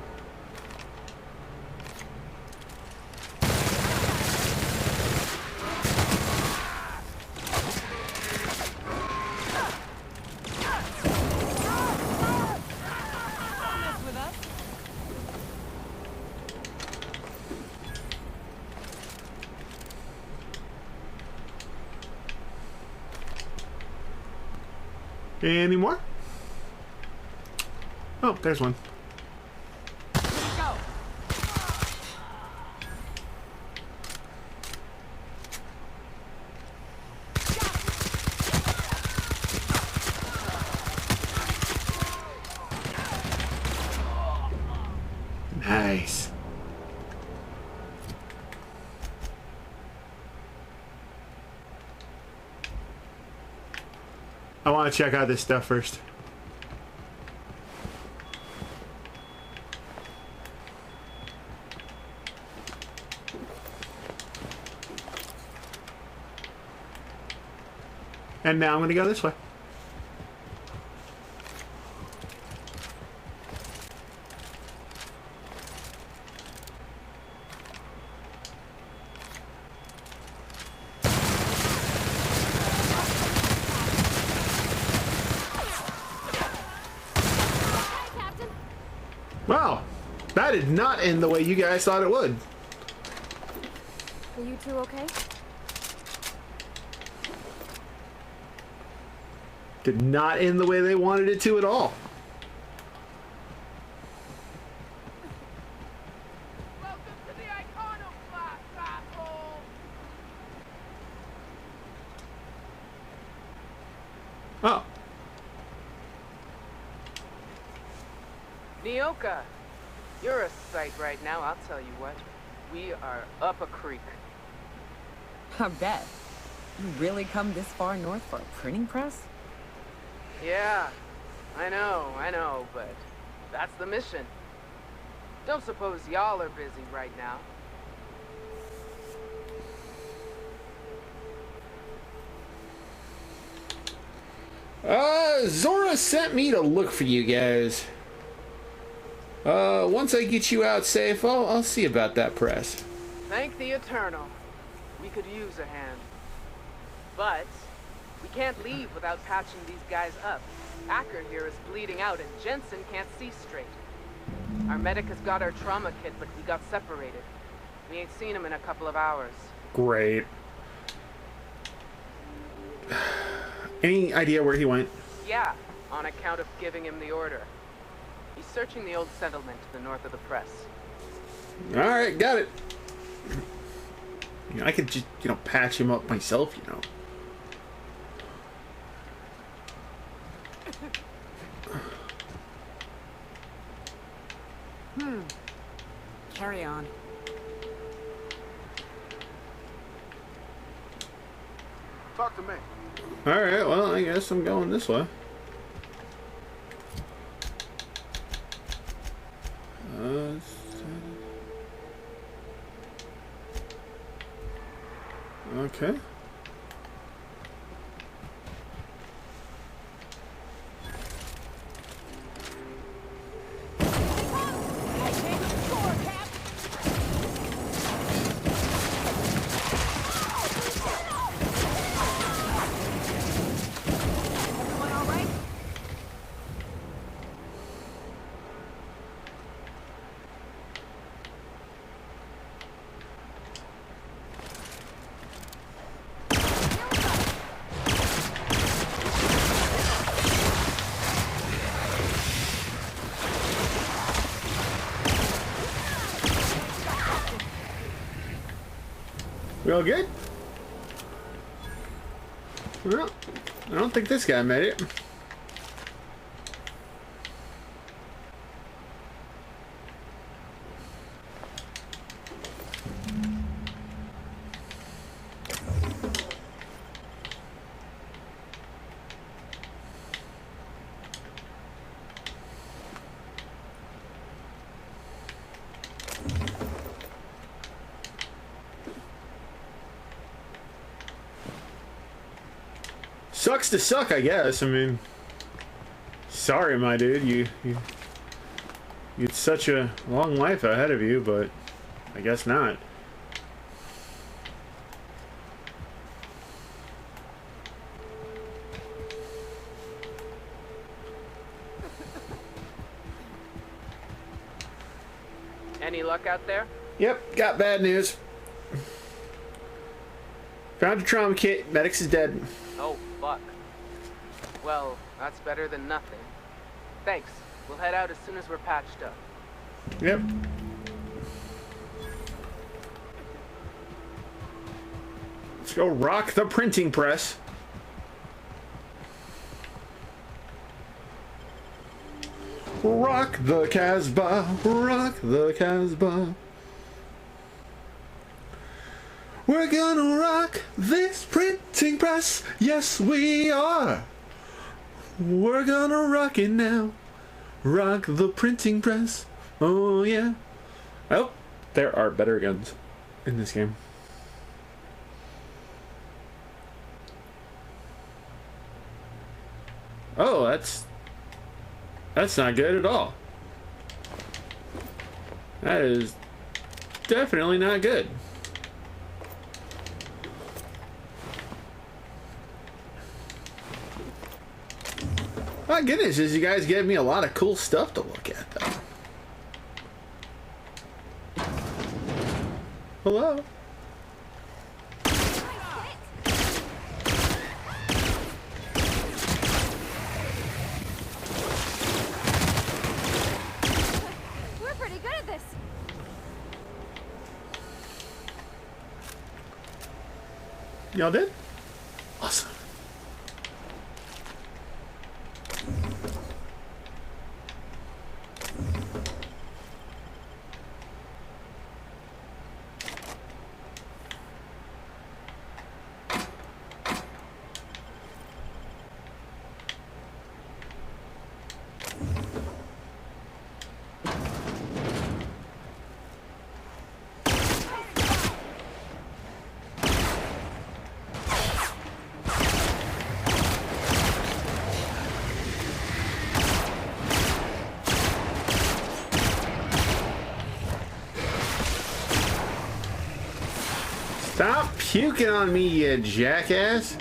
Any more? Oh, there's one. Nice. I want to check out this stuff first. And now I'm going to go this way. Wow, that did not end the way you guys thought it would. Are you two okay? Did not end the way they wanted it to at all. Oh. Nyoka, you're a sight right now, I'll tell you what. We are up a creek. I bet. You really come this far north for a printing press? Yeah, I know, but that's the mission. Don't suppose y'all are busy right now. Zora sent me to look for you guys. Once I get you out safe, I'll see about that press. Thank the Eternal. We could use a hand. But we can't leave without patching these guys up. Acker here is bleeding out and Jensen can't see straight. Our medic has got our trauma kit, but we got separated. We ain't seen him in a couple of hours. Great. Any idea where he went? Yeah, on account of giving him the order. He's searching the old settlement to the north of the press. Alright, got it. You know, I could just, patch him up myself, Carry on. Talk to me. Alright, well, I guess I'm going this way. Okay. We all good? Well, I don't think this guy made it. Sucks to suck, I guess. I mean, sorry, my dude. You had such a long life ahead of you, but I guess not. Any luck out there? Yep, got bad news. Found a trauma kit. Medics is dead. Oh, fuck. Well, that's better than nothing. Thanks. We'll head out as soon as we're patched up. Yep. Let's go rock the printing press. Rock the Casbah, rock the Casbah. We're gonna rock this printing press, yes we are. We're gonna rock it now, rock the printing press, oh yeah. Oh, there are better guns in this game. Oh, that's not good at all. That is definitely not good. My goodness, you guys gave me a lot of cool stuff to look at, though. Hello? We're pretty good at this. Y'all did? Awesome. Stop puking on me, you jackass.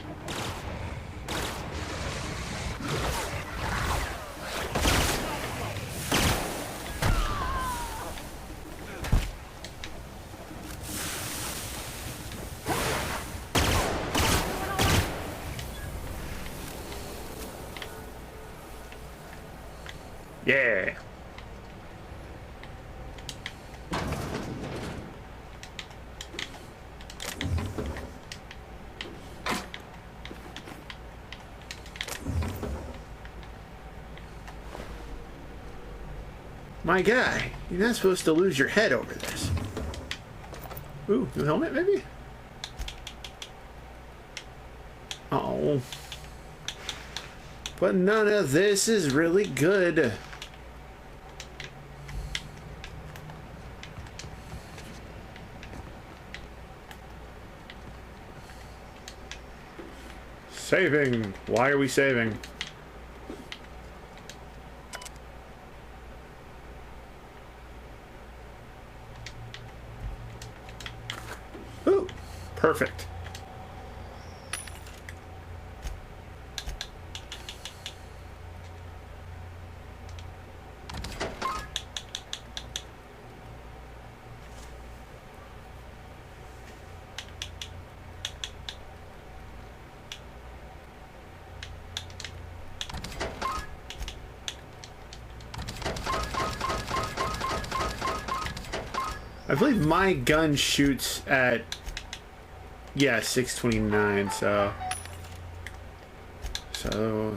Yeah. My guy, you're not supposed to lose your head over this. Ooh, new helmet maybe? Oh. But none of this is really good. Saving. Why are we saving? Ooh, perfect. I believe my gun shoots at, yeah, 629, so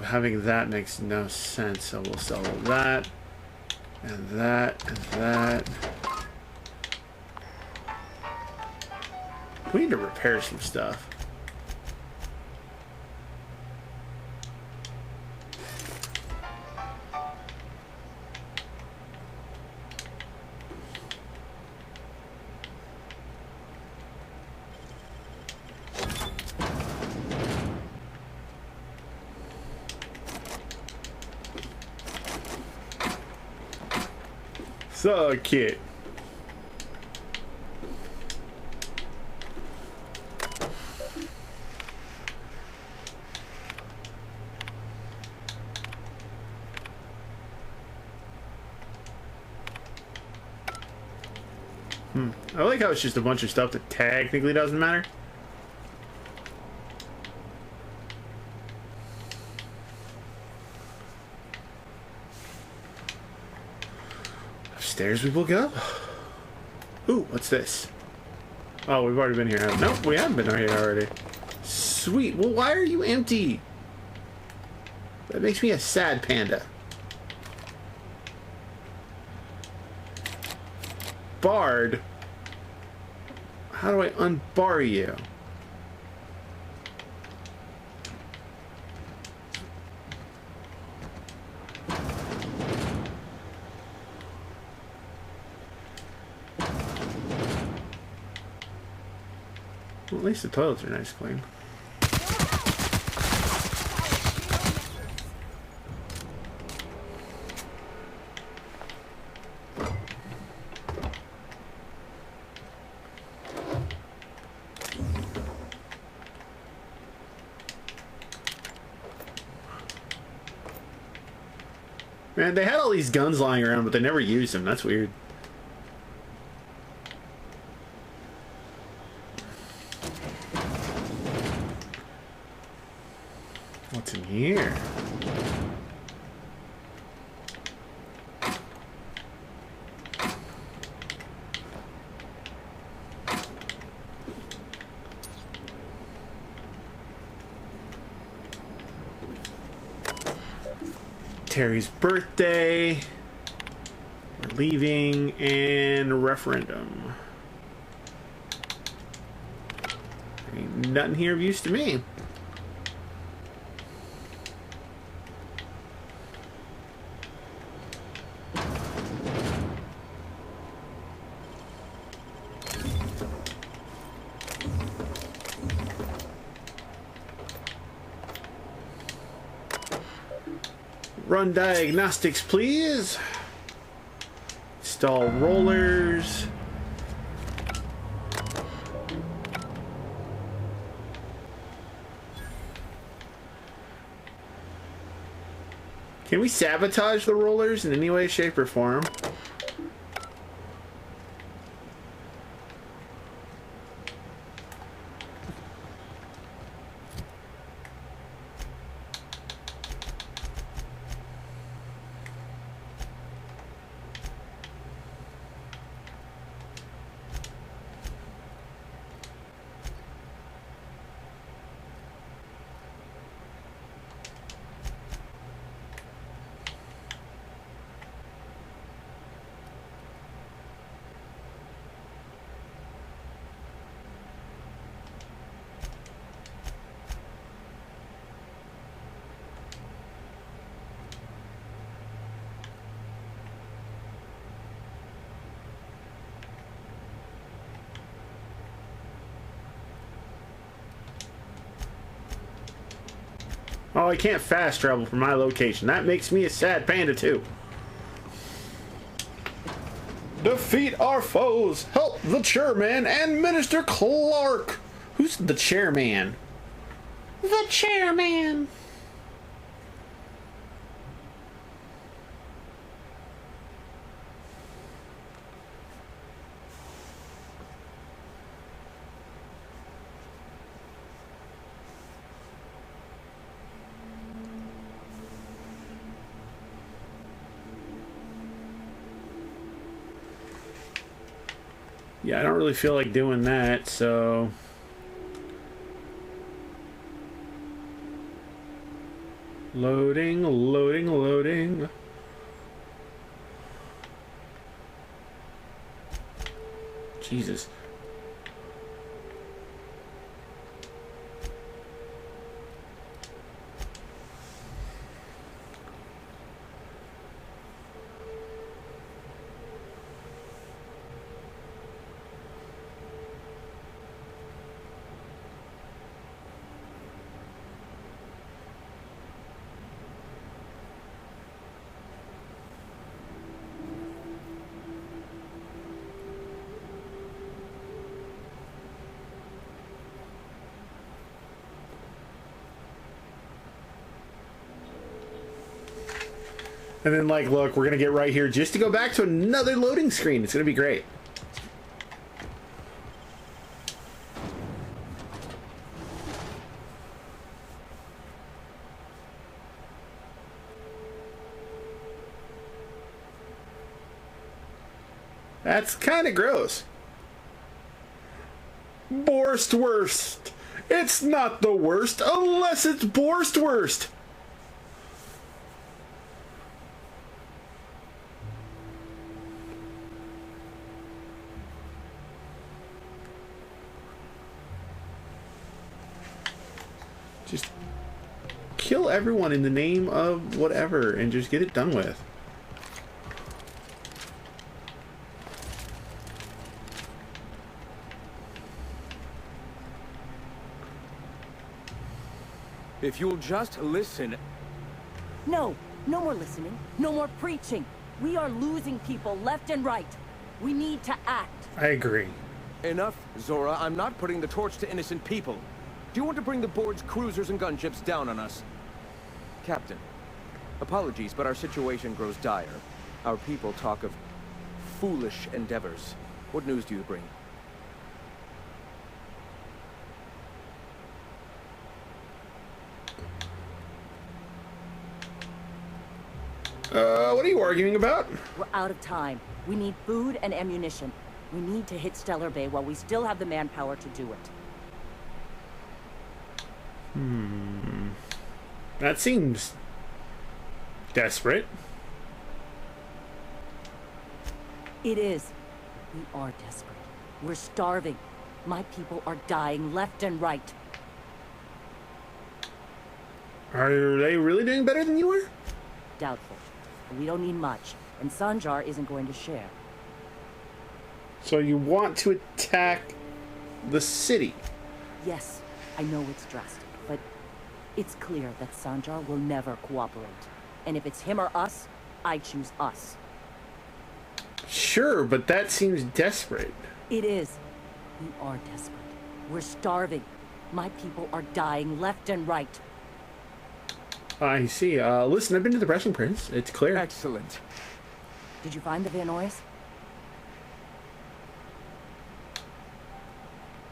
having that makes no sense, so we'll sell that, and that, and that. We need to repair some stuff. So cute. I like how it's just a bunch of stuff that technically doesn't matter. Upstairs we will go. Ooh, what's this? Oh, we've already been here. Nope, we haven't been here already. Sweet. Well, why are you empty? That makes me a sad panda. barred. How do I unbar you? Well, at least the toilets are nice clean. Man, they had all these guns lying around, but they never used them. That's weird. What's in here? Terry's birthday. We're leaving and referendum. Ain't nothing here of use to me. Run diagnostics, please. Install rollers. Can we sabotage the rollers in any way, shape, or form? Oh, I can't fast travel from my location. That makes me a sad panda too. Defeat our foes, help the chairman and Minister Clark. Who's the chairman? The chairman. Yeah, I don't really feel like doing that, so... Loading, loading, loading. Jesus. And then, like, look, we're going to get right here just to go back to another loading screen. It's going to be great. That's kind of gross. Borstwurst. It's not the worst unless it's Borstwurst. Just kill everyone in the name of whatever and just get it done with. If you'll just listen... No, no more listening. No more preaching. We are losing people left and right. We need to act. I agree. Enough, Zora. I'm not putting the torch to innocent people. Do you want to bring the board's cruisers and gunships down on us? Captain, apologies, but our situation grows dire. Our people talk of foolish endeavors. What news do you bring? What are you arguing about? We're out of time. We need food and ammunition. We need to hit Stellar Bay while we still have the manpower to do it. That seems desperate. It is. We are desperate. We're starving. My people are dying left and right. Are they really doing better than you were? Doubtful. But we don't need much, and Sanjar isn't going to share. So you want to attack the city? Yes, I know it's drastic, but it's clear that Sanjar will never cooperate. And if it's him or us, I choose us. Sure, but that seems desperate. It is. We are desperate. We're starving. My people are dying left and right. I see. Listen, I've been to the Resting Prince. It's clear. Excellent. Did you find the Villainous?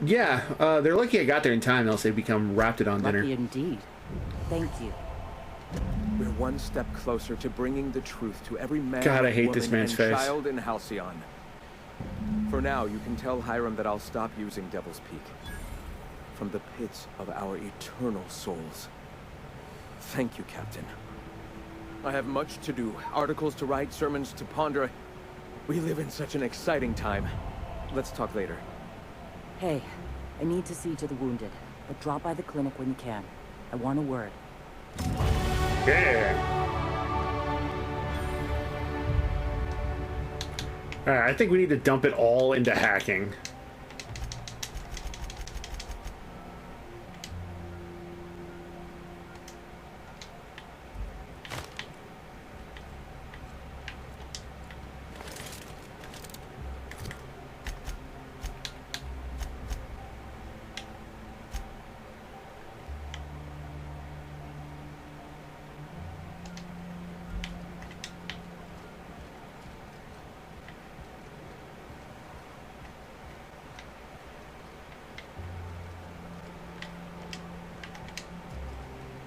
Yeah, they're lucky I got there in time, else they'd become Raptidon dinner. Lucky indeed. Thank you. We're one step closer to bringing the truth to every man, God, I hate woman, this man's and face. child in Halcyon. For now, you can tell Hiram that I'll stop using Devil's Peak. From the pits of our eternal souls. Thank you, Captain. I have much to do. Articles to write, sermons to ponder. We live in such an exciting time. Let's talk later. Hey, I need to see to the wounded, but drop by the clinic when you can. I want a word. Yeah. Alright, I think we need to dump it all into hacking.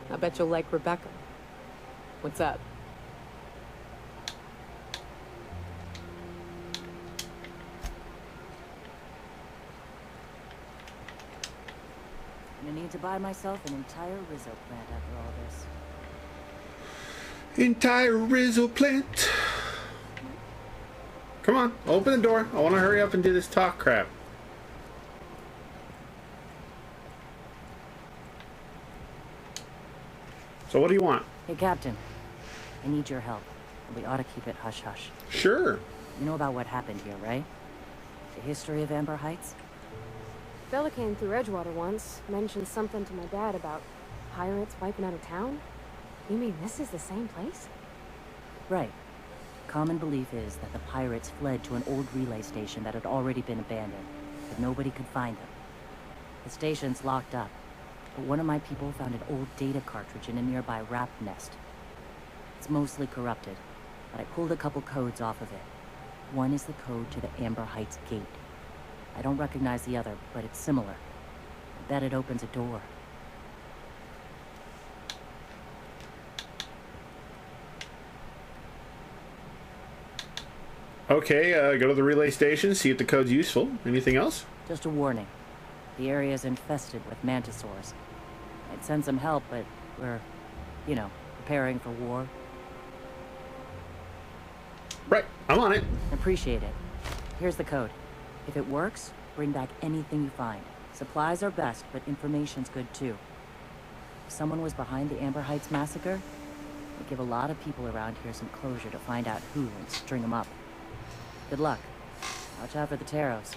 I bet you'll like Rebecca. What's up? I'm gonna need to buy myself an entire Rizzo plant after all this. Entire Rizzo plant. Come on, open the door. I want to hurry up and do this talk crap. So what do you want? Hey, Captain. I need your help. We ought to keep it hush-hush. Sure. You know about what happened here, right? The history of Amber Heights? Fella came through Edgewater once, mentioned something to my dad about pirates wiping out a town. You mean this is the same place? Right. Common belief is that the pirates fled to an old relay station that had already been abandoned, but nobody could find them. The station's locked up, but one of my people found an old data cartridge in a nearby rap nest. It's mostly corrupted, but I pulled a couple codes off of it. One is the code to the Amber Heights gate. I don't recognize the other, but it's similar. I bet it opens a door. Okay, go to the relay station, see if the code's useful. Anything else? Just a warning. The area is infested with mantisaurs. I'd send some help, but we're, you know, preparing for war. Right, I'm on it. Appreciate it. Here's the code. If it works, bring back anything you find. Supplies are best, but information's good too. If someone was behind the Amber Heights massacre, it would give a lot of people around here some closure to find out who and string them up. Good luck. Watch out for the Taros.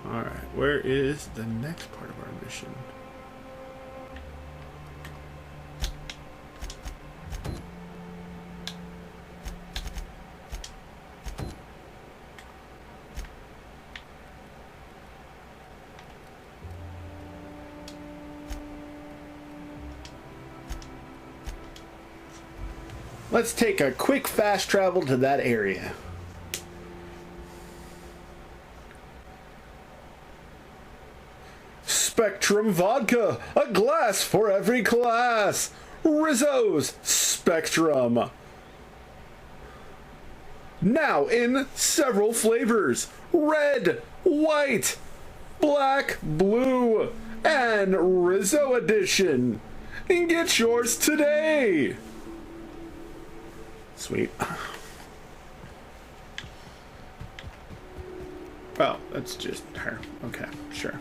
Alright, where is the next part of our mission? Let's take a quick fast travel to that area. Spectrum Vodka, a glass for every class. Rizzo's Spectrum. Now in several flavors: red, white, black, blue, and Rizzo edition. And get yours today. Sweet. Oh, that's just her. Okay, sure.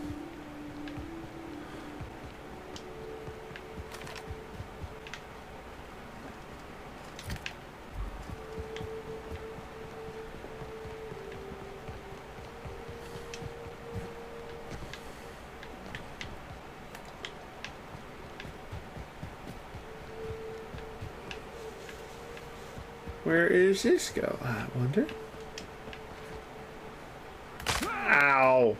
Where is this go, I wonder? Ow!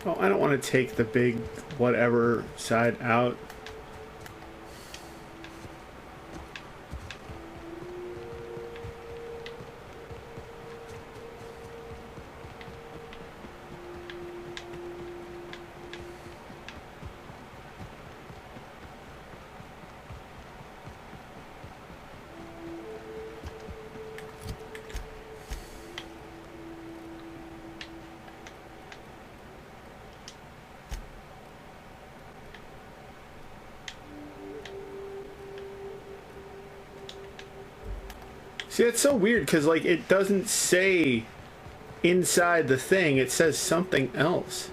Oh, I don't want to take the big whatever side out. See, it's so weird because, like, it doesn't say inside the thing, it says something else.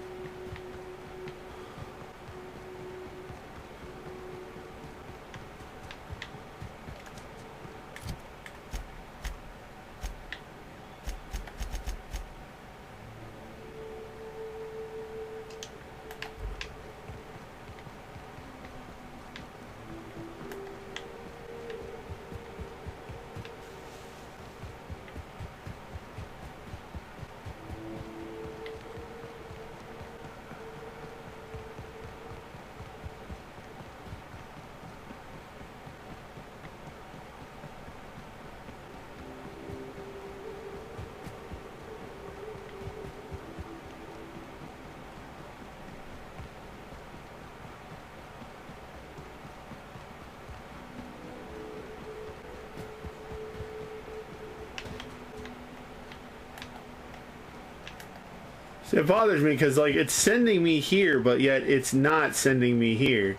See, it bothers me because, like, it's sending me here, but yet it's not sending me here.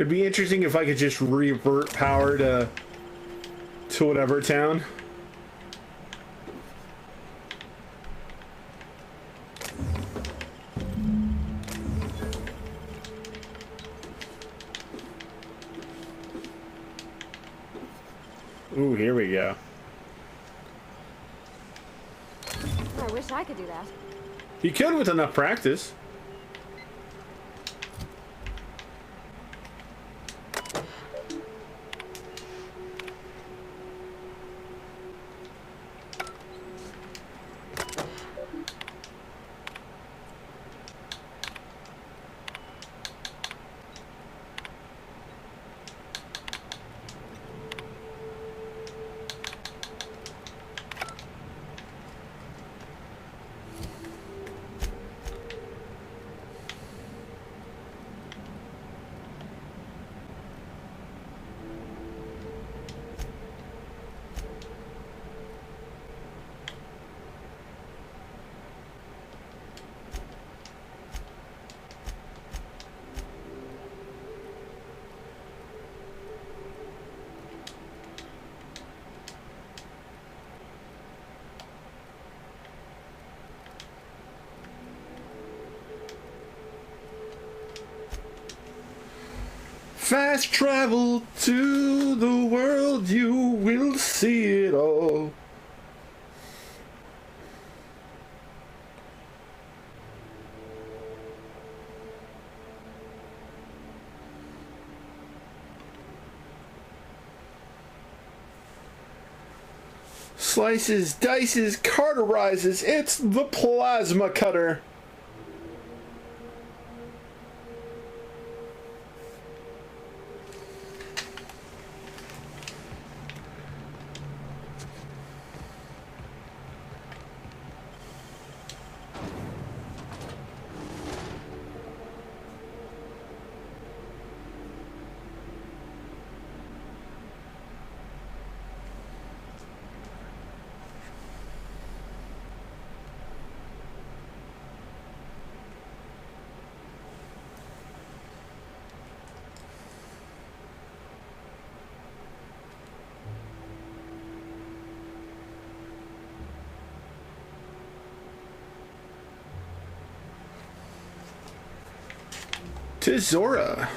It'd be interesting if I could just revert power to whatever town. Ooh, here we go. I wish I could do that. You could with enough practice. Fast travel to the world, you will see it all. Slices, dices, cauterizes, it's the plasma cutter. To Zora.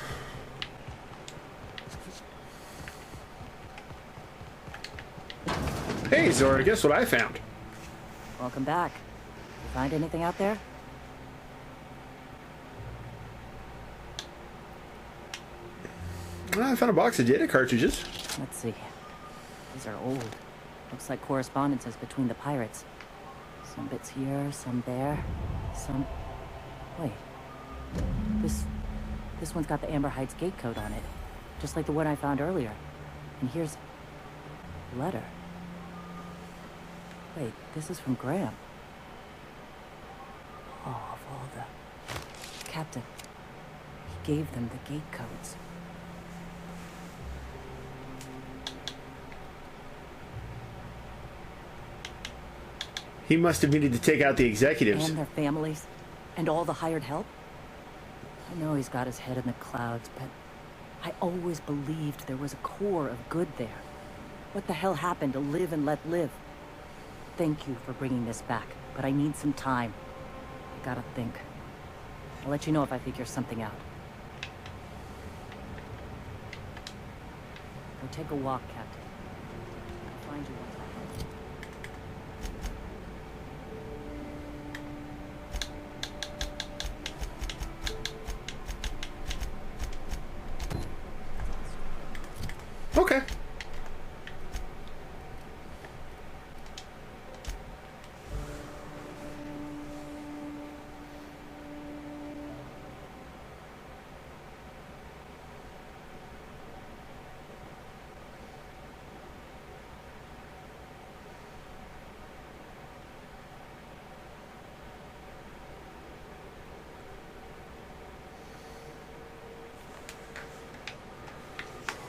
Hey Zora, guess what I found? Welcome back. You find anything out there? I found a box of data cartridges. Let's see. These are old. Looks like correspondences between the pirates. Some bits here, some there, some... Wait. This one's got the Amber Heights gate code on it. Just like the one I found earlier. And here's... a letter. Wait, this is from Graham. Oh, of all the... Captain. He gave them the gate codes. He must have needed to take out the executives. And their families. And all the hired help. I know he's got his head in the clouds, but I always believed there was a core of good there. What the hell happened to live and let live? Thank you for bringing this back, but I need some time. I gotta think. I'll let you know if I figure something out. Go take a walk, Captain. I'll find you once I have. Okay.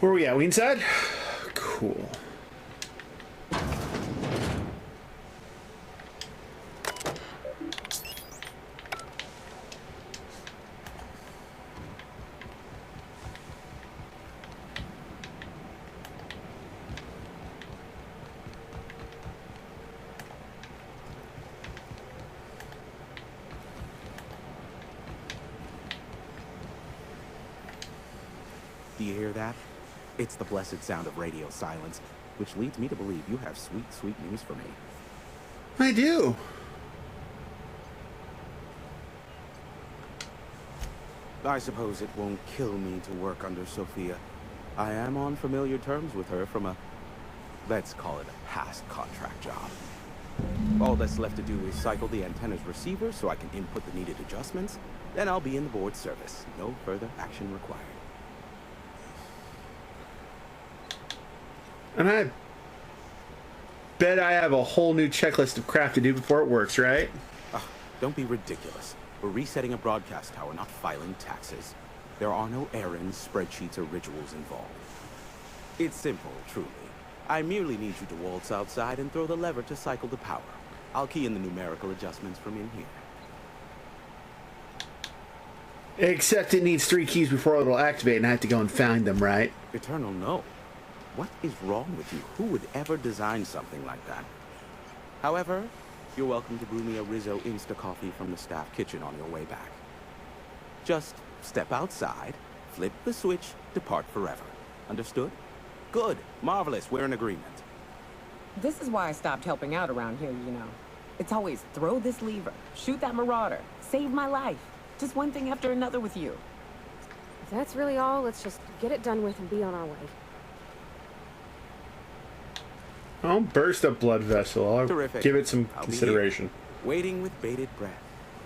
Where are we at? We inside? Cool. you hear that? It's the blessed sound of radio silence, which leads me to believe you have sweet, sweet news for me. I do. I suppose it won't kill me to work under Sophia. I am on familiar terms with her from a, let's call it a past contract job. All that's left to do is cycle the antenna's receiver so I can input the needed adjustments. Then I'll be in the board service. No further action required. And I bet I have a whole new checklist of crap to do before it works, right? Don't be ridiculous. We're resetting a broadcast tower, not filing taxes. There are no errands, spreadsheets, or rituals involved. It's simple, truly. I merely need you to waltz outside and throw the lever to cycle the power. I'll key in the numerical adjustments from in here. Except it needs 3 keys before it'll activate, and I have to go and find them, right? Eternal, no. What is wrong with you? Who would ever design something like that? However, you're welcome to brew me a Rizzo Insta-Coffee from the staff kitchen on your way back. Just step outside, flip the switch, depart forever. Understood? Good. Marvelous. We're in agreement. This is why I stopped helping out around here, you know. It's always throw this lever, shoot that marauder, save my life. Just one thing after another with you. If that's really all, let's just get it done with and be on our way. I'll burst a blood vessel. I'll Terrific. give it some I'll be consideration. here, waiting with bated breath.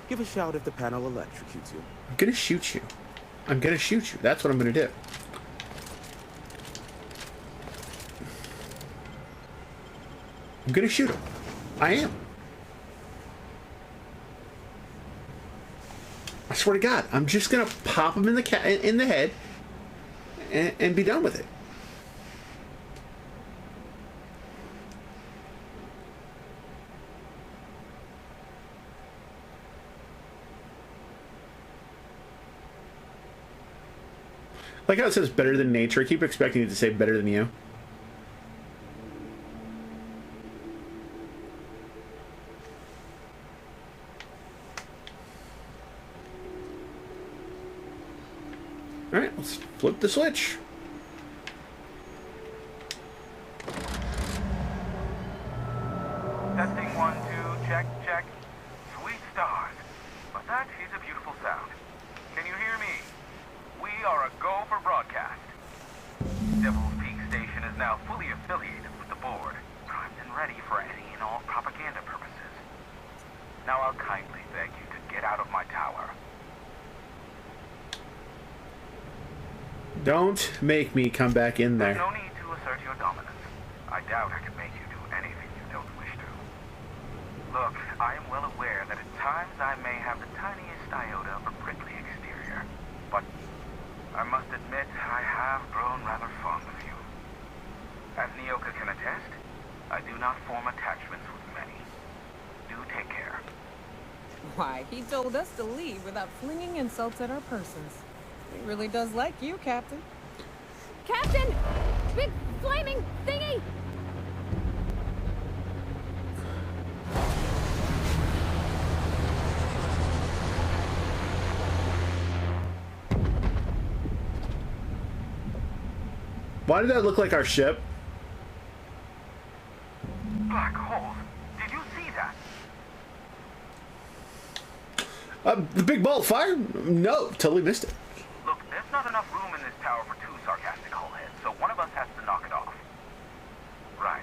Give a shout if the panel electrocutes you. I'm gonna shoot you. I'm gonna shoot you. That's what I'm gonna do. I'm gonna shoot him. I am. I swear to God, I'm just gonna pop him in the head and be done with it. Like how it says better than nature. I keep expecting it to say better than you. Alright, let's flip the switch. Testing 1, 2, check, check. Sweet stars. But that is a beautiful sound. Can you hear me? We are a go for broadcast. Devil's Peak Station is now fully affiliated with the board, primed and ready for any and all propaganda purposes. Now I'll kindly beg you to get out of my tower. Don't make me come back in there. There's no need to assert your dominance. I doubt I can make you do anything you don't wish to. Look, I am well aware that at times I may have the tiniest iota of a prickly exterior, but I must admit I have grown rather fond of you. As Nyoka can attest, I do not form attachments with many. Do take care. Why, he told us to leave without flinging insults at our persons. He really does like you, Captain. Captain! Big flaming thingy! Why did that look like our ship? Black holes. Did you see that? The big ball of fire? No, totally missed it. Look, there's not enough room in this tower for 2 sarcastic hullheads, so one of us has to knock it off. Right.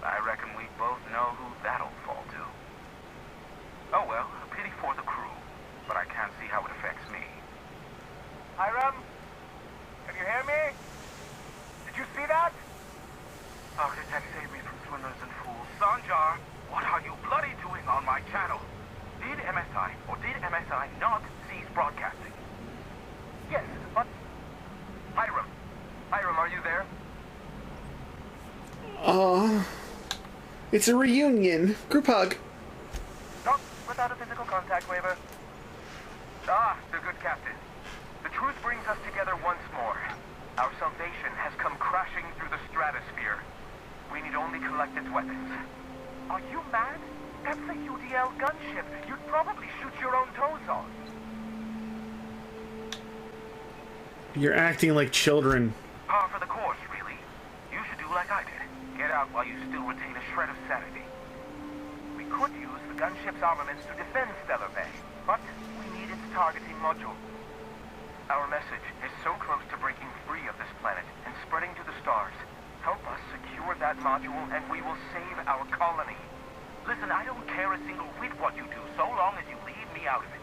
I reckon we both know who that'll fall to. Oh well, a pity for the crew, but I can't see how it affects me. Hiram? Can you hear me? Did you see that? Architect, save me from swimmers and fools. Sanjar, what are you bloody doing on my channel? Did MSI or did MSI not cease broadcasting? Yes, but... Hiram. Hiram, are you there? It's a reunion. Group hug. Not without a physical contact waiver. Ah, the good captain. The truth brings us together once more. Our salvation has come crashing through the stratosphere. We need only collect its weapons. Are you mad? That's a UDL gunship. You'd probably shoot your own toes off. You're acting like children. Par for the course, really. You should do like I did. Get out while you still retain a shred of sanity. We could use the gunship's armaments to defend Stellar Bay, but we need its targeting module. Our message is so close to breaking free of this planet and spreading to the stars. Help us secure that module and we will save our colony. Listen, I don't care a single whit what you do, so long as you leave me out of it.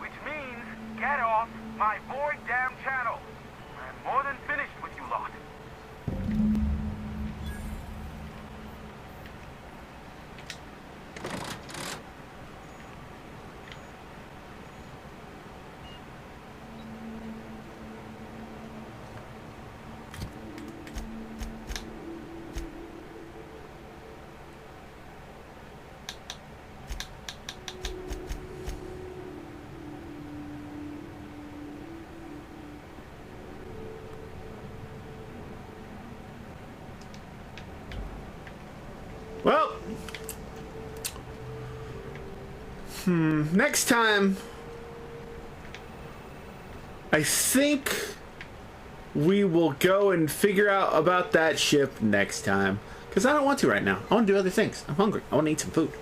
Which means, get off my void damn channel. I'm more than finished with you lot. Well, next time, I think we will go and figure out about that ship next time. Because I don't want to right now. I want to do other things. I'm hungry. I want to eat some food.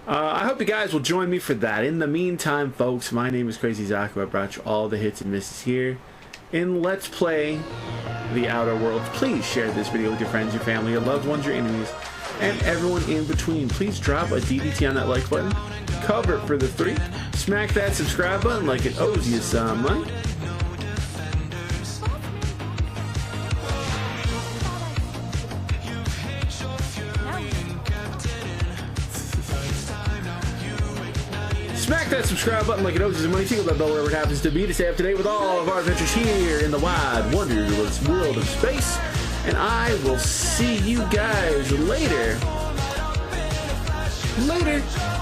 I hope you guys will join me for that. In the meantime, folks, my name is CrazyZaku. I brought you all the hits and misses here in Let's Play the Outer Worlds. Please share this video with your friends, your family, your loved ones, your enemies, and everyone in between. Please drop a DDT on that like button. Cover it for the 3. Smack that subscribe button like it owes you some money. Smack that subscribe button like it owes you some money. Tickle that bell wherever it happens to be to stay up to date with all of our adventures here in the wide, wondrous world of space. And I will see you guys later. Later.